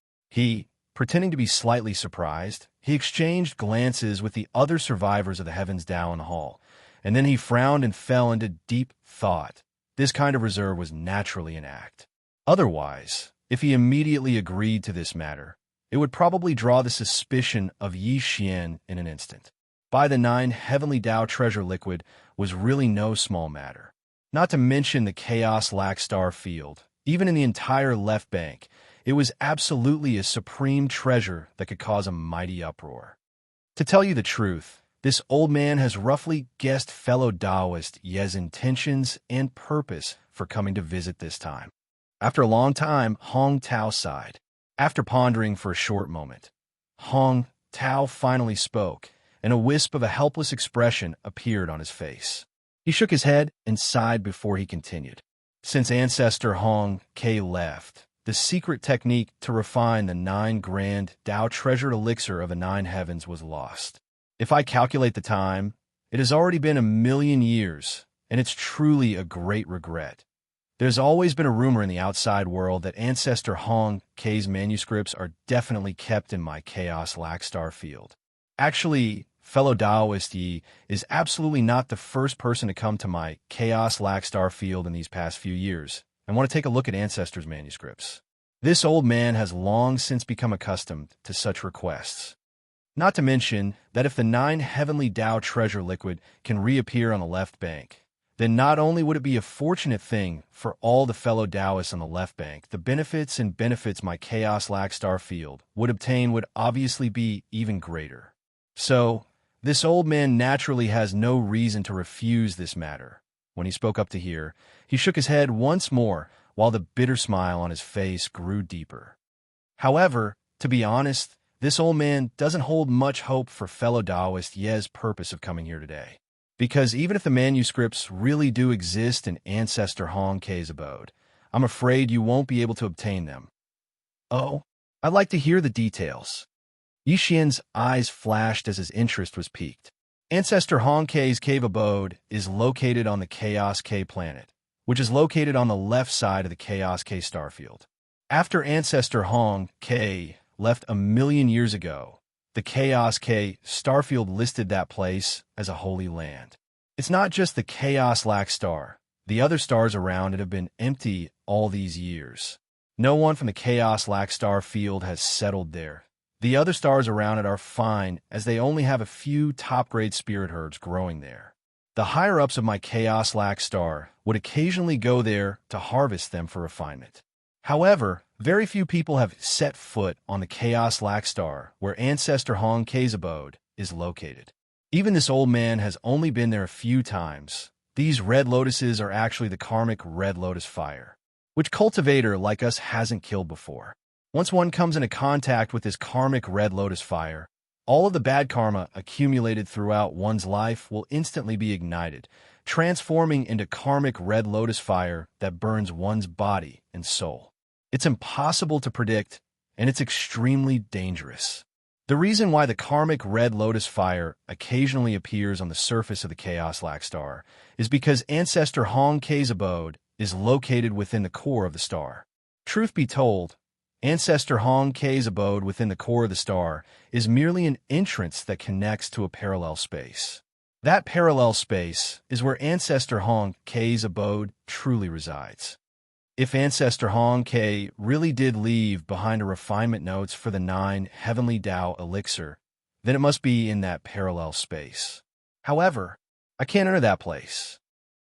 Pretending to be slightly surprised, he exchanged glances with the other survivors of the Heavens Tao in the hall, and then he frowned and fell into deep thought. This kind of reserve was naturally an act. Otherwise, if he immediately agreed to this matter, it would probably draw the suspicion of Xian in an instant. Buy the 9 heavenly Tao treasure liquid was really no small matter. Not to mention the Chaos Lac Star field. Even in the entire left bank, it was absolutely a supreme treasure that could cause a mighty uproar. To tell you the truth, this old man has roughly guessed fellow Taoist Ye's intentions and purpose for coming to visit this time. After a long time, Hong Tao sighed. After pondering for a short moment, Hong Tao finally spoke, and a wisp of a helpless expression appeared on his face. He shook his head and sighed before he continued. Since Ancestor Hong K left, the secret technique to refine the 9 grand Tao treasured elixir of the 9 heavens was lost. If I calculate the time, it has already been 1,000,000 years, and it's truly a great regret. There's always been a rumor in the outside world that Ancestor Hong K's manuscripts are definitely kept in my Chaos Lac Star field. Actually, fellow Taoist Yi is absolutely not the first person to come to my Chaos Lac Star field in these past few years and want to take a look at Ancestor's manuscripts. This old man has long since become accustomed to such requests. Not to mention that if the 9 heavenly Tao treasure liquid can reappear on the left bank, then not only would it be a fortunate thing for all the fellow Taoists on the left bank, the benefits my Chaos Lac Star field would obtain would obviously be even greater. So, this old man naturally has no reason to refuse this matter. When he spoke up to hear, he shook his head once more while the bitter smile on his face grew deeper. However, to be honest, this old man doesn't hold much hope for fellow Taoist Ye's purpose of coming here today. Because even if the manuscripts really do exist in Ancestor Hong K's abode, I'm afraid you won't be able to obtain them. Oh, I'd like to hear the details. Xian's eyes flashed as his interest was piqued. Ancestor Hong K's cave abode is located on the Chaos K planet, which is located on the left side of the Chaos K starfield. After Ancestor Hong K left 1,000,000 years ago, the Chaos K starfield listed that place as a holy land. It's not just the Chaos Lac Star. The other stars around it have been empty all these years. No one from the Chaos Lac star field has settled there. The other stars around it are fine, as they only have a few top-grade spirit herbs growing there. The higher-ups of my Chaos Lac star would occasionally go there to harvest them for refinement. However, very few people have set foot on the Chaos Lac star where Ancestor Hong Kei's abode is located. Even this old man has only been there a few times. These red lotuses are actually the karmic red lotus fire, which cultivator like us hasn't killed before. Once one comes into contact with this karmic red lotus fire, all of the bad karma accumulated throughout one's life will instantly be ignited, transforming into karmic red lotus fire that burns one's body and soul. It's impossible to predict, and it's extremely dangerous. The reason why the karmic red lotus fire occasionally appears on the surface of the Chaos Lac star is because Ancestor Hong Kei's abode is located within the core of the star. Truth be told, Ancestor Hong Kei's abode within the core of the star is merely an entrance that connects to a parallel space. That parallel space is where Ancestor Hong Kei's abode truly resides. If Ancestor Hong Kei really did leave behind a refinement notes for the 9 Heavenly Tao elixir, then it must be in that parallel space. However, I can't enter that place.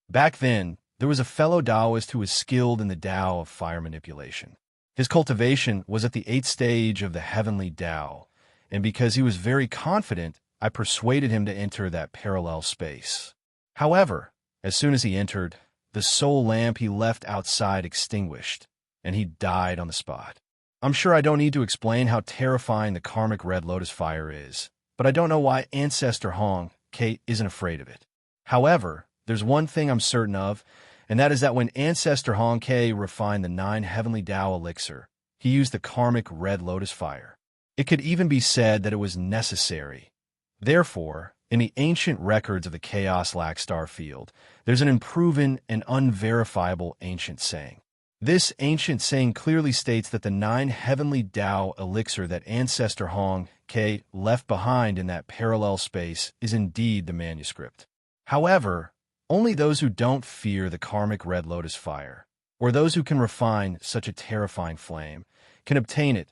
Back then, there was a fellow Taoist who was skilled in the Tao of fire manipulation. His cultivation was at the 8th stage of the Heavenly Tao, and because he was very confident, I persuaded him to enter that parallel space. However, as soon as he entered, the soul lamp he left outside extinguished, and he died on the spot. I'm sure I don't need to explain how terrifying the karmic red lotus fire is, but I don't know why Ancestor Hong Kei isn't afraid of it. However, there's one thing I'm certain of, and that is that when Ancestor Hong Kei refined the 9 Heavenly Tao elixir, he used the karmic red lotus fire. It could even be said that it was necessary. Therefore, in the ancient records of the Chaos Lac star field, there's an unproven and unverifiable ancient saying. This ancient saying clearly states that the 9 Heavenly Tao elixir that Ancestor Hong Kei left behind in that parallel space is indeed the manuscript. However, only those who don't fear the karmic red lotus fire, or those who can refine such a terrifying flame, can obtain it.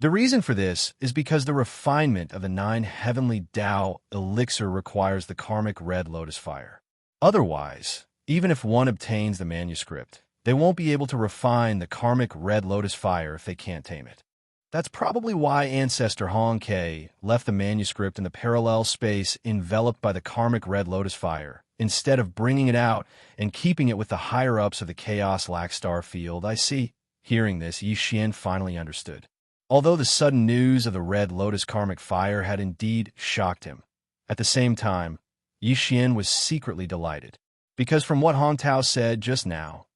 The reason for this is because the refinement of the 9 Heavenly Tao elixir requires the karmic red lotus fire. Otherwise, even if one obtains the manuscript, they won't be able to refine the karmic red lotus fire if they can't tame it. That's probably why Ancestor Hong Kei left the manuscript in the parallel space enveloped by the karmic red lotus fire, instead of bringing it out and keeping it with the higher-ups of the Chaos Lac star field. I see. Hearing this, Xianxia finally understood. Although the sudden news of the red lotus karmic fire had indeed shocked him, at the same time, Xianxia was secretly delighted, because from what Hong Tao said just now,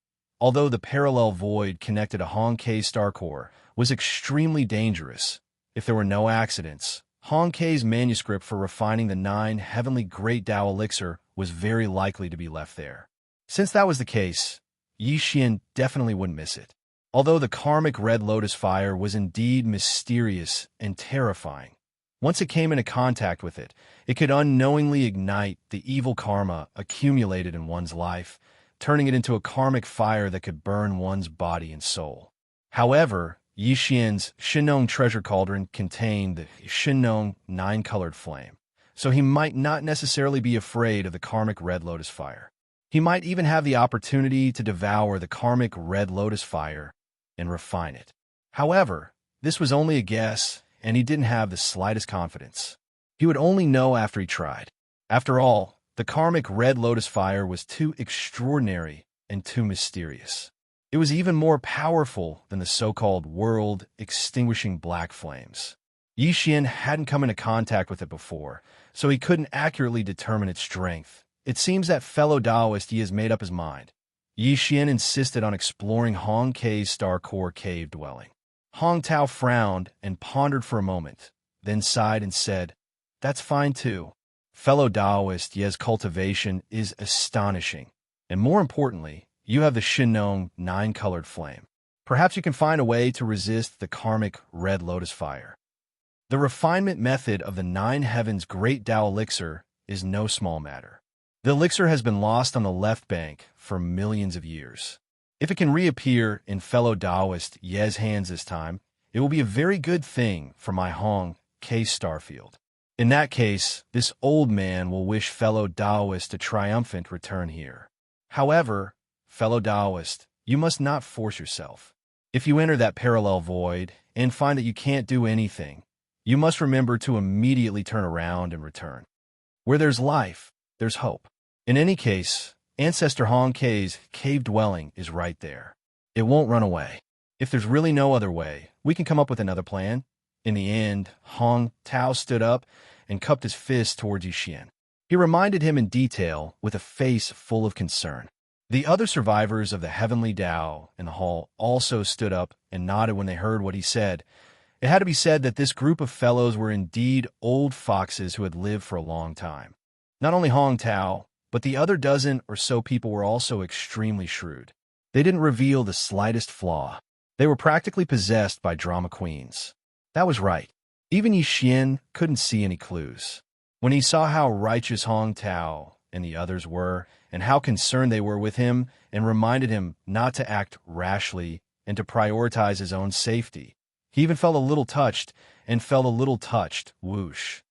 although the parallel void connected to Hong Kei's star core was extremely dangerous, if there were no accidents, Hong Kei's manuscript for refining the 9 Heavenly Great Tao elixir was very likely to be left there. Since that was the case, Xianxia definitely wouldn't miss it. Although the karmic red lotus fire was indeed mysterious and terrifying, once it came into contact with it, it could unknowingly ignite the evil karma accumulated in one's life, turning it into a karmic fire that could burn one's body and soul. However, Yixian's Shinnong treasure cauldron contained the Shinnong 9-colored flame, so he might not necessarily be afraid of the karmic red lotus fire. He might even have the opportunity to devour the karmic red lotus fire and refine it. However, this was only a guess, and he didn't have the slightest confidence. He would only know after he tried. After all, the karmic red lotus fire was too extraordinary and too mysterious. It was even more powerful than the so-called world-extinguishing black flames. Yixian hadn't come into contact with it before, so he couldn't accurately determine its strength. It seems that fellow Taoist he has made up his mind. Yixian insisted on exploring Hong Kei's star core cave dwelling. Hong Tao frowned and pondered for a moment, then sighed and said, "That's fine too. Fellow Taoist, Ye's cultivation is astonishing, and more importantly, you have the Shinnong 9-colored flame. Perhaps you can find a way to resist the karmic red lotus fire." The refinement method of the 9 Heavens Great Tao elixir is no small matter. The elixir has been lost on the left bank for millions of years. If it can reappear in fellow Taoist Ye's hands this time, it will be a very good thing for my Hong K Starfield. In that case, this old man will wish fellow Taoist a triumphant return here. However, fellow Taoist, you must not force yourself. If you enter that parallel void and find that you can't do anything, you must remember to immediately turn around and return. Where there's life, there's hope. In any case, Ancestor Hong K's cave dwelling is right there. It won't run away. If there's really no other way, we can come up with another plan. In the end, Hong Tao stood up and cupped his fist towards Yixian. He reminded him in detail with a face full of concern. The other survivors of the heavenly Tao in the hall also stood up and nodded when they heard what he said. It had to be said that this group of fellows were indeed old foxes who had lived for a long time. Not only Hong Tao, but the other dozen or so people were also extremely shrewd. They didn't reveal the slightest flaw. They were practically possessed by drama queens. That was right. Even Yixian couldn't see any clues. When he saw how righteous Hong Tao and the others were, and how concerned they were with him, and reminded him not to act rashly and to prioritize his own safety, he even felt a little touched, whoosh.